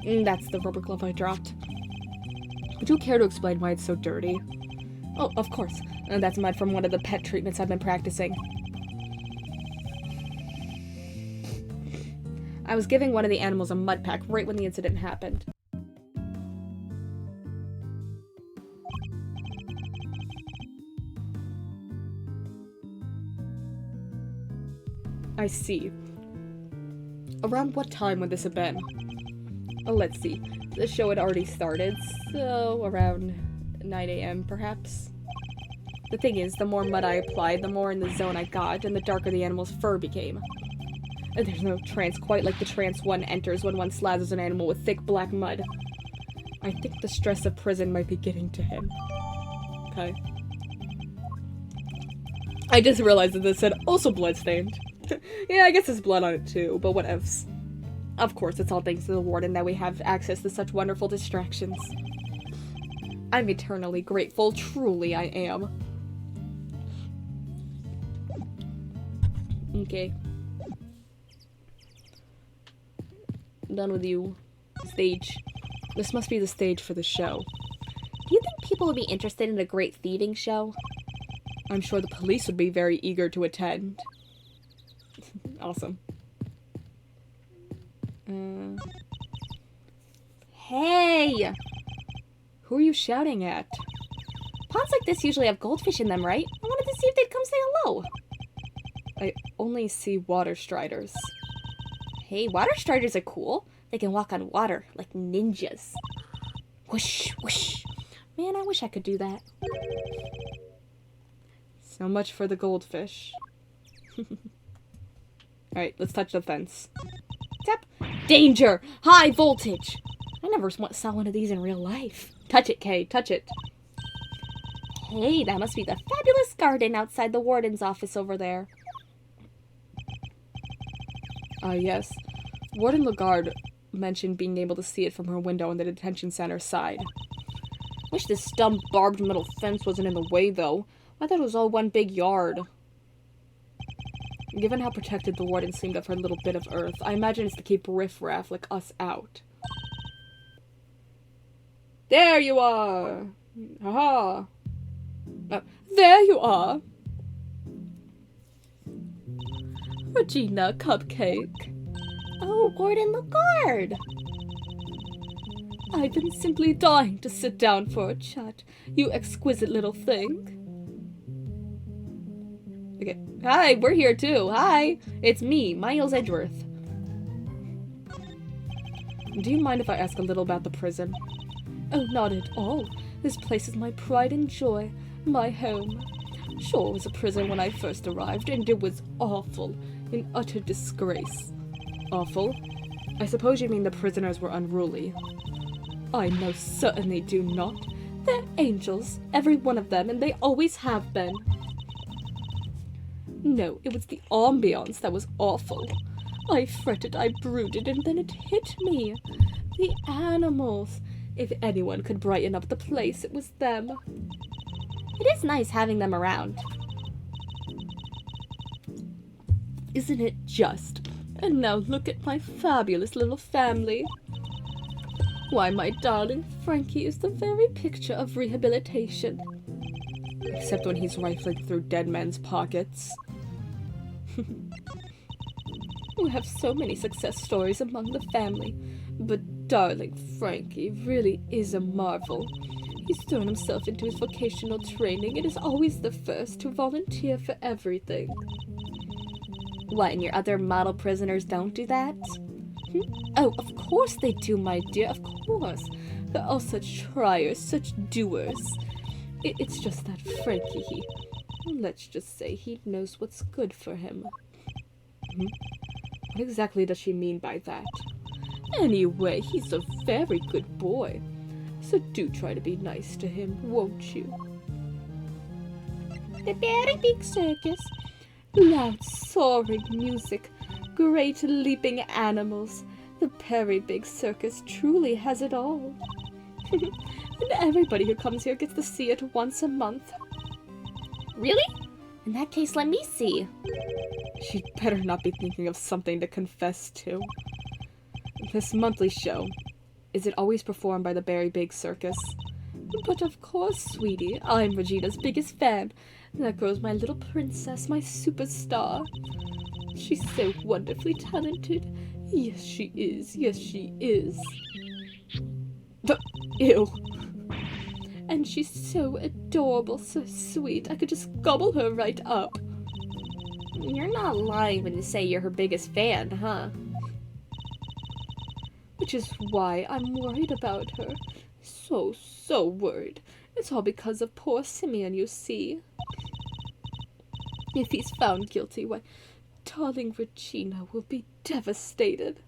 That's the rubber glove I dropped. Would you care to explain why it's so dirty? Oh, of course. That's mud from one of the pet treatments I've been practicing. I was giving one of the animals a mud pack right when the incident happened. I see. Around what time would this have been? Let's see. The show had already started, so around 9 a.m. perhaps? The thing is, the more mud I applied, the more in the zone I got, and the darker the animal's fur became. There's no trance quite like the trance one enters when one slathers an animal with thick black mud. I think the stress of prison might be getting to him. Okay. I just realized that this said also bloodstained. Yeah, I guess there's blood on it too, but what else? Of course, it's all thanks to the warden that we have access to such wonderful distractions. I'm eternally grateful, truly I am. Okay. Done with you. Stage. This must be the stage for the show. Do you think people would be interested in a great thieving show? I'm sure the police would be very eager to attend. Awesome. Hey! Who are you shouting at? Ponds like this usually have goldfish in them, right? I wanted to see if they'd come say hello. I only see water striders. Hey, water striders are cool. They can walk on water like ninjas. Whoosh, whoosh. Man, I wish I could do that. So much for the goldfish. Alright, let's touch the fence. Tap. Danger! High voltage! I never saw one of these in real life. Touch it, Kay. Touch it. Hey, that must be the fabulous garden outside the warden's office over there. Yes. Warden Lagarde mentioned being able to see it from her window on the detention center side. Wish this dumb barbed metal fence wasn't in the way, though. I thought it was all one big yard. Given how protected the warden seemed of her little bit of earth, I imagine it's to keep riffraff like us out. There you are! Haha! There you are! Regina Cupcake. Oh, Warden Lagarde! I've been simply dying to sit down for a chat, you exquisite little thing. Okay. Hi, we're here too. Hi! It's me, Miles Edgeworth. Do you mind if I ask a little about the prison? Oh, not at all. This place is my pride and joy, my home. Sure, it was a prison when I first arrived, and it was awful, in utter disgrace. Awful? I suppose you mean the prisoners were unruly. I most certainly do not. They're angels, every one of them, and they always have been. No, it was the ambiance that was awful. I fretted, I brooded, and then it hit me. The animals. If anyone could brighten up the place, it was them. It is nice having them around. Isn't it just? And now look at my fabulous little family. Why, my darling Frankie is the very picture of rehabilitation. Except when he's rifling through dead men's pockets. We have so many success stories among the family, but darling Frankie really is a marvel. He's thrown himself into his vocational training and is always the first to volunteer for everything. What, and your other model prisoners don't do that? Oh, of course they do, my dear, of course. They're all such triers, such doers. It's just that Frankie, let's just say he knows what's good for him. What exactly does she mean by that? Anyway, he's a very good boy. So do try to be nice to him, won't you? The very big circus. Loud soaring music, great leaping animals. The very big circus truly has it all. And everybody who comes here gets to see it once a month. Really? In that case, let me see. She'd better not be thinking of something to confess to. This monthly show, is it always performed by the Very Big Circus? But of course, sweetie, I'm Regina's biggest fan. That girl's my little princess, my superstar. She's so wonderfully talented. Yes, she is. Yes, she is. Ew. And she's so adorable, so sweet. I could just gobble her right up. You're not lying when you say you're her biggest fan, huh? Which is why I'm worried about her. So worried. It's all because of poor Simeon, you see. If he's found guilty, why, darling Regina will be devastated.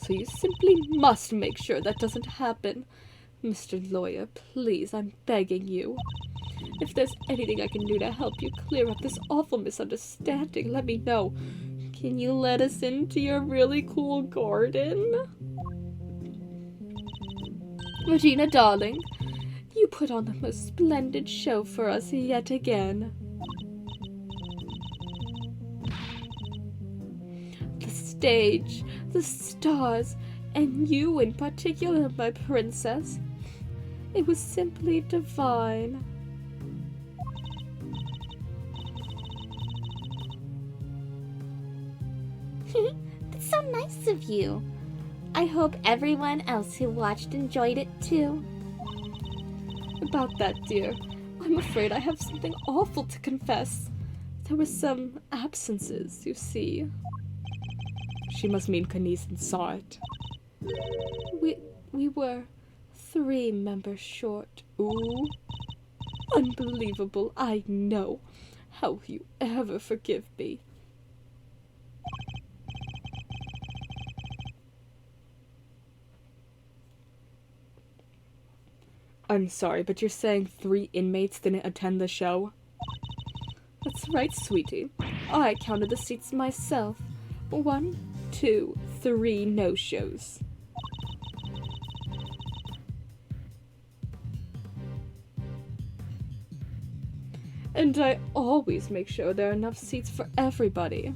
So you simply must make sure that doesn't happen. Mr. Lawyer, please, I'm begging you. If there's anything I can do to help you clear up this awful misunderstanding, let me know. Can you let us into your really cool garden? Regina, darling, you put on the most splendid show for us yet again. The stage, the stars, and you in particular, my princess. It was simply divine. That's so nice of you. I hope everyone else who watched enjoyed it too. About that, dear, I'm afraid I have something awful to confess. There were some absences, you see. She must mean Kanisin saw it. We were 3 members short. Ooh. Unbelievable, I know. How will you ever forgive me? I'm sorry, but you're saying 3 inmates didn't attend the show? That's right, sweetie. I counted the seats myself. 1, 2, 3 no-shows. And I always make sure there are enough seats for everybody.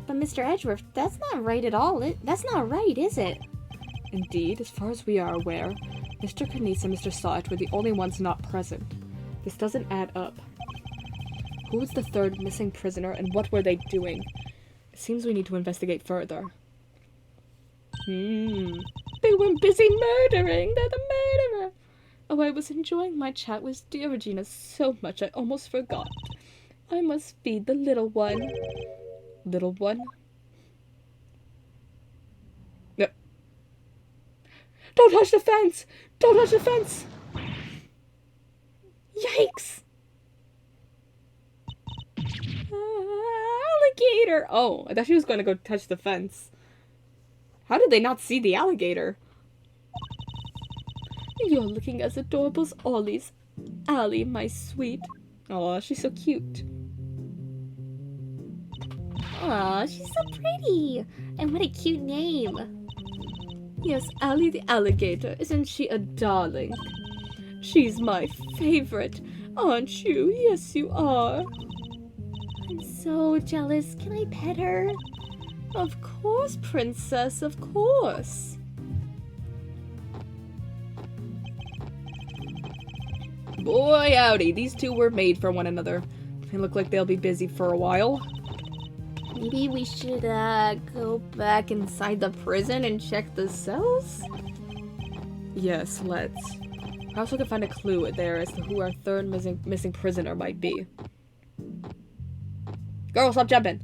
But Mr. Edgeworth, that's not right at all. That's not right, is it? Indeed, as far as we are aware, Mr. Kanice and Mr. Sawit were the only ones not present. This doesn't add up. Who was the 3rd missing prisoner, and what were they doing? It seems we need to investigate further. They were busy murdering! They're the murderer! Oh, I was enjoying my chat with dear Regina so much I almost forgot. I must feed the little one. Little one? No. Don't touch the fence! Don't touch the fence! Yikes! Alligator! Oh, I thought she was going to go touch the fence. How did they not see the alligator? You're looking as adorable as always, Allie, my sweet. Aw, she's so cute. Aw, she's so pretty. And what a cute name. Yes, Allie the alligator. Isn't she a darling? She's my favorite. Aren't you? Yes, you are. I'm so jealous. Can I pet her? Of course, princess, of course. Boy, howdy, these two were made for one another. They look like they'll be busy for a while. Maybe we should, go back inside the prison and check the cells? Yes, let's. Perhaps we can find a clue there as to who our third missing prisoner might be. Girl, stop jumping!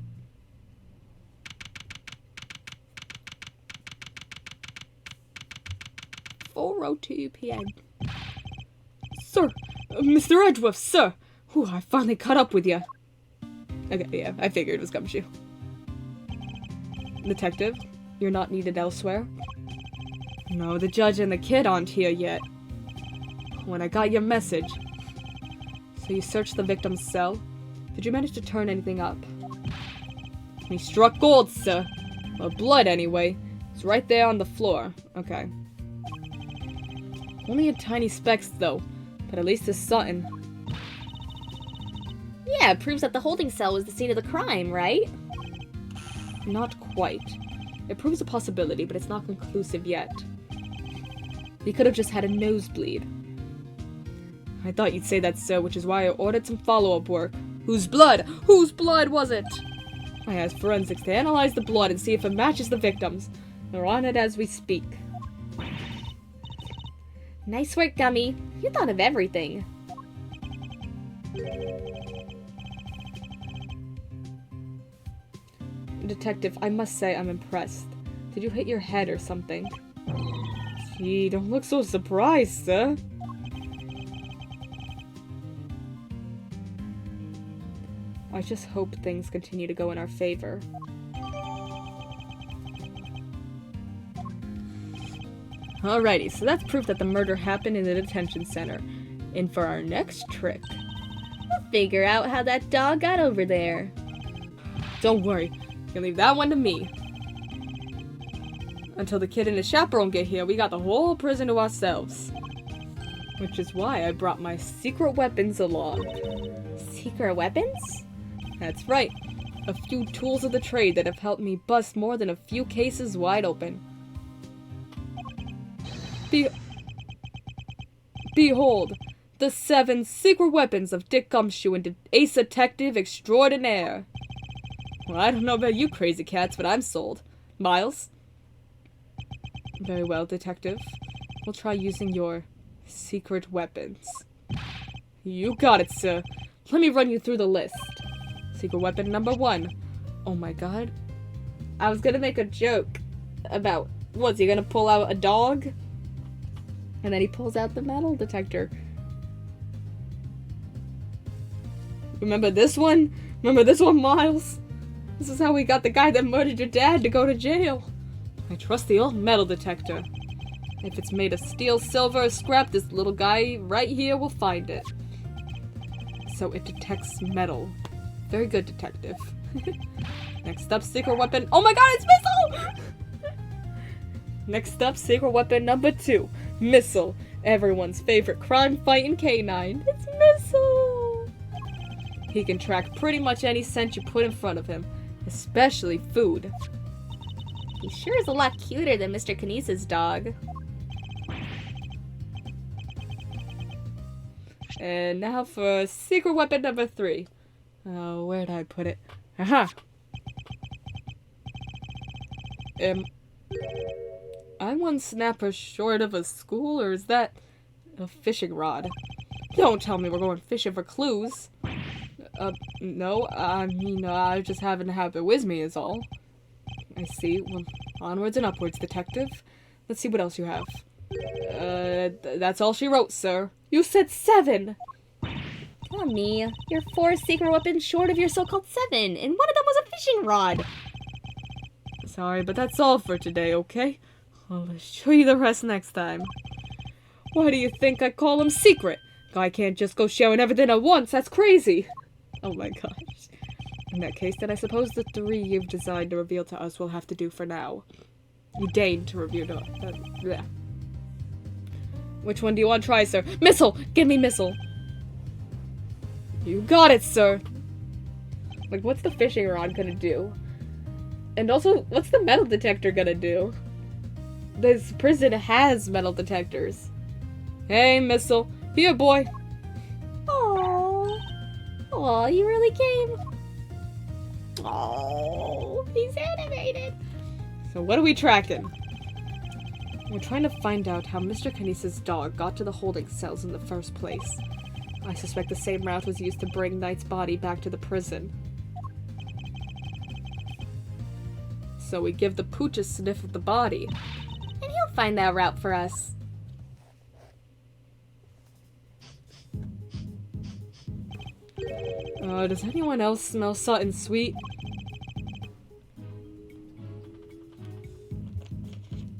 4:02 p.m. Sir! Mr. Edgeworth, sir! Whew, I finally caught up with you. Okay, yeah, I figured it was Gumshoe. Detective, you're not needed elsewhere? No, the judge and the kid aren't here yet. When I got your message. So you searched the victim's cell? Did you manage to turn anything up? He struck gold, sir. Well, blood, anyway. It's right there on the floor. Okay. Only in tiny specks, though. But at least it's something. Yeah, it proves that the holding cell was the scene of the crime, right? Not quite. It proves a possibility, but it's not conclusive yet. He could have just had a nosebleed. I thought you'd say that, sir, which is why I ordered some follow-up work. Whose blood? Whose blood was it? I asked forensics to analyze the blood and see if it matches the victim's. They're on it as we speak. Nice work, Gummy. You thought of everything. Detective, I must say I'm impressed. Did you hit your head or something? Gee, don't look so surprised, sir. I just hope things continue to go in our favor. Alrighty, so that's proof that the murder happened in the detention center. And for our next trick, We'll figure out how that dog got over there. don't worry, you can leave that one to me. Until the kid and his chaperone get here, we got the whole prison to ourselves. Which is why I brought my secret weapons along. Secret weapons? That's right. A few tools of the trade that have helped me bust more than a few cases wide open. Behold, the 7 secret weapons of Dick Gumshoe and Ace Detective Extraordinaire. Well, I don't know about you crazy cats, but I'm sold. Miles? Very well, Detective. We'll try using your secret weapons. You got it, sir. Let me run you through the list. Secret weapon number 1. Oh my god. I was gonna make a joke about, what's he gonna pull out a dog? And then he pulls out the metal detector. Remember this one? Remember this one, Miles? This is how we got the guy that murdered your dad to go to jail. I trust the old metal detector. If it's made of steel, silver, or scrap, this little guy right here will find it. So it detects metal. Very good, detective. Next up, secret weapon. Oh my god, it's Missile! Next up, secret weapon number 2. Missile. Everyone's favorite crime-fighting canine. It's Missile! He can track pretty much any scent you put in front of him. Especially food. He sure is a lot cuter than Mr. Kinesis' dog. And now for secret weapon number 3. Oh, where'd I put it? Aha! I'm one snapper short of a school, or is that a fishing rod? Don't tell me we're going fishing for clues. No, I mean, I just happen to have it with me is all. I see. Well, onwards and upwards, detective. Let's see what else you have. That's all she wrote, sir. You said 7! Gummy, you're 4 secret weapons short of your so-called 7, and one of them was a fishing rod. Sorry, but that's all for today, okay? I'll show you the rest next time. Why do you think I call them secret? Guy can't just go sharing everything at once, that's crazy! Oh my gosh. In that case, then I suppose the 3 you've designed to reveal to us will have to do for now. You deign to reveal to yeah. Which one do you want to try, sir? Missile! Give me missile! You got it, sir! Like, what's the fishing rod gonna do? And also, what's the metal detector gonna do? This prison has metal detectors. Hey, Missile. Here, boy. Aww. Aw, you really came. Oh, he's animated. So what are we tracking? We're trying to find out how Mr. Kinesis' dog got to the holding cells in the first place. I suspect the same route was used to bring Knight's body back to the prison. So we give the pooch a sniff of the body. And he'll find that route for us. Does anyone else smell something sweet?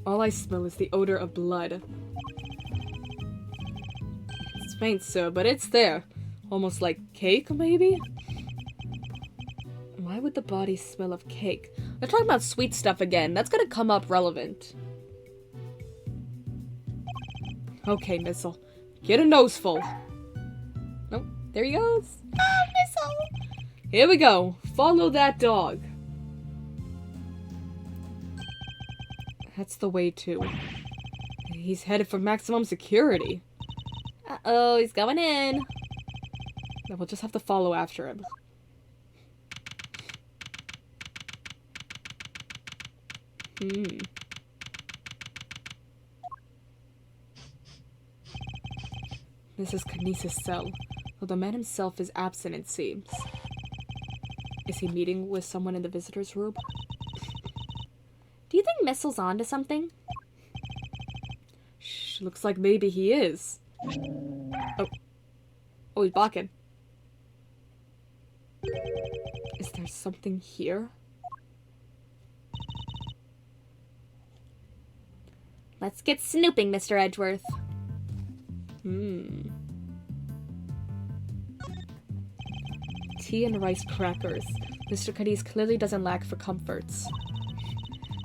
All I smell is the odor of blood. It's faint, sir, but it's there. Almost like cake, maybe? Why would the body smell of cake? They're talking about sweet stuff again. That's gonna come up relevant. Okay, Missile. Get a noseful. Nope, there he goes. Oh, Missile! Here we go. Follow that dog. That's the way to. He's headed for maximum security. Uh-oh, he's going in. Then we'll just have to follow after him. This is Kinesis' cell, though the man himself is absent, it seems. Is he meeting with someone in the visitor's room? Do you think Missile's onto something? Shh, looks like maybe he is. Oh, he's barking. Is there something here? Let's get snooping, Mr. Edgeworth. Tea and rice crackers. Mr. Cadiz clearly doesn't lack for comforts.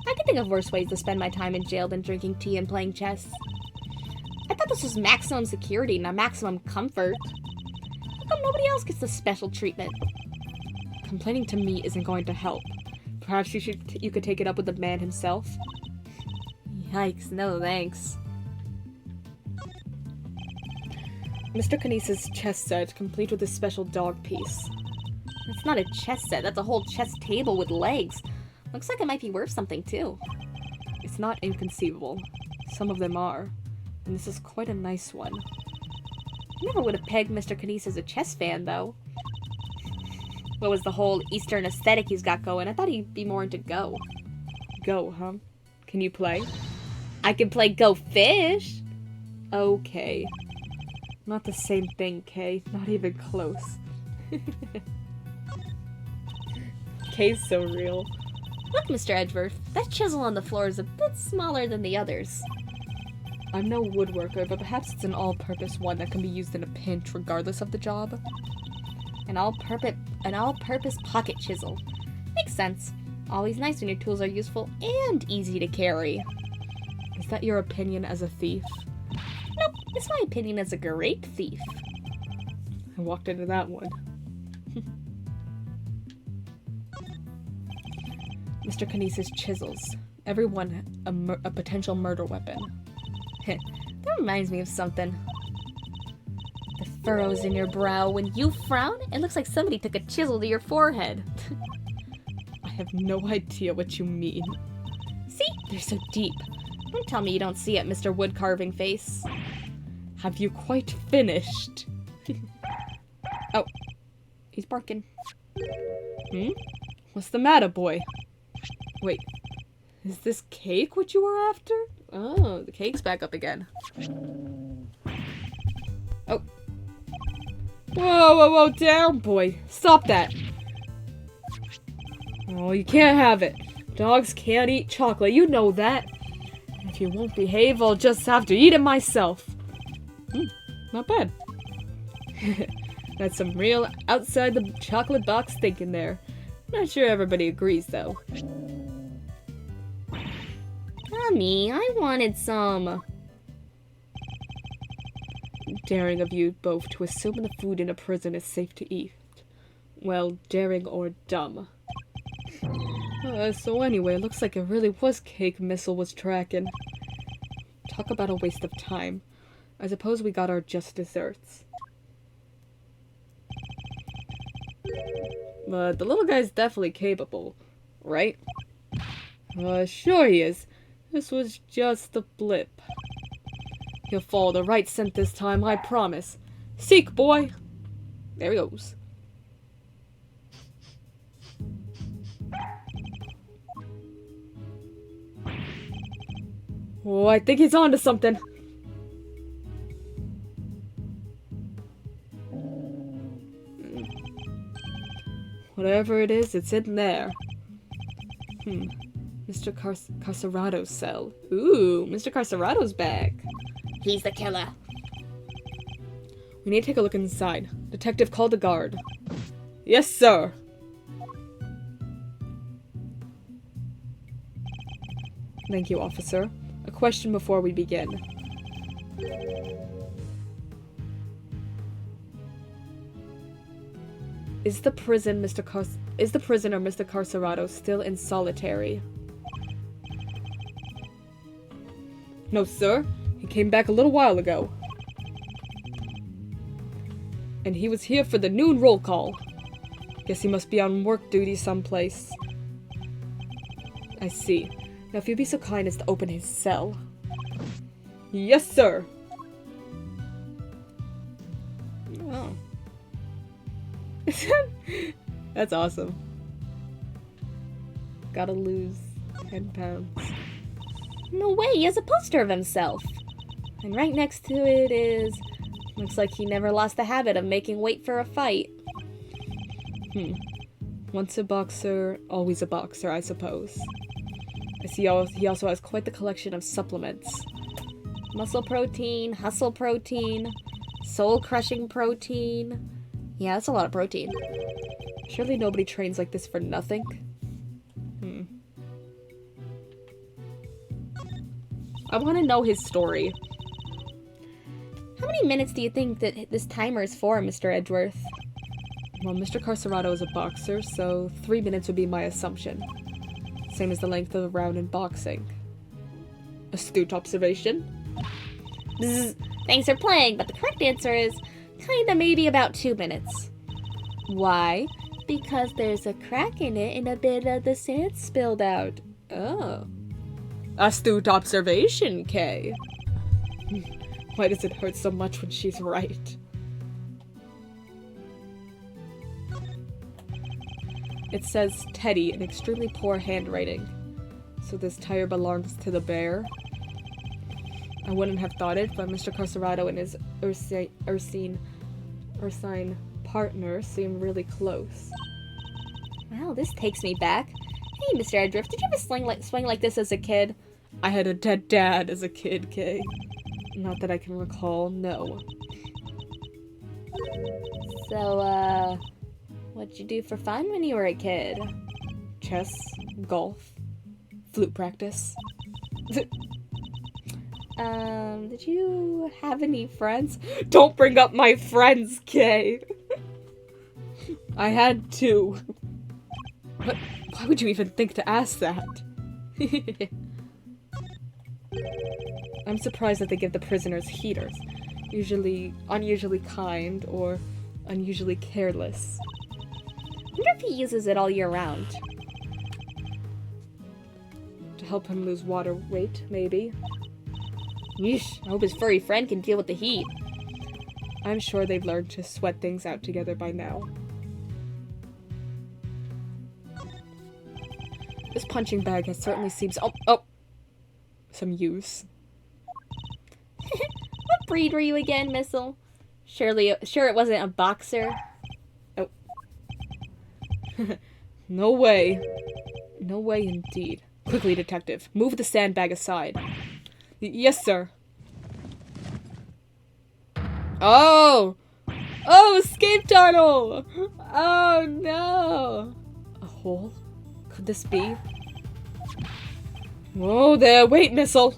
I can think of worse ways to spend my time in jail than drinking tea and playing chess. I thought this was maximum security, not maximum comfort. How come nobody else gets this special treatment? Complaining to me isn't going to help. Perhaps you could take it up with the man himself? Yikes, no thanks. Mr. Kinesis' chess set, complete with a special dog piece. That's not a chess set, that's a whole chess table with legs. Looks like it might be worth something, too. It's not inconceivable. Some of them are. And this is quite a nice one. I never would have pegged Mr. Kinesis as a chess fan, though. What was the whole Eastern aesthetic he's got going? I thought he'd be more into Go. Go, huh? Can you play? I can play Go Fish! Okay. Not the same thing, Kay. Not even close. Kay's so real. Look, Mr. Edgeworth, that chisel on the floor is a bit smaller than the others. I'm no woodworker, but perhaps it's an all-purpose one that can be used in a pinch regardless of the job. An all-purpose pocket chisel. Makes sense. Always nice when your tools are useful and easy to carry. Is that your opinion as a thief? Nope, it's my opinion as a great thief. I walked into that one. Mr. Kinesis' chisels. Everyone a potential murder weapon. That reminds me of something. The furrows in your brow. When you frown, it looks like somebody took a chisel to your forehead. I have no idea what you mean. See? They're so deep. Don't tell me you don't see it, Mr. Wood-carving face. Have you quite finished? Oh. He's barking. What's the matter, boy? Wait. Is this cake what you were after? Oh, the cake's back up again. Oh. Whoa, whoa, whoa, down, boy. Stop that. Oh, you can't have it. Dogs can't eat chocolate, you know that. If you won't behave, I'll just have to eat it myself. Not bad. That's some real outside the chocolate box thinking there. Not sure everybody agrees, though. Mommy, I wanted some. Daring of you both to assume the food in a prison is safe to eat. Well, daring or dumb. So anyway, it looks like it really was cake Missile was tracking. Talk about a waste of time. I suppose we got our just desserts. But the little guy's definitely capable, right? Sure he is. This was just a blip. He'll follow the right scent this time, I promise. Seek, boy! There he goes. Oh, I think he's onto something. Whatever it is, it's in there. Mr. Carcerado's cell. Ooh, Mr. Carcerado's back. He's the killer. We need to take a look inside. Detective, call the guard. Yes, sir. Thank you, officer. A question before we begin. Is the prisoner Mr. Carcerado still in solitary? No, sir. He came back a little while ago. And he was here for the noon roll call. Guess he must be on work duty someplace. I see. Now if you'd be so kind as to open his cell. Yes, sir! Oh. That's awesome. Gotta lose 10 pounds. No way, he has a poster of himself. And right next to it is... Looks like he never lost the habit of making weight for a fight. Once a boxer, always a boxer, I suppose. I see he also has quite the collection of supplements. Muscle protein, hustle protein, soul-crushing protein. Yeah, that's a lot of protein. Surely nobody trains like this for nothing. I want to know his story. How many minutes do you think that this timer is for, Mr. Edgeworth? Well, Mr. Carcerado is a boxer, so 3 minutes would be my assumption. Same as the length of a round in boxing. Astute observation. Bzz. Thanks for playing, but the correct answer is kinda maybe about 2 minutes. Why? Because there's a crack in it and a bit of the sand spilled out. Oh. Astute observation, Kay. Why does it hurt so much when she's right? It says Teddy in extremely poor handwriting. So this tire belongs to the bear? I wouldn't have thought it, but Mr. Carcerado and his Ursine partner seem really close. Wow, this takes me back. Hey, Mr. Edgeworth, did you ever swing like this as a kid? I had a dead dad as a kid, Kay. Not that I can recall, no. So, what'd you do for fun when you were a kid? Chess, golf, flute practice. Did you have any friends? Don't bring up my friends, Kay! I had 2. But why would you even think to ask that? I'm surprised that they give the prisoners heaters. Unusually kind or unusually careless. I wonder if he uses it all year round. To help him lose water weight, maybe. Yeesh, I hope his furry friend can deal with the heat. I'm sure they've learned to sweat things out together by now. This punching bag has certainly seemed some use. What breed were you again, Missile? Sure it wasn't a boxer? Oh. No way. No way indeed. Quickly, detective. Move the sandbag aside. Yes, sir. Oh! Oh, escape tunnel! Oh, no! A hole? Could this be? Whoa there, wait, Missile!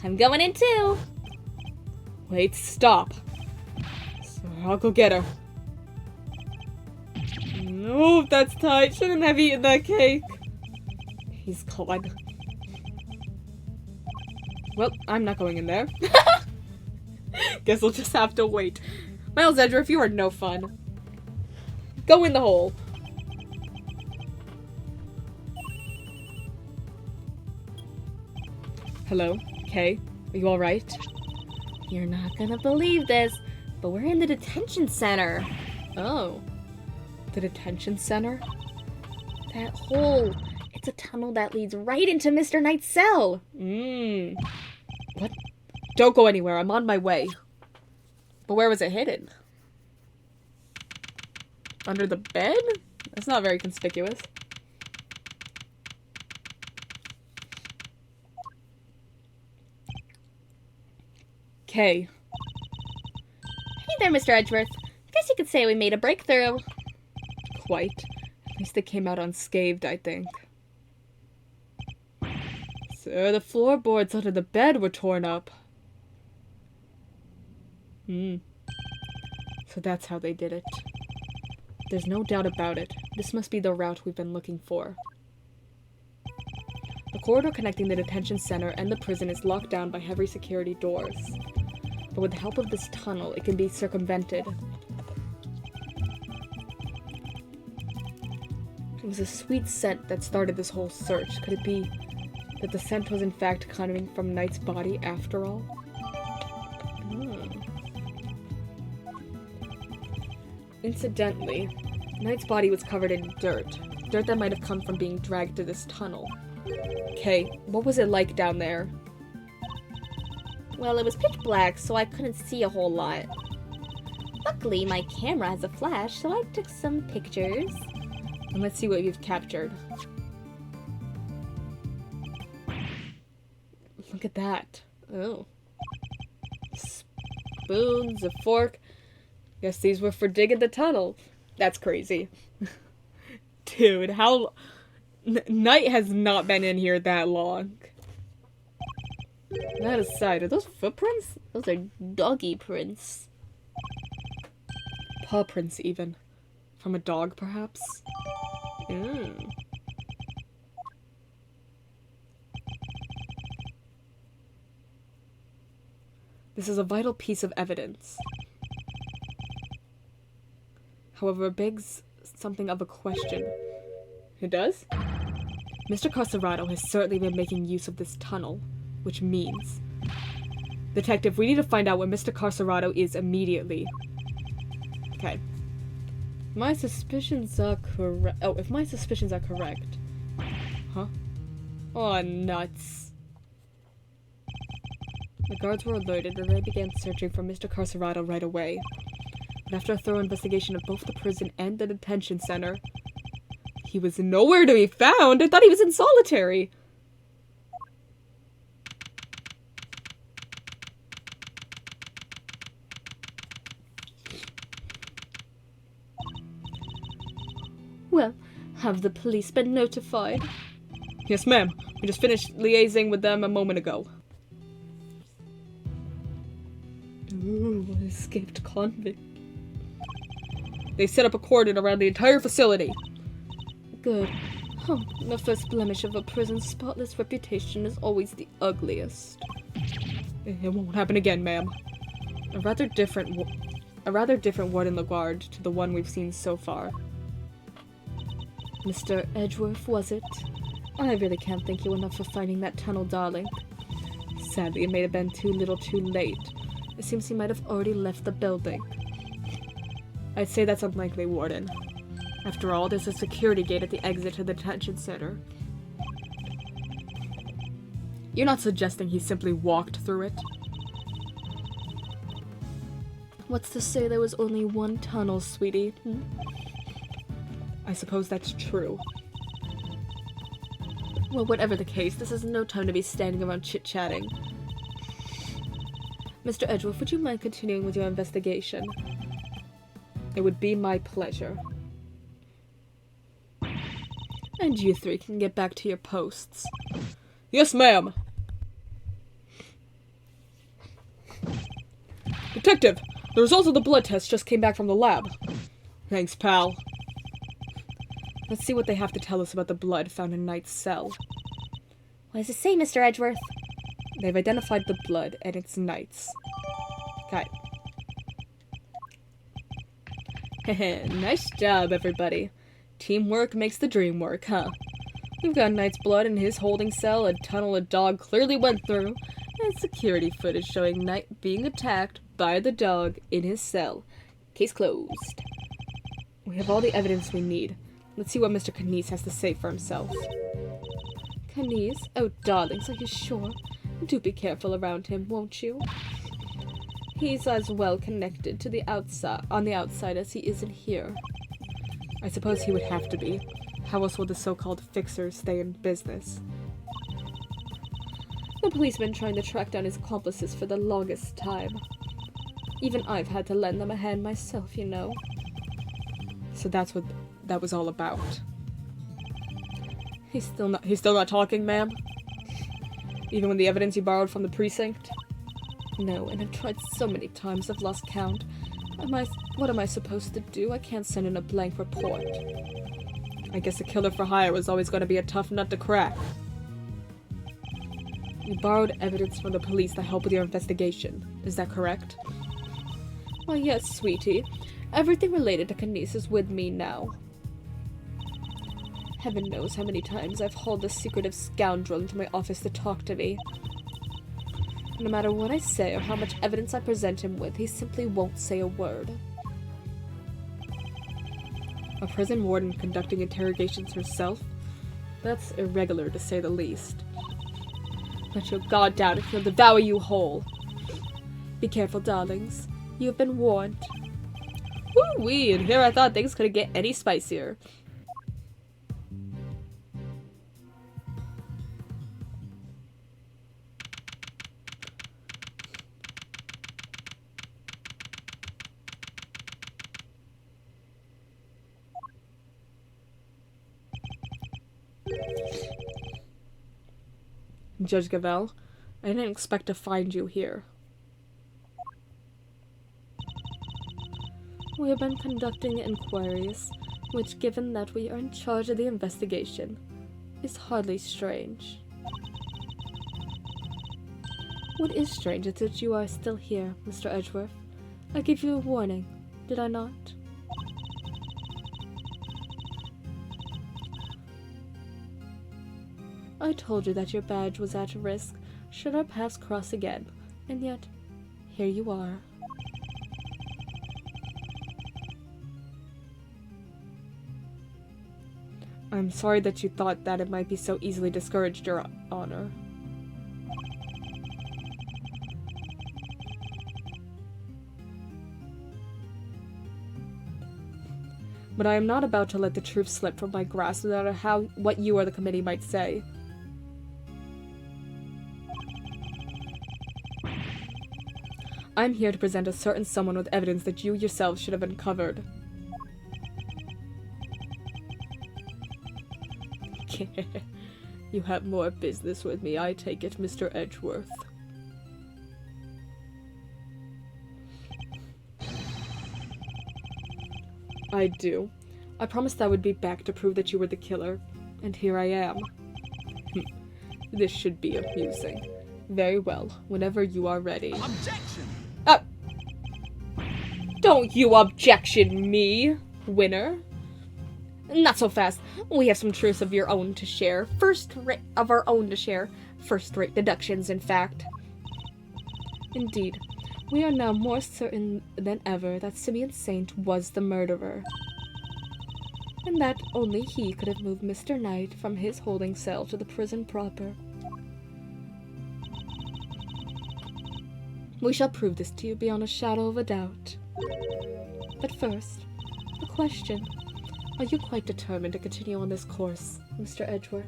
I'm going in too! Wait, stop. So I'll go get her. No, that's tight. Shouldn't have eaten that cake. He's gone. Well, I'm not going in there. Guess we'll just have to wait. Miles Edgeworth, you are no fun. Go in the hole. Hello? Kay? Are you alright? You're not gonna believe this, but we're in the detention center. Oh. The detention center? That hole. It's a tunnel that leads right into Mr. Knight's cell. What? Don't go anywhere. I'm on my way. But where was it hidden? Under the bed? That's not very conspicuous. Kay. Hey there, Mr. Edgeworth. Guess you could say we made a breakthrough. Quite. At least they came out unscathed, I think. So the floorboards under the bed were torn up. So that's how they did it. There's no doubt about it. This must be the route we've been looking for. The corridor connecting the detention center and the prison is locked down by heavy security doors. But with the help of this tunnel, it can be circumvented. It was a sweet scent that started this whole search. Could it be that the scent was in fact coming from Knight's body after all? Incidentally, Knight's body was covered in dirt. Dirt that might have come from being dragged to this tunnel. Kay, what was it like down there? Well, it was pitch black, so I couldn't see a whole lot. Luckily, my camera has a flash, so I took some pictures. And let's see what you've captured. Look at that. Oh. Spoons, a fork. Guess these were for digging the tunnel. That's crazy. Dude, how... Knight has not been in here that long. That aside, are those footprints? Those are doggy prints. Paw prints, even. From a dog, perhaps? This is a vital piece of evidence. However, it begs something of a question. It does? Mr. Carcerado has certainly been making use of this tunnel, which means... Detective, we need to find out where Mr. Carcerado is immediately. Okay. My suspicions are correct. Oh, if my suspicions are correct. Huh? Oh, nuts. The guards were alerted and they began searching for Mr. Carcerado right away. But after a thorough investigation of both the prison and the detention center, he was nowhere to be found. I thought he was in solitary. Well, have the police been notified? Yes, ma'am. We just finished liaising with them a moment ago. Ooh, an escaped convict. They set up a cordon around the entire facility. Good. The first blemish of a prison's spotless reputation is always the ugliest. It won't happen again, ma'am. A rather different warden Lagarde to the one we've seen so far. Mr. Edgeworth, was it? I really can't thank you enough for finding that tunnel, darling. Sadly, it may have been too little too late. It seems he might have already left the building. I'd say that's unlikely, Warden. After all, there's a security gate at the exit to the detention center. You're not suggesting he simply walked through it? What's to say there was only one tunnel, sweetie? I suppose that's true. Well, whatever the case, this is no time to be standing around chit-chatting. Mr. Edgeworth, would you mind continuing with your investigation? It would be my pleasure. And you three can get back to your posts. Yes, ma'am! Detective! The results of the blood test just came back from the lab. Thanks, pal. Let's see what they have to tell us about the blood found in Knight's cell. What does it say, Mr. Edgeworth? They've identified the blood, and it's Knight's. Okay. Nice job, everybody. Teamwork makes the dream work, huh? We've got Knight's blood in his holding cell, a tunnel a dog clearly went through, and security footage showing Knight being attacked by the dog in his cell. Case closed. We have all the evidence we need. Let's see what Mr. Canese has to say for himself. Canese? Oh, darlings, are you sure? Do be careful around him, won't you? He's as well connected to the outside, on the outside as he is in here. I suppose he would have to be. How else will the so-called fixers stay in business? The police have been trying to track down his accomplices for the longest time. Even I've had to lend them a hand myself, you know. So that's what that was all about. He's still not talking, ma'am? Even with the evidence you borrowed from the precinct? No, and I've tried so many times I've lost count. What am I supposed to do? I can't send in a blank report. I guess a killer for hire was always going to be a tough nut to crack. You borrowed evidence from the police to help with your investigation. Is that correct? Why, yes, sweetie. Everything related to Canese is with me now. Heaven knows how many times I've hauled this secretive scoundrel into my office to talk to me. No matter what I say or how much evidence I present him with, he simply won't say a word. A prison warden conducting interrogations herself? That's irregular, to say the least. Let your guard down if he'll devour you whole. Be careful, darlings. You have been warned. Woo-wee, and here I thought things couldn't get any spicier. Judge Gavel, I didn't expect to find you here. We have been conducting inquiries, which, given that we are in charge of the investigation, is hardly strange. What is strange is that you are still here, Mr. Edgeworth. I gave you a warning, did I not? I told you that your badge was at risk should our paths cross again, and yet, here you are. I'm sorry that you thought that it might be so easily discouraged, Your Honor. But I am not about to let the truth slip from my grasp, no matter what you or the committee might say. I'm here to present a certain someone with evidence that you yourselves should have uncovered. You have more business with me, I take it, Mr. Edgeworth. I do. I promised I would be back to prove that you were the killer, and here I am. This should be amusing. Very well, whenever you are ready. Objection! Don't you objection me, winner. Not so fast. We have some truths of your own to share. First-rate deductions, in fact. Indeed, we are now more certain than ever that Simeon Saint was the murderer. And that only he could have moved Mr. Knight from his holding cell to the prison proper. We shall prove this to you beyond a shadow of a doubt. But first, a question. Are you quite determined to continue on this course, Mr. Edgeworth?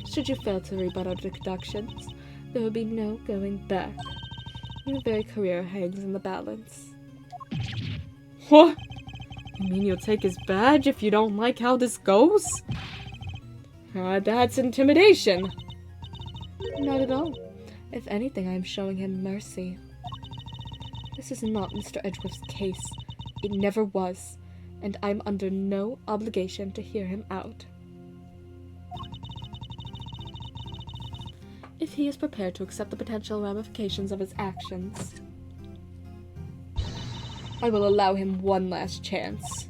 Should you fail to rebut our deductions, there will be no going back. Your very career hangs in the balance. What? You mean you'll take his badge if you don't like how this goes? That's intimidation. Not at all. If anything, I am showing him mercy. This is not Mr. Edgeworth's case. It never was, and I'm under no obligation to hear him out. If he is prepared to accept the potential ramifications of his actions, I will allow him one last chance.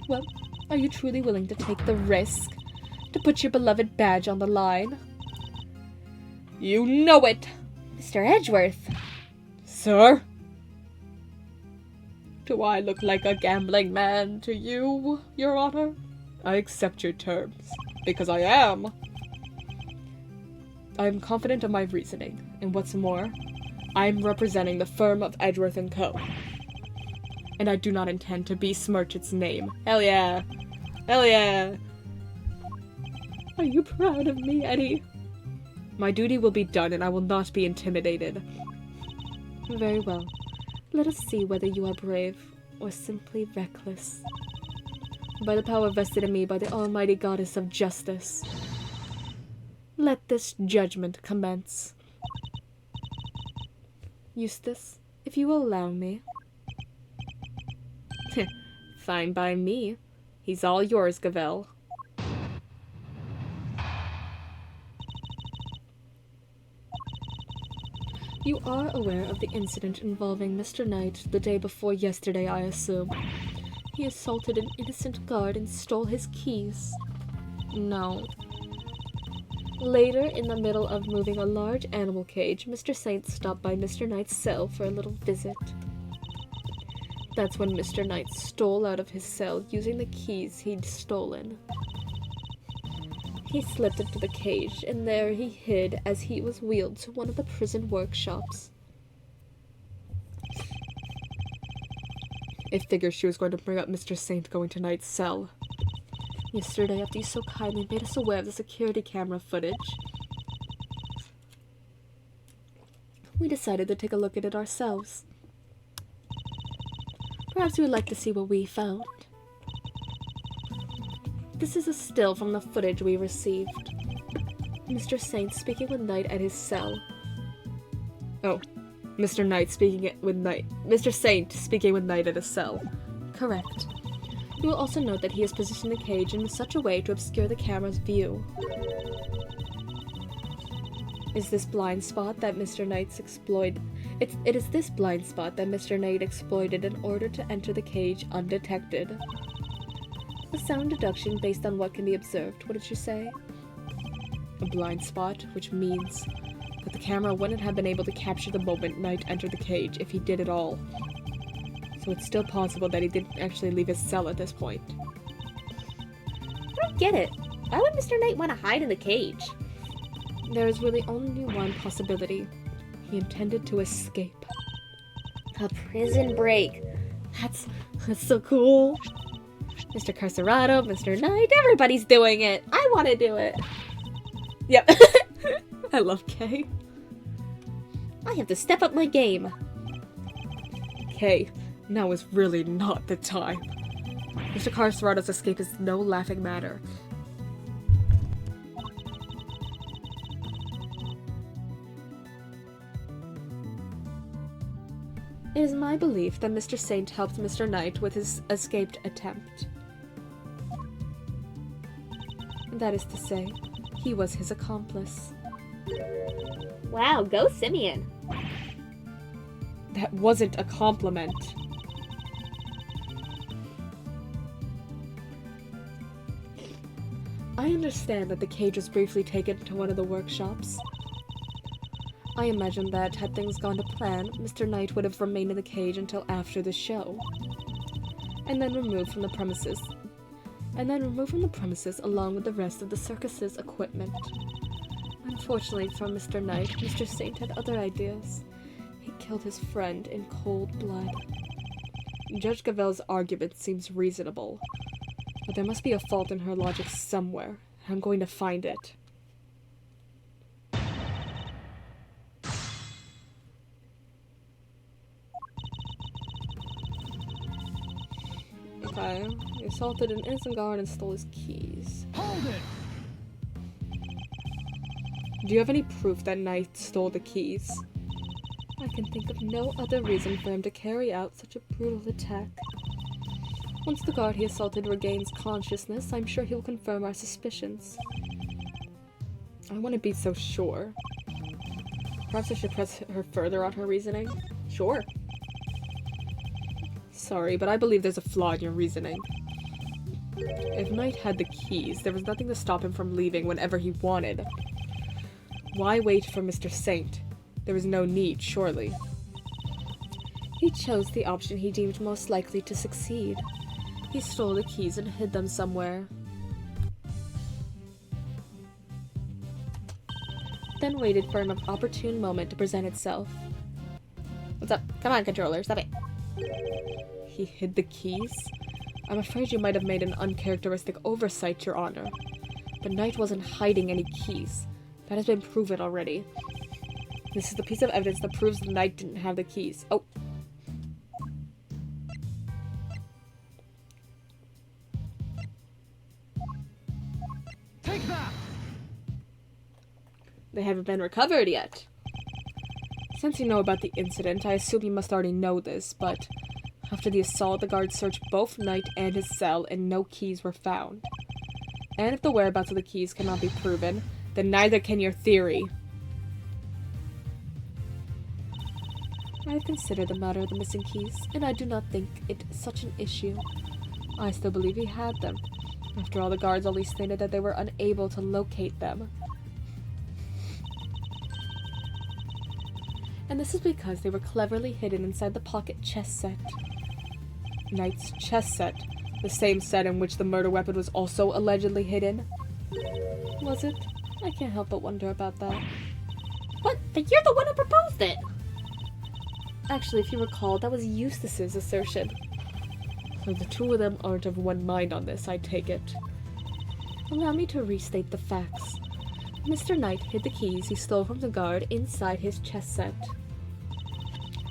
Well, are you truly willing to take the risk to put your beloved badge on the line. You know it! Mr. Edgeworth! Sir? Do I look like a gambling man to you, Your Honor? I accept your terms, because I am. I am confident of my reasoning, and what's more, I am representing the firm of Edgeworth & Co. And I do not intend to besmirch its name. Hell yeah! Hell yeah! Are you proud of me, Eddie? My duty will be done, and I will not be intimidated. Very well. Let us see whether you are brave, or simply reckless. By the power vested in me by the almighty goddess of justice, let this judgment commence. Eustace, if you will allow me. Fine by me. He's all yours, Gavel. You are aware of the incident involving Mr. Knight the day before yesterday, I assume. He assaulted an innocent guard and stole his keys. No. Later, in the middle of moving a large animal cage, Mr. Saint stopped by Mr. Knight's cell for a little visit. That's when Mr. Knight stole out of his cell using the keys he'd stolen. He slipped into the cage, and there he hid as he was wheeled to one of the prison workshops. It figures she was going to bring up Mr. Saint going to Knight's cell. Yesterday, after you so kindly made us aware of the security camera footage, we decided to take a look at it ourselves. Perhaps you would like to see what we found. This is a still from the footage we received. Mr. Saint speaking with Knight at his cell. Oh, Mr. Knight speaking with Knight. Mr. Saint speaking with Knight at his cell. Correct. You will also note that he has positioned the cage in such a way to obscure the camera's view. Is this blind spot that Mr. Knight's exploited? It is this blind spot that Mr. Knight exploited in order to enter the cage undetected. A sound deduction based on what can be observed, what did you say? A blind spot, which means that the camera wouldn't have been able to capture the moment Knight entered the cage if he did at all. So it's still possible that he didn't actually leave his cell at this point. I don't get it. Why would Mr. Knight want to hide in the cage? There is really only one possibility. He intended to escape. A prison break. That's so cool. Mr. Carcerado, Mr. Knight, everybody's doing it. I want to do it. Yep. I love Kay. I have to step up my game. Kay, now is really not the time. Mr. Carcerado's escape is no laughing matter. It is my belief that Mr. Saint helped Mr. Knight with his escaped attempt. That is to say, he was his accomplice. Wow, go Simeon. That wasn't a compliment. I understand that the cage was briefly taken to one of the workshops. I imagine that, had things gone to plan, Mr. Knight would have remained in the cage until after the show, and then removed from the premises along with the rest of the circus's equipment. Unfortunately for Mr. Knight, Mr. Saint had other ideas. He killed his friend in cold blood. Judge Gavel's argument seems reasonable, but there must be a fault in her logic somewhere, and I'm going to find it. Okay, he assaulted an innocent guard and stole his keys. Hold it! Do you have any proof that Knight stole the keys? I can think of no other reason for him to carry out such a brutal attack. Once the guard he assaulted regains consciousness, I'm sure he'll confirm our suspicions. I want to be so sure. Perhaps I should press her further on her reasoning? Sure. Sorry, but I believe there's a flaw in your reasoning. If Knight had the keys, there was nothing to stop him from leaving whenever he wanted. Why wait for Mr. Saint? There was no need, surely. He chose the option he deemed most likely to succeed. He stole the keys and hid them somewhere. Then waited for an opportune moment to present itself. What's up? Come on, controller, stop it. He hid the keys? I'm afraid you might have made an uncharacteristic oversight, Your Honor. But Knight wasn't hiding any keys. That has been proven already. This is the piece of evidence that proves the Knight didn't have the keys. Oh. Take that! They haven't been recovered yet. Since you know about the incident, I assume you must already know this, but after the assault, the guards searched both Knight and his cell, and no keys were found. And if the whereabouts of the keys cannot be proven, then neither can your theory. I have considered the matter of the missing keys, and I do not think it such an issue. I still believe he had them. After all, the guards only stated that they were unable to locate them. And this is because they were cleverly hidden inside the pocket chess set. Knight's chess set, the same set in which the murder weapon was also allegedly hidden. Was it? I can't help but wonder about that. But you're the one who proposed it! Actually, if you recall, that was Eustace's assertion. So the two of them aren't of one mind on this, I take it. Allow me to restate the facts. Mr. Knight hid the keys he stole from the guard inside his chess set.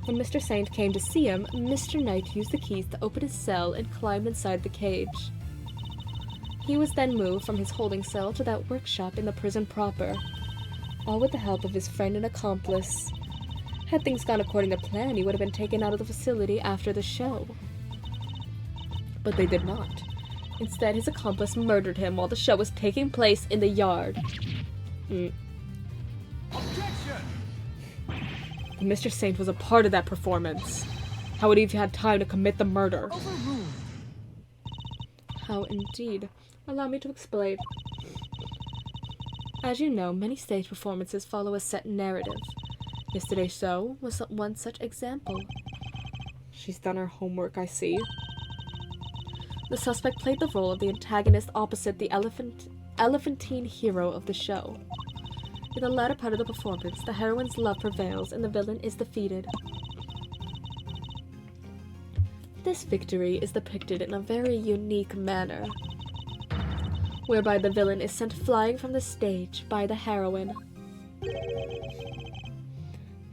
When Mr. Saint came to see him, Mr. Knight used the keys to open his cell and climbed inside the cage. He was then moved from his holding cell to that workshop in the prison proper, all with the help of his friend and accomplice. Had things gone according to plan, he would have been taken out of the facility after the show. But they did not. Instead, his accomplice murdered him while the show was taking place in the yard. Objection! But Mr. Saint was a part of that performance. How would he have had time to commit the murder? Overruled. How indeed. Allow me to explain. As you know, many stage performances follow a set narrative. Yesterday's show was one such example. She's done her homework, I see. The suspect played the role of the antagonist opposite the elephantine hero of the show. In the latter part of the performance, the heroine's love prevails and the villain is defeated. This victory is depicted in a very unique manner, whereby the villain is sent flying from the stage by the heroine.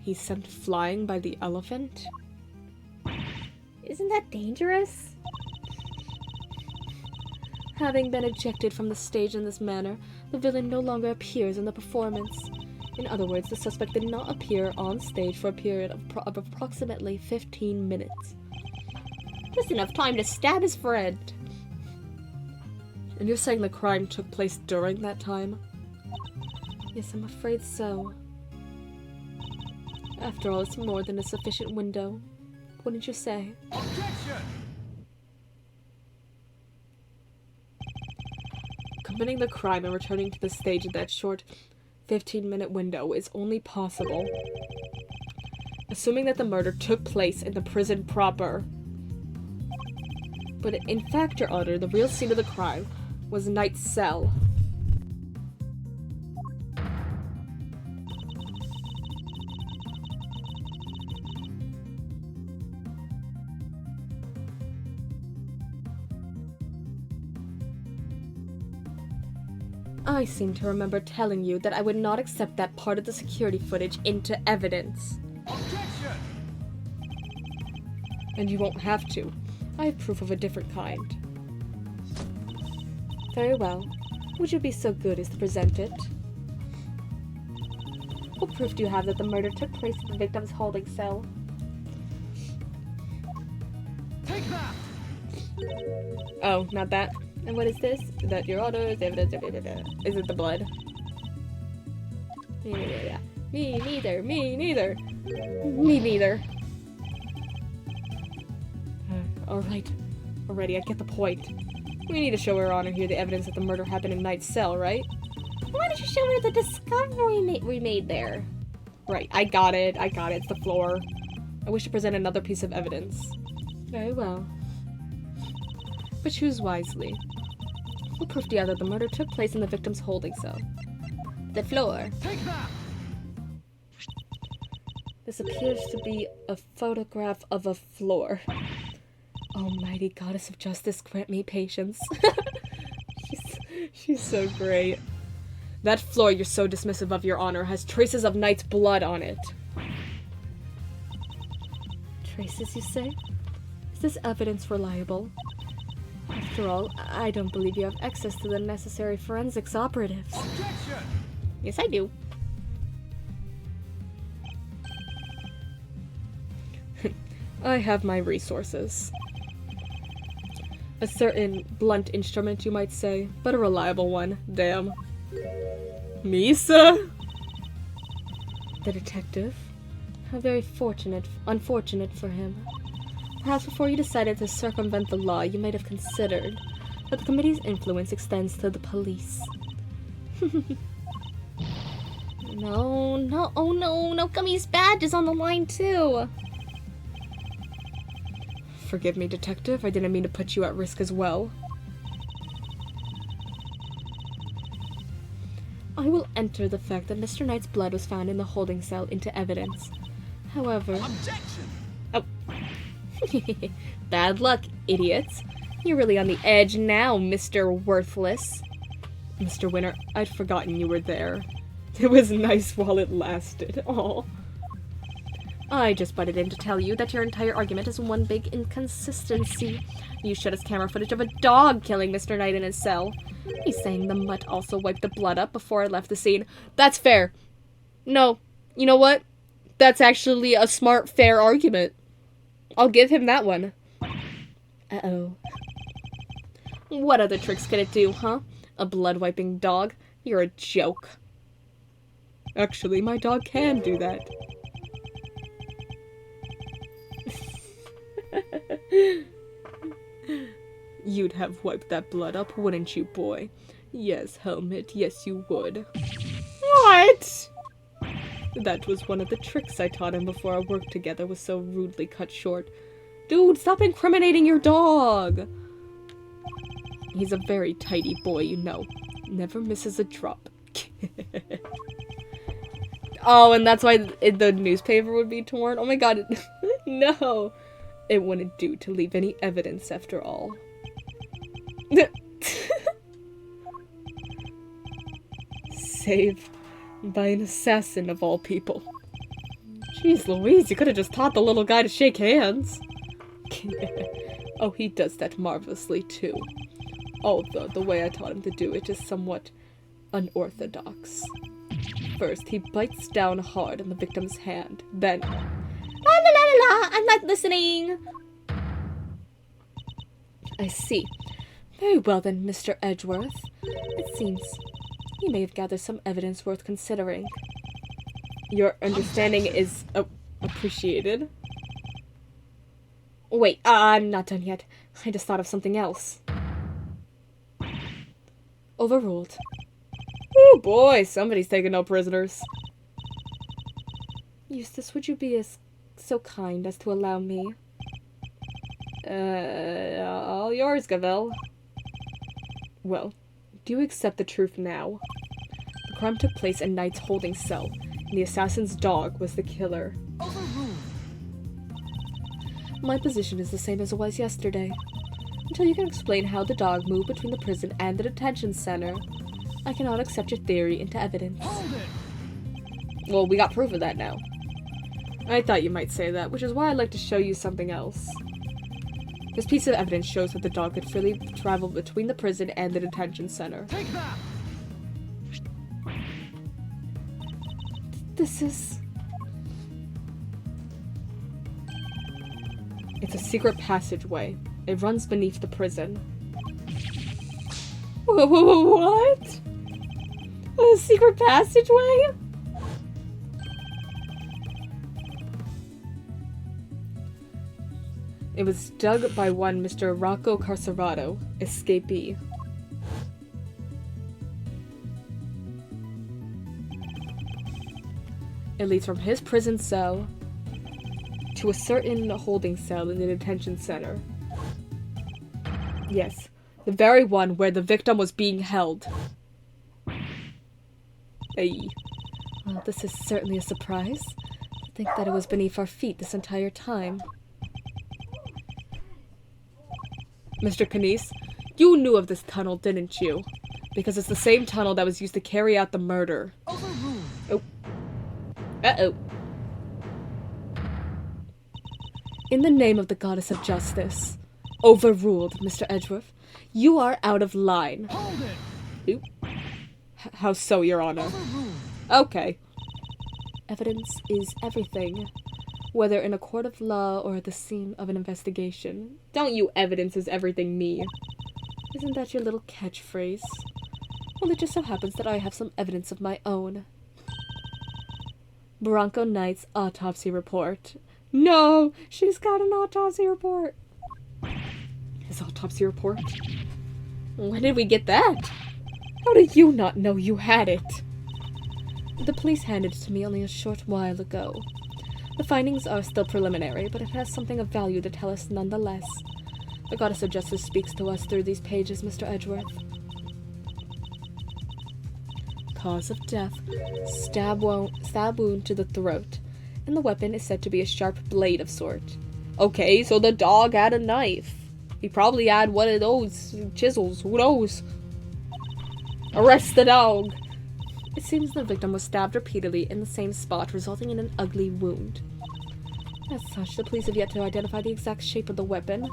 He's sent flying by the elephant? Isn't that dangerous? Having been ejected from the stage in this manner, the villain no longer appears in the performance. In other words, the suspect did not appear on stage for a period of approximately 15 minutes. Just enough time to stab his friend. And you're saying the crime took place during that time? Yes, I'm afraid so. After all, it's more than a sufficient window. Wouldn't you say? Objection! Committing the crime and returning to the stage in that short 15-minute window is only possible assuming that the murder took place in the prison proper. But in fact, Your Honor, the real scene of the crime was Knight's cell. I seem to remember telling you that I would not accept that part of the security footage into evidence. Objection! And you won't have to. I have proof of a different kind. Very well. Would you be so good as to present it? What proof do you have that the murder took place in the victim's holding cell? Take that! Oh, not that? And what is this? That Your Honor is evidence. Is it the blood? Yeah. Me neither. Me neither. Me neither. Alright. Already, I get the point. We need to show Her Honor here the evidence that the murder happened in Knight's cell, right? Why don't you show her the discovery we made there? Right, I got it. It's the floor. I wish to present another piece of evidence. Very well. But choose wisely. We'll prove together the murder took place in the victim's holding cell. The floor. Take that! This appears to be a photograph of a floor. Almighty goddess of justice, grant me patience. she's so great. That floor you're so dismissive of, Your Honor, has traces of Knight's blood on it. Traces, you say? Is this evidence reliable? After all, I don't believe you have access to the necessary forensics operatives. Objection! Yes, I do. I have my resources. A certain blunt instrument, you might say, but a reliable one. Damn. Misa? The detective? How very unfortunate for him. Perhaps before you decided to circumvent the law, you might have considered that the committee's influence extends to the police. No, oh no, Gummy's badge is on the line too. Forgive me, detective. I didn't mean to put you at risk as well. I will enter the fact that Mr. Knight's blood was found in the holding cell into evidence. However... Objection! Oh. Bad luck, idiots. You're really on the edge now, Mr. Worthless. Mr. Winter, I'd forgotten you were there. It was nice while it lasted. Aw. I just butted in to tell you that your entire argument is one big inconsistency. You showed us camera footage of a dog killing Mr. Knight in his cell. He's saying the mutt also wiped the blood up before I left the scene. That's fair. No, you know what? That's actually a smart, fair argument. I'll give him that one. Uh-oh. What other tricks could it do, huh? A blood-wiping dog? You're a joke. Actually, my dog can do that. You'd have wiped that blood up, wouldn't you, boy? Yes, Helmet, yes you would. What? That was one of the tricks I taught him before our work together was so rudely cut short. Dude, stop incriminating your dog! He's a very tidy boy, you know. Never misses a drop. Oh, and that's why the newspaper would be torn? Oh my god, no! It wouldn't do to leave any evidence after all. Saved by an assassin of all people. Jeez Louise, you could have just taught the little guy to shake hands. Oh, he does that marvelously too. Although the way I taught him to do it is somewhat unorthodox. First, he bites down hard on the victim's hand, then... La la la la la, I'm not listening. I see. Very well then, Mr. Edgeworth. It seems you may have gathered some evidence worth considering. Your understanding is appreciated. Wait, I'm not done yet. I just thought of something else. Overruled. Oh boy, somebody's taking no prisoners. Eustace, would you be so kind as to allow me? All yours, Gavel. Well, do you accept the truth now? The crime took place in Knight's holding cell, and the assassin's dog was the killer. Overruled. My position is the same as it was yesterday. Until you can explain how the dog moved between the prison and the detention center, I cannot accept your theory into evidence. Hold it! Well, we got proof of that now. I thought you might say that, which is why I'd like to show you something else. This piece of evidence shows that the dog could freely travel between the prison and the detention center. Take that! This is... It's a secret passageway. It runs beneath the prison. What? A secret passageway? It was dug by one Mr. Rocco Carcerado, escapee. It leads from his prison cell to a certain holding cell in the detention center. Yes, the very one where the victim was being held. Ay. Well, this is certainly a surprise. To think that it was beneath our feet this entire time. Mr. Knies, you knew of this tunnel, didn't you? Because it's the same tunnel that was used to carry out the murder. Overruled. Oh. Uh-oh. In the name of the goddess of justice, overruled, Mr. Edgeworth. You are out of line. Hold it. Oop. How so, Your Honor? Overruled. Okay. Evidence is everything, whether in a court of law or at the scene of an investigation. Don't you evidence is everything me. Isn't that your little catchphrase? Well, it just so happens that I have some evidence of my own. Bronco Knight's autopsy report. No! She's got an autopsy report! His autopsy report? When did we get that? How did you not know you had it? The police handed it to me only a short while ago. The findings are still preliminary, but it has something of value to tell us nonetheless. The goddess of justice speaks to us through these pages, Mr. Edgeworth. Cause of death. Stab wound to the throat. And the weapon is said to be a sharp blade of sort. Okay, so the dog had a knife. He probably had one of those chisels. Who knows? Arrest the dog! It seems the victim was stabbed repeatedly in the same spot, resulting in an ugly wound. As such, the police have yet to identify the exact shape of the weapon,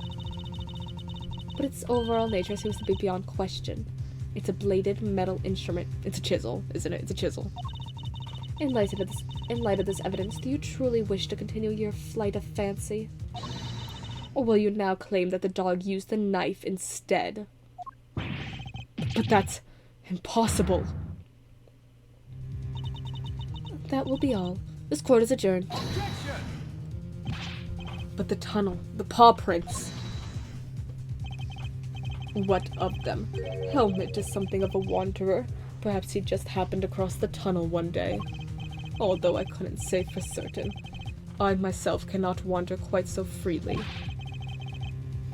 but its overall nature seems to be beyond question. It's a bladed metal instrument. It's a chisel, isn't it? It's a chisel. In light of this evidence, do you truly wish to continue your flight of fancy? Or will you now claim that the dog used the knife instead? But that's impossible. That will be all. This court is adjourned. Objection. But the tunnel, the paw prints. What of them? Helmet is something of a wanderer. Perhaps he just happened across the tunnel one day. Although I couldn't say for certain. I myself cannot wander quite so freely.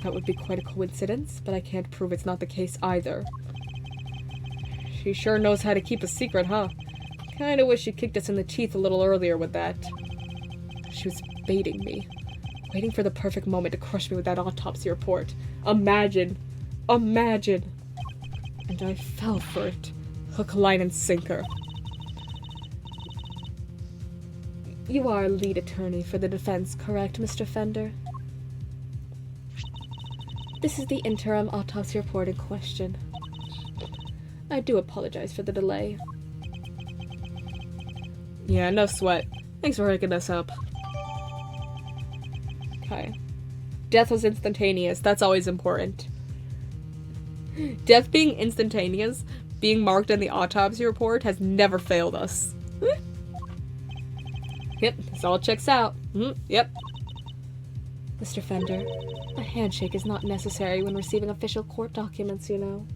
That would be quite a coincidence, but I can't prove it's not the case either. She sure knows how to keep a secret, huh? Kinda wish she kicked us in the teeth a little earlier with that. She was baiting me. Waiting for the perfect moment to crush me with that autopsy report. Imagine! Imagine! And I fell for it. Hook, line, and sinker. You are lead attorney for the defense, correct, Mr. Fender? This is the interim autopsy report in question. I do apologize for the delay. Yeah, no sweat. Thanks for hooking us up. Okay. Death was instantaneous. That's always important. Death being instantaneous, being marked in the autopsy report, has never failed us. Yep, this all checks out. Yep. Mr. Fender, a handshake is not necessary when receiving official court documents, you know.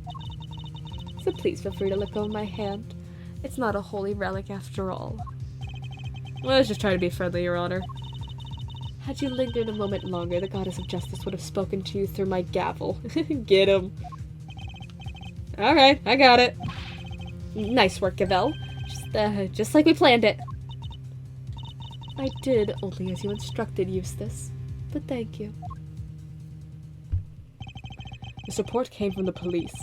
So please feel free to let go of my hand. It's not a holy relic after all. Well, I was just trying to be friendly, Your Honor. Had you lingered a moment longer, the goddess of justice would have spoken to you through my gavel. Get him. Alright, I got it. Nice work, Gavel. Just like we planned it. I did only as you instructed, Eustace. But thank you. This report came from the police.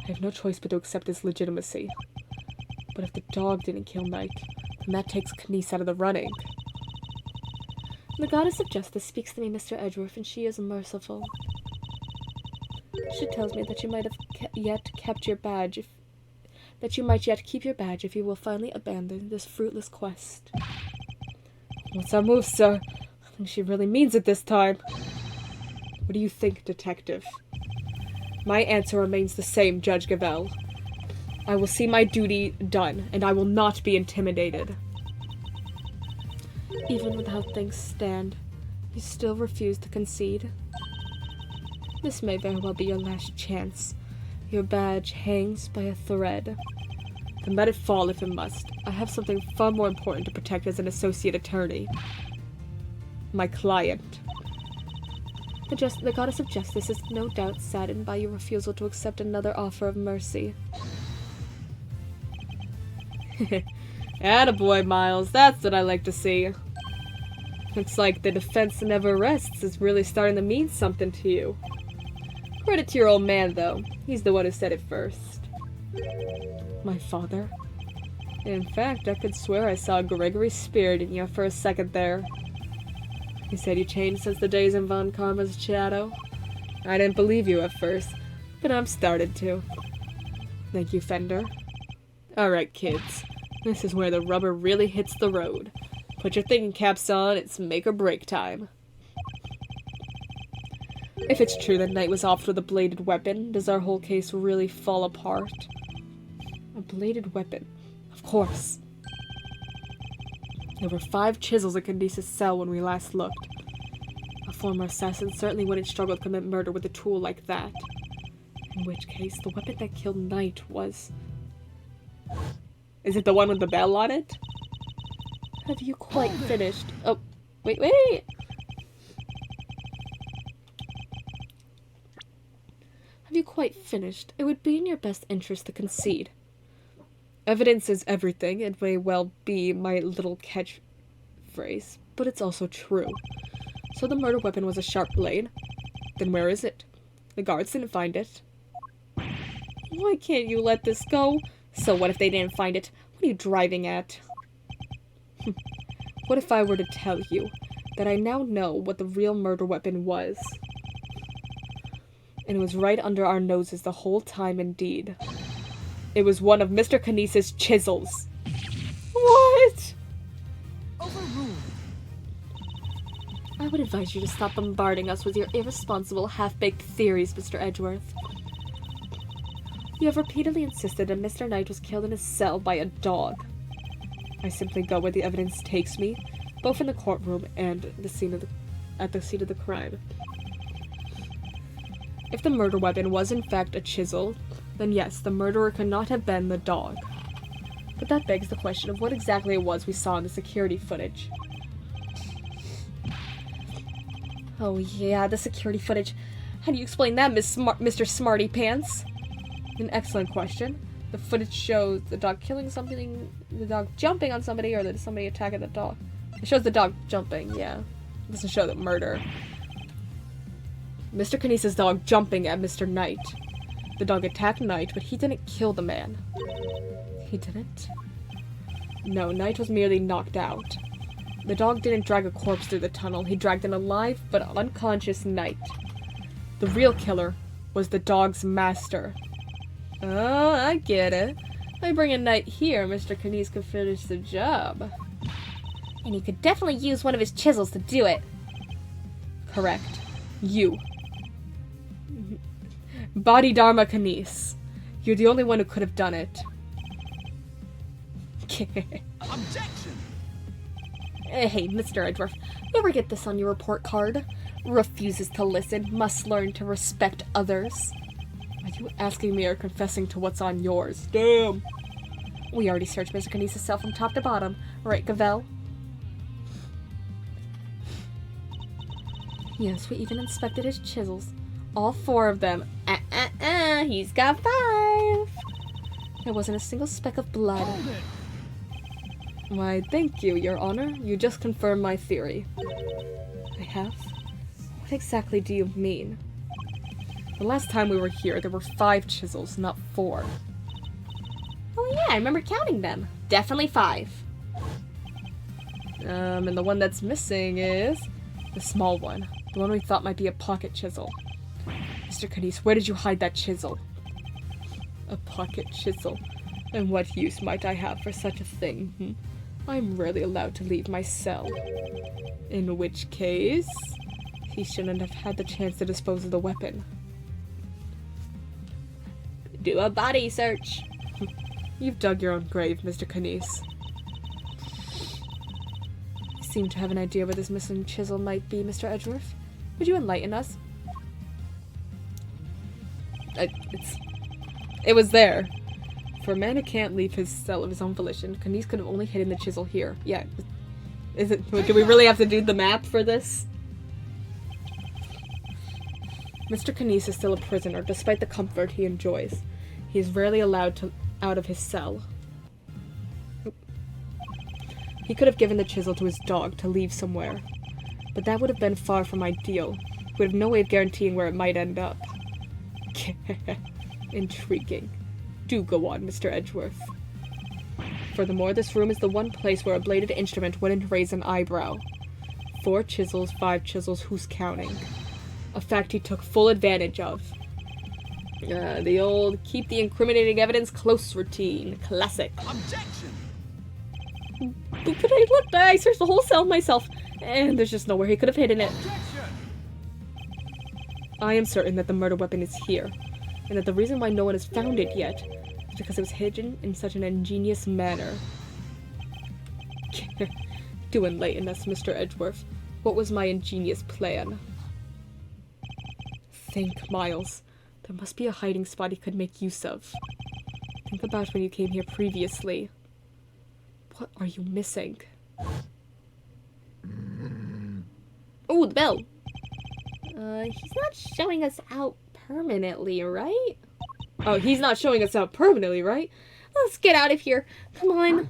I have no choice but to accept its legitimacy. But if the dog didn't kill Knight, then that takes Knies out of the running. The goddess of justice speaks to me, Mr. Edgeworth, and she is merciful. She tells me that you might have yet kept your badge that you might yet keep your badge if you will finally abandon this fruitless quest. What's our move, sir? I think she really means it this time. What do you think, detective? My answer remains the same, Judge Gavel. I will see my duty done, and I will not be intimidated. Even with how things stand, You still refuse to concede? This may very well be your last chance. Your badge hangs by a thread. Then let it fall if it must. I have something far more important to protect as an associate attorney. My client. The goddess of justice is no doubt saddened by your refusal to accept another offer of mercy. Attaboy, Miles. That's what I like to see. Looks like the defense never rests is really starting to mean something to you. Credit to your old man, though. He's the one who said it first. My father? In fact, I could swear I saw Gregory's spirit in you for a second there. You said you changed since the days in Von Karma's shadow. I didn't believe you at first, but I'm started to. Thank you, Fender. Alright, kids. This is where the rubber really hits the road. Put your thinking caps on, it's make or break time. If it's true that Knight was off with a bladed weapon, does our whole case really fall apart? A bladed weapon. Of course. There were 5 chisels in Candice's cell when we last looked. A former assassin certainly wouldn't struggle to commit murder with a tool like that. In which case, the weapon that killed Knight was... Is it the one with the bell on it? Have you quite finished? Oh, wait. Have you quite finished? It would be in your best interest to concede. Evidence is everything. It may well be my little catchphrase, but it's also true. So the murder weapon was a sharp blade? Then where is it? The guards didn't find it. Why can't you let this go? So what if they didn't find it? What are you driving at? What if I were to tell you that I now know what the real murder weapon was? And it was right under our noses the whole time indeed. It was one of Mr. Canice's chisels. What? Overruled. I would advise you to stop bombarding us with your irresponsible, half-baked theories, Mr. Edgeworth. You have repeatedly insisted that Mr. Knight was killed in his cell by a dog. I simply go where the evidence takes me, both in the courtroom and at the scene of the crime. If the murder weapon was in fact a chisel, then yes, the murderer could not have been the dog. But that begs the question of what exactly it was we saw in the security footage. Oh yeah, the security footage. How do you explain that, Mr. Smarty Pants? An excellent question. The footage shows the dog killing something, the dog jumping on somebody, or that somebody attacking the dog. It shows the dog jumping, yeah. It doesn't show the murder. Mr. Canice's dog jumping at Mr. Knight. The dog attacked Knight, but he didn't kill the man. He didn't? No, Knight was merely knocked out. The dog didn't drag a corpse through the tunnel. He dragged an alive but unconscious Knight. The real killer was the dog's master. Oh, I get it. By bringing Knight here, Mr. Canice could finish the job. And he could definitely use one of his chisels to do it. Correct. You. Body Dharma Canice. You're the only one who could have done it. Objection. Hey, Mr. Edgeworth, you ever get this on your report card? Refuses to listen, must learn to respect others. Are you asking me or confessing to what's on yours? Damn. We already searched Mr. Canice's cell from top to bottom. Right, Gavel? Yes, we even inspected his chisels. All 4 of them. He's got 5. There wasn't a single speck of blood. Hold it. Why, thank you, Your Honor. You just confirmed my theory. I have? What exactly do you mean? The last time we were here, there were 5 chisels, not 4. Oh yeah, I remember counting them. Definitely 5. And the one that's missing is... the small one. The one we thought might be a pocket chisel. Mr. Canice, where did you hide that chisel? A pocket chisel. And what use might I have for such a thing? I'm rarely allowed to leave my cell. In which case... he shouldn't have had the chance to dispose of the weapon. Do a body search. You've dug your own grave, Mr. Canice. seem to have an idea where this missing chisel might be, Mr. Edgeworth. Would you enlighten us? It was there. For a man who can't leave his cell of his own volition, Kanice could have only hidden the chisel here. Yeah. Do we really have to do the map for this? Mr. Kanice is still a prisoner, despite the comfort he enjoys. He is rarely allowed out of his cell. He could have given the chisel to his dog to leave somewhere, but that would have been far from ideal. He would have no way of guaranteeing where it might end up. Intriguing. Do go on, Mr. Edgeworth. Furthermore, this room is the one place where a bladed instrument wouldn't raise an eyebrow. 4 chisels, 5 chisels, who's counting? A fact he took full advantage of. The old keep the incriminating evidence close routine. Classic. Objection! But I looked, I searched the whole cell myself, and there's just nowhere he could have hidden it. Objection! I am certain that the murder weapon is here, and that the reason why no one has found it yet is because it was hidden in such an ingenious manner. Do enlighten us, Mr. Edgeworth. What was my ingenious plan? Think, Miles. There must be a hiding spot he could make use of. Think about when you came here previously. What are you missing? Oh, the bell. He's not showing us out permanently, right? Oh, he's not showing us out permanently, right? Let's get out of here. Come on.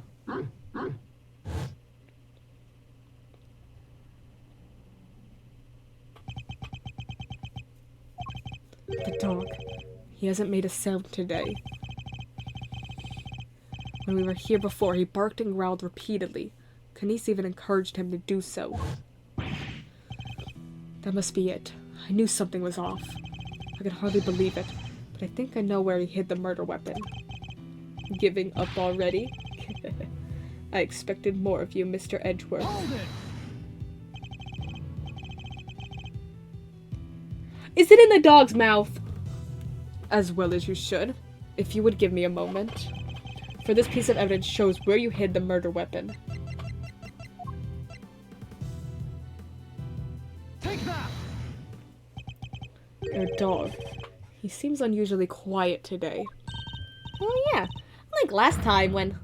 The dog. He hasn't made a sound today. When we were here before, he barked and growled repeatedly. Kanice even encouraged him to do so. That must be it. I knew something was off. I could hardly believe it, but I think I know where he hid the murder weapon. Giving up already? I expected more of you, Mr. Edgeworth. Hold it! Is it in the dog's mouth? As well as you should. If you would give me a moment. For this piece of evidence shows where you hid the murder weapon. Take that! Your dog. He seems unusually quiet today. Oh yeah, like last time when...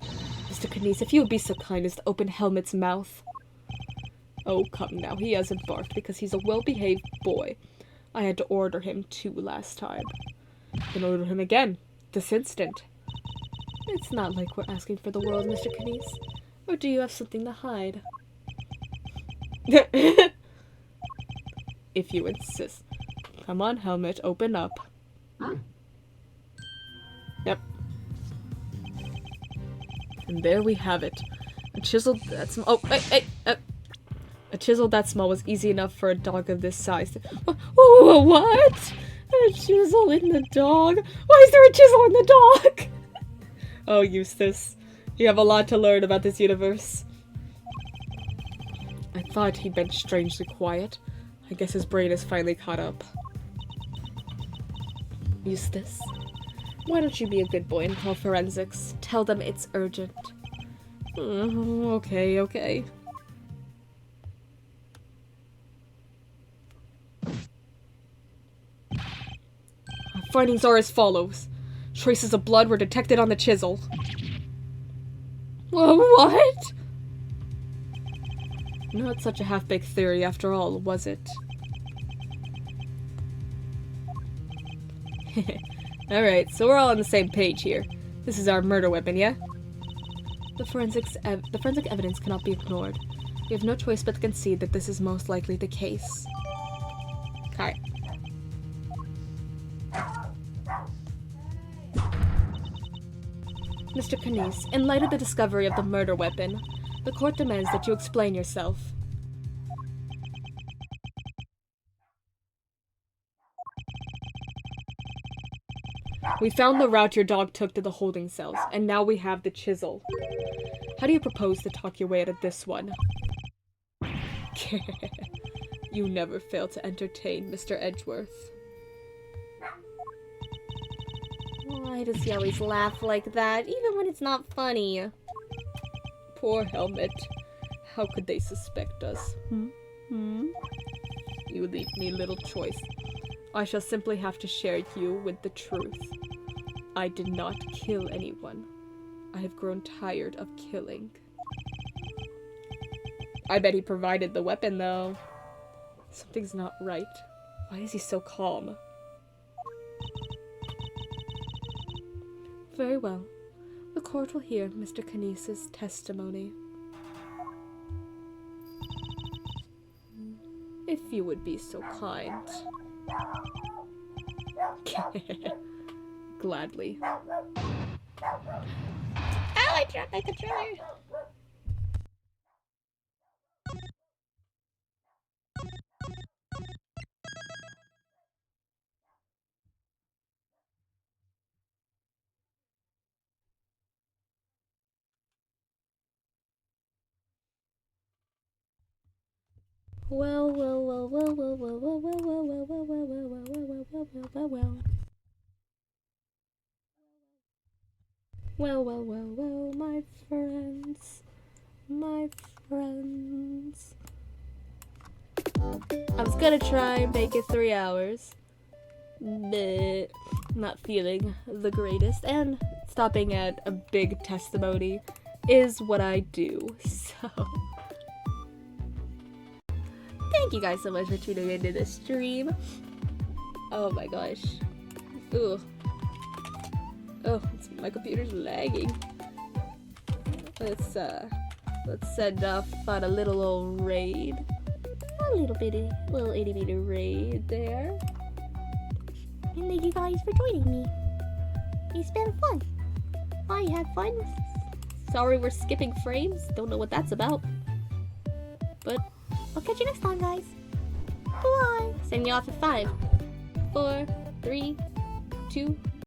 Mr. Kanice, if you would be so kind as to open Helmet's mouth. Oh, come now, he hasn't barked because he's a well-behaved boy. I had to order him too last time. Then order him again, this instant. It's not like we're asking for the world, Mr. Kanice. Or do you have something to hide? If you insist. Come on, Helmet, open up. Yep. And there we have it. A chisel that small. Oh, hey! A chisel that small was easy enough for a dog of this size. What? A chisel in the dog? Why is there a chisel in the dog? Oh, Eustace, you have a lot to learn about this universe. I thought he'd been strangely quiet. I guess his brain has finally caught up. Eustace, why don't you be a good boy and call forensics? Tell them it's urgent. Okay. Our findings are as follows. Traces of blood were detected on the chisel. What? Not such a half-baked theory after all, was it? Alright, so we're all on the same page here. This is our murder weapon, yeah? The forensic evidence cannot be ignored. We have no choice but to concede that this is most likely the case. Okay. Mr. Kanice, in light of the discovery of the murder weapon, the court demands that you explain yourself. We found the route your dog took to the holding cells, and now we have the chisel. How do you propose to talk your way out of this one? You never fail to entertain, Mr. Edgeworth. Why does he always laugh like that, even when it's not funny? Poor Helmet. How could they suspect us? You leave me little choice. I shall simply have to share you with the truth. I did not kill anyone. I have grown tired of killing. I bet he provided the weapon, though. Something's not right. Why is he so calm? Very well. The court will hear Mr. Kinesis' testimony. If you would be so kind. Gladly. Ow, I dropped my controller. Well. Well, my friends. My friends. I was gonna try and make it 3 hours. But not feeling the greatest. And stopping at a big testimony is what I do. So thank you guys so much for tuning into this stream. Oh my gosh. Ugh. Oh, my computer's lagging. Let's send off on a little old raid. A little itty bitty raid there. And thank you guys for joining me. It's been fun. I had fun. Sorry we're skipping frames. Don't know what that's about. But I'll catch you next time, guys. bye. Send you off at 5, 4, 3, 2,